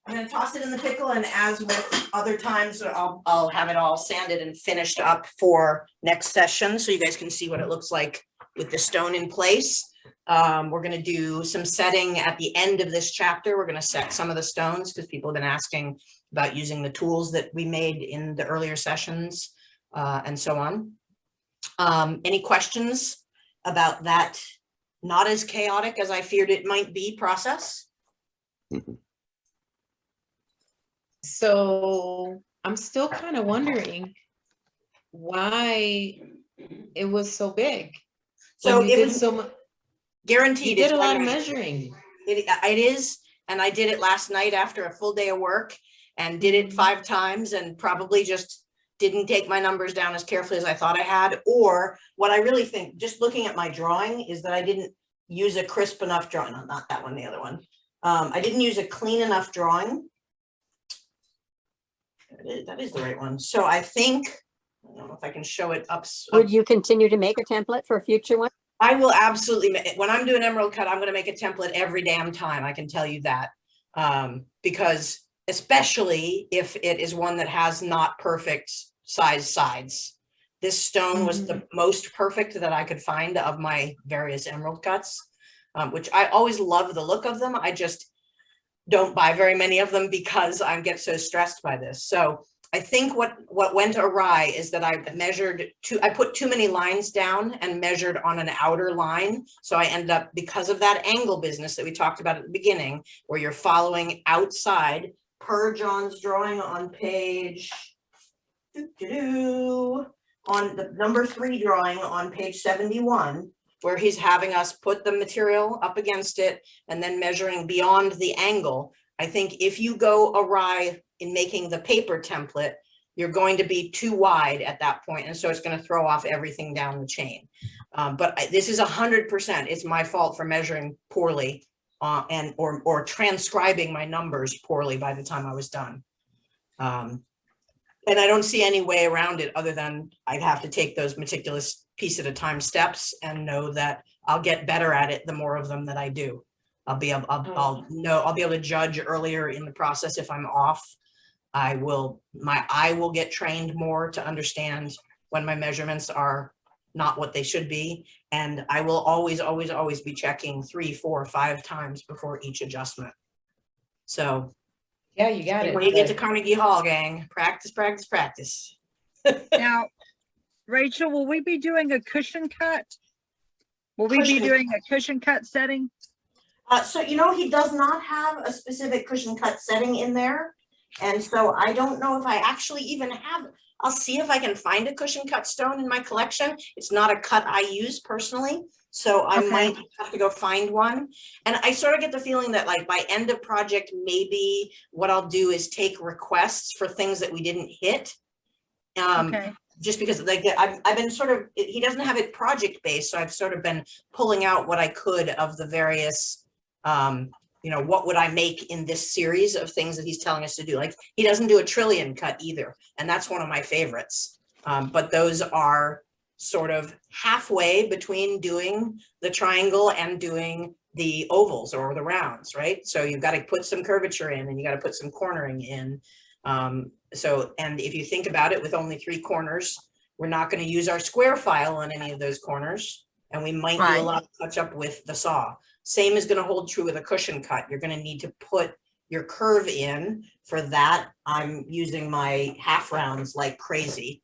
I'm going to toss it in the pickle, and as with other times, I'll have it all sanded and finished up for next session, so you guys can see what it looks like with the stone in place. We're going to do some setting at the end of this chapter. We're going to set some of the stones because people have been asking about using the tools that we made in the earlier sessions and so on. Any questions about that not as chaotic as I feared it might be process? So I'm still kind of wondering why it was so big. So it was so much. Guaranteed. You did a lot of measuring. It is, and I did it last night after a full day of work and did it 5 times and probably just didn't take my numbers down as carefully as I thought I had. Or what I really think, just looking at my drawing, is that I didn't use a crisp enough drawing. No, not that one, the other one. I didn't use a clean enough drawing. That is the right one. So I think, I don't know if I can show it up. Would you continue to make a template for a future one? I will absolutely, when I'm doing emerald cut, I'm going to make a template every damn time. I can tell you that. Because especially if it is one that has not perfect size sides. This stone was the most perfect that I could find of my various emerald cuts, which I always love the look of them. I just don't buy very many of them because I get so stressed by this. So I think what went awry is that I put too many lines down and measured on an outer line. So I ended up, because of that angle business that we talked about at the beginning, where you're following outside per John's drawing on page, on the number 3 drawing on page 71, where he's having us put the material up against it and then measuring beyond the angle. I think if you go awry in making the paper template, you're going to be too wide at that point, and so it's going to throw off everything down the chain. But this is 100%. It's my fault for measuring poorly or transcribing my numbers poorly by the time I was done. And I don't see any way around it other than I'd have to take those meticulous piece at a time steps and know that I'll get better at it the more of them that I do. I'll be able to judge earlier in the process if I'm off. My eye will get trained more to understand when my measurements are not what they should be. And I will always be checking 3, 4, 5 times before each adjustment. So yeah, you got it. When you get to Carnegie Hall, gang, practice, practice, practice. Now, Rachel, will we be doing a cushion cut? Will we be doing a cushion cut setting? So, he does not have a specific cushion cut setting in there. And so I don't know if I actually even have, I'll see if I can find a cushion cut stone in my collection. It's not a cut I use personally. So I might have to go find one. And I sort of get the feeling that like by end of project, maybe what I'll do is take requests for things that we didn't hit. Just because like I've been sort of, he doesn't have it project based. So I've sort of been pulling out what I could of the various, what would I make in this series of things that he's telling us to do? Like he doesn't do a trillion cut either. And that's one of my favorites. But those are sort of halfway between doing the triangle and doing the ovals or the rounds, right? So you've got to put some curvature in and you got to put some cornering in. And if you think about it, with only 3 corners, we're not going to use our square file on any of those corners. And we might do a lot of touch up with the saw. Same is going to hold true with a cushion cut. You're going to need to put your curve in. For that, I'm using my half rounds like crazy.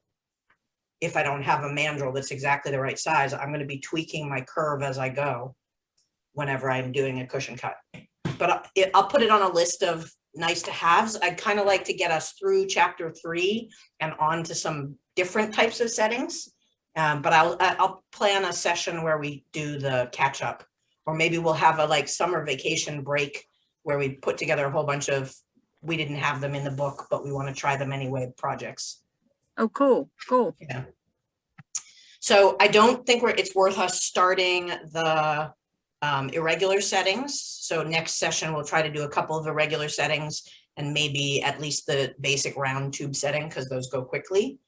If I don't have a mandrel that's exactly the right size, I'm going to be tweaking my curve as I go whenever I'm doing a cushion cut. But I'll put it on a list of nice to haves. I'd kind of like to get us through chapter 3 and on to some different types of settings. But I'll plan a session where we do the catch up, or maybe we'll have a summer vacation break where we put together a whole bunch of, we didn't have them in the book, but we want to try them anyway projects. Oh, cool. Yeah. So I don't think it's worth us starting the irregular settings. So next session, we'll try to do a couple of irregular settings and maybe at least the basic round tube setting, because those go quickly.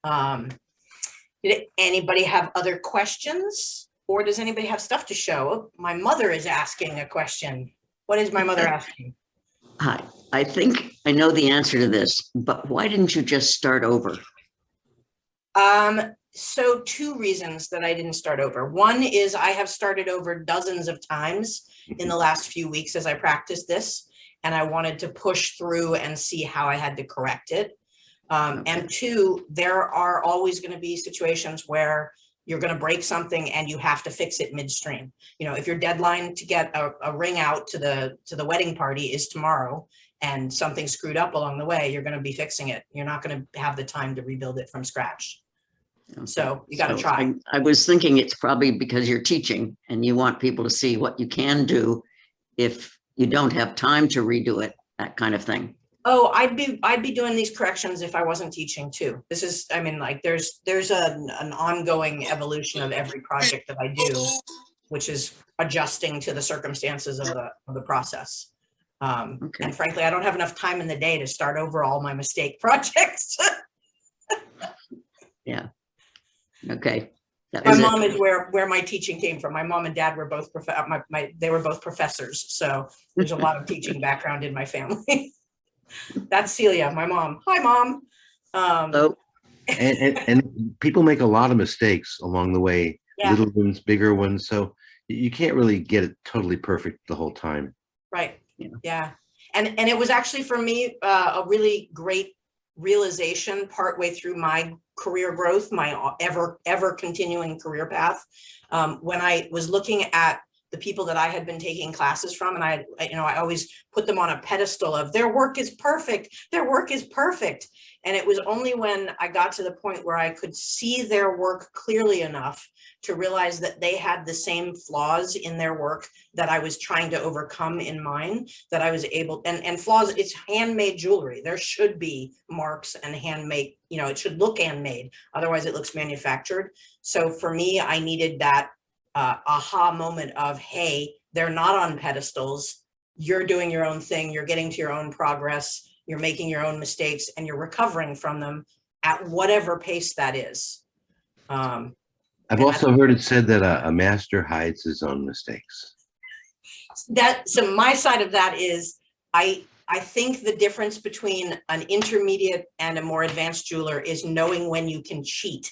Did anybody have other questions, or does anybody have stuff to show? My mother is asking a question. What is my mother asking? Hi, I think I know the answer to this, but why didn't you just start over? So two reasons that I didn't start over. One is I have started over dozens of times in the last few weeks as I practiced this, and I wanted to push through and see how I had to correct it. And two, there are always going to be situations where you're going to break something and you have to fix it midstream. You know, if your deadline to get a ring out to the wedding party is tomorrow and something screwed up along the way, you're going to be fixing it. You're not going to have the time to rebuild it from scratch. Okay. So you got to So try. I was thinking it's probably because you're teaching and you want people to see what you can do if you don't have time to redo it, that kind of thing. Oh, I'd be doing these corrections if I wasn't teaching too. This is, I mean, like there's an ongoing evolution of every project that I do, which is adjusting to the circumstances of the process. And frankly, I don't have enough time in the day to start over all my mistake projects. Yeah. Okay. My mom is where my teaching came from. My mom and dad were both they were both professors, so there's a lot of teaching background in my family. That's Celia, my mom. Hi, Mom. And people make a lot of mistakes along the way, little ones, bigger ones. So you can't really get it totally perfect the whole time. Right. Yeah. And it was actually for me a really great realization partway through my career growth, my ever continuing career path, when I was looking at the people that I had been taking classes from, and I always put them on a pedestal of their work is perfect, their work is perfect. And it was only when I got to the point where I could see their work clearly enough to realize that they had the same flaws in their work that I was trying to overcome in mine, that I was able, and flaws, it's handmade jewelry. There should be marks and handmade, it should look handmade. Otherwise it looks manufactured. So for me, I needed that aha moment of, hey, they're not on pedestals. You're doing your own thing. You're getting to your own progress. You're making your own mistakes and you're recovering from them at whatever pace that is. I've also heard it said that a master hides his own mistakes. So my side of that is I think the difference between an intermediate and a more advanced jeweler is knowing when you can cheat.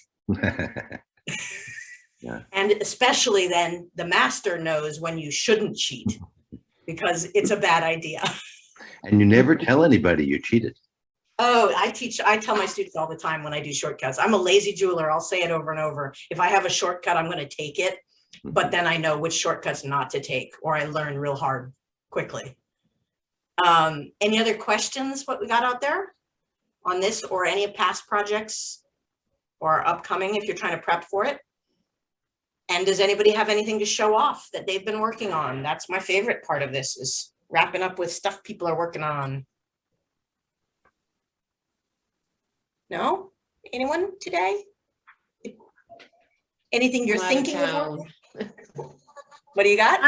Yeah. And especially then the master knows when you shouldn't cheat because it's a bad idea. And you never tell anybody you cheated. Oh, I tell my students all the time when I do shortcuts. I'm a lazy jeweler. I'll say it over and over. If I have a shortcut, I'm going to take it. But then I know which shortcuts not to take, or I learn real hard quickly. Any other questions, what we got out there on this or any past projects or upcoming if you're trying to prep for it? And does anybody have anything to show off that they've been working on? That's my favorite part of this, is wrapping up with stuff people are working on. No? Anyone today? Anything you're thinking about? What do you got?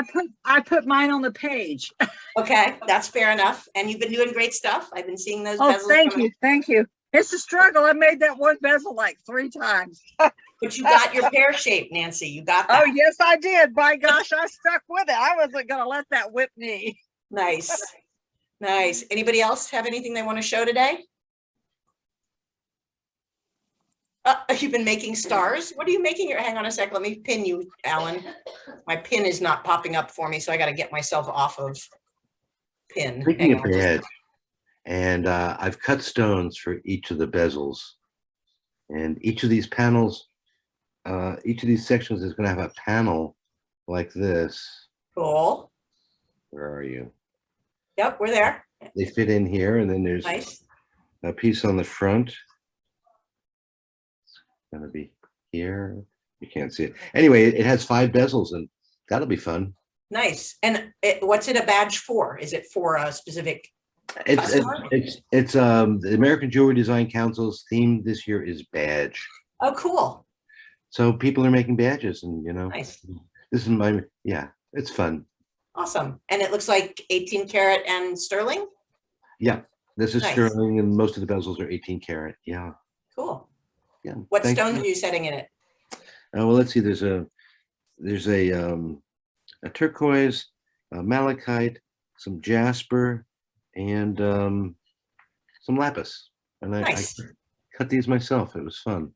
I put mine on the page. Okay, that's fair enough. And you've been doing great stuff. I've been seeing those bezels. Thank you. It's a struggle. I made that one bezel like 3 times. But you got your pear shape, Nancy. You got that. Oh, yes, I did. By gosh, I stuck with it. I wasn't going to let that whip me. Nice. Nice. Anybody else have anything they want to show today? You've been making stars. What are you making? Hang on a sec. Let me pin you, Alan. My pin is not popping up for me, so I got to get myself off of pin. Speaking of badge, and I've cut stones for each of the bezels, and each of these panels, each of these sections is going to have a panel like this. Cool. Where are you? Yep, we're there. They fit in here, and then there's a piece on the front. Gonna be here. You can't see it. Anyway, it has 5 bezels, and that'll be fun. Nice. And what's it a badge for? Is it for a specific customer? It's the American Jewelry Design Council's theme this year is badge. Oh, cool. So people are making badges, and nice. This is it's fun. Awesome. And it looks like 18 karat and sterling. Yeah, this is nice. sterling, and most of the bezels are 18 karat. Yeah. Cool. Yeah. What stones are you setting in it? Well, let's see. There's a turquoise, a malachite, some jasper, and some lapis. And I cut these myself. It was fun.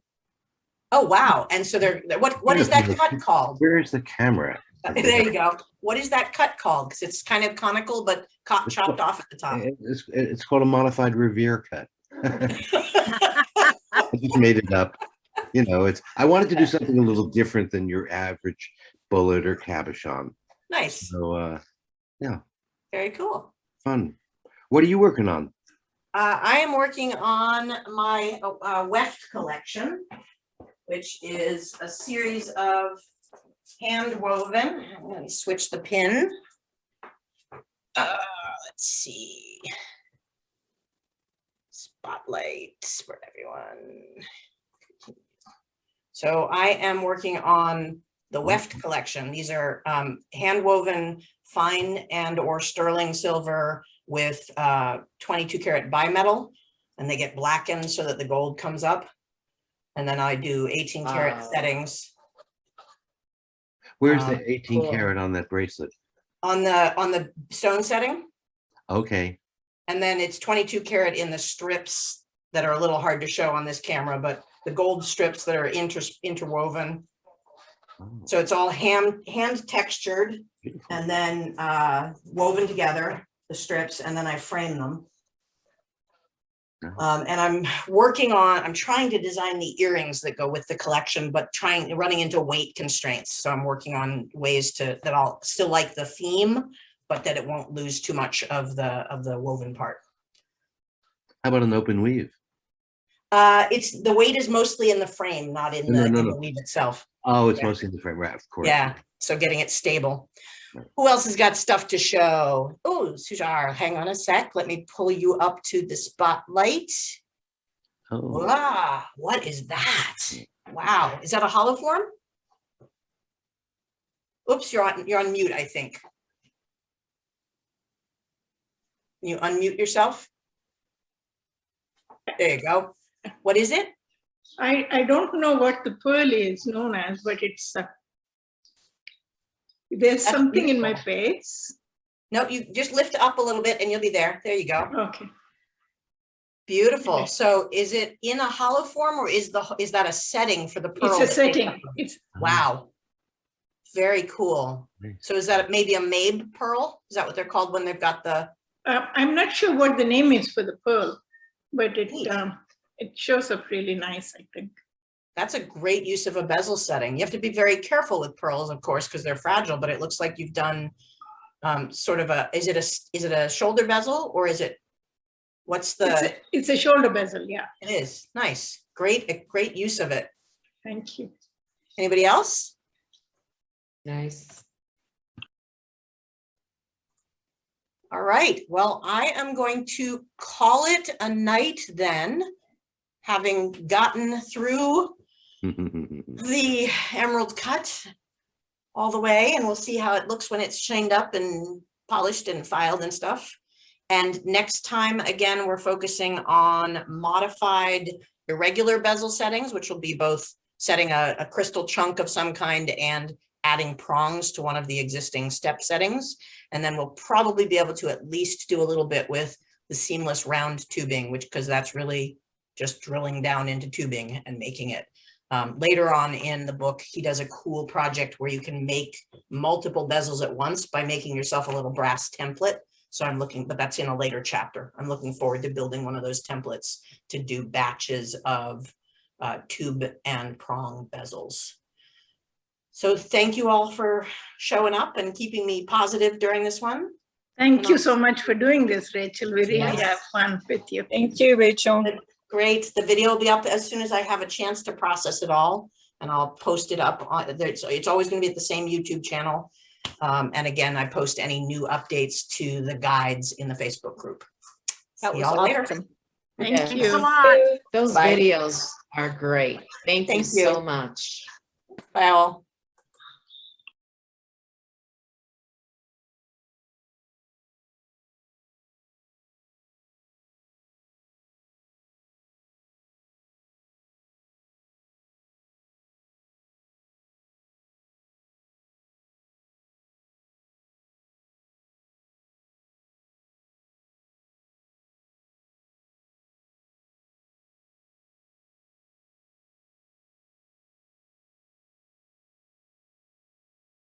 Oh, wow. And so what is that cut called? Where's the camera? There you go. What is that cut called? Because it's kind of conical, but chopped off at the top. It's called a modified Revere cut. I just made it up. You know, I wanted to do something a little different than your average bullet or cabochon. Nice. So, yeah. Very cool. Fun. What are you working on? I am working on my weft collection, which is a series of hand woven. I'm going to switch the pin. Let's see. Spotlight for everyone. So I am working on the weft collection. These are hand woven fine and or sterling silver with 22 karat bimetal, and they get blackened so that the gold comes up. And then I do 18 karat settings. Where's the 18 karat on that bracelet? On the stone setting. Okay. And then it's 22 karat in the strips that are a little hard to show on this camera, but the gold strips that are interwoven. So it's all hand textured and then woven together, the strips, and then I frame them. And I'm trying to design the earrings that go with the collection, but running into weight constraints. So I'm working on ways that I'll still like the theme, but that it won't lose too much of the woven part. How about an open weave? The weight is mostly in the frame, not in the weave itself. Oh, it's mostly in the frame, right? Of course. Yeah. So getting it stable. Who else has got stuff to show? Oh, Sujar, hang on a sec. Let me pull you up to the spotlight. Oh. Wow, what is that? Wow, is that a hollow form? Oops, you're on mute, I think. Can you unmute yourself? There you go. What is it? I don't know what the pearl is known as, but it's there's That's something beautiful. in my face. No, you just lift up a little bit and you'll be there. There you go. Okay. Beautiful. Okay. So is it in a hollow form or is that a setting for the pearl? It's a setting. Wow. Very cool. So is that maybe a Mabe pearl? Is that what they're called when they've got the? I'm not sure what the name is for the pearl, but it shows up really nice, I think. That's a great use of a bezel setting. You have to be very careful with pearls, of course, because they're fragile, but it looks like you've done sort of is it a shoulder bezel or is it, what's the? It's a shoulder bezel, yeah. It is, nice. Great use of it. Thank you. Anybody else? Nice. All right, well, I am going to call it a night then, having gotten through the emerald cut all the way, and we'll see how it looks when it's shined up and polished and filed and stuff. And next time, again, we're focusing on modified irregular bezel settings, which will be both setting a crystal chunk of some kind and adding prongs to one of the existing step settings. And then we'll probably be able to at least do a little bit with the seamless round tubing, because that's really just drilling down into tubing and making it. Later on in the book, he does a cool project where you can make multiple bezels at once by making yourself a little brass template. So but that's in a later chapter. I'm looking forward to building one of those templates to do batches of tube and prong bezels. So thank you all for showing up and keeping me positive during this one. Thank you so much for doing this, Rachel. We really have fun with you. Thank you, Rachel. Great. The video will be up as soon as I have a chance to process it all, and I'll post it up on there. So it's always going to be at the same YouTube channel. And again, I post any new updates to the guides in the Facebook group. That See was y'all later. awesome. Thank you. Thanks a lot. Those Bye. videos are great. Thank you Thank you. so much. Bye all.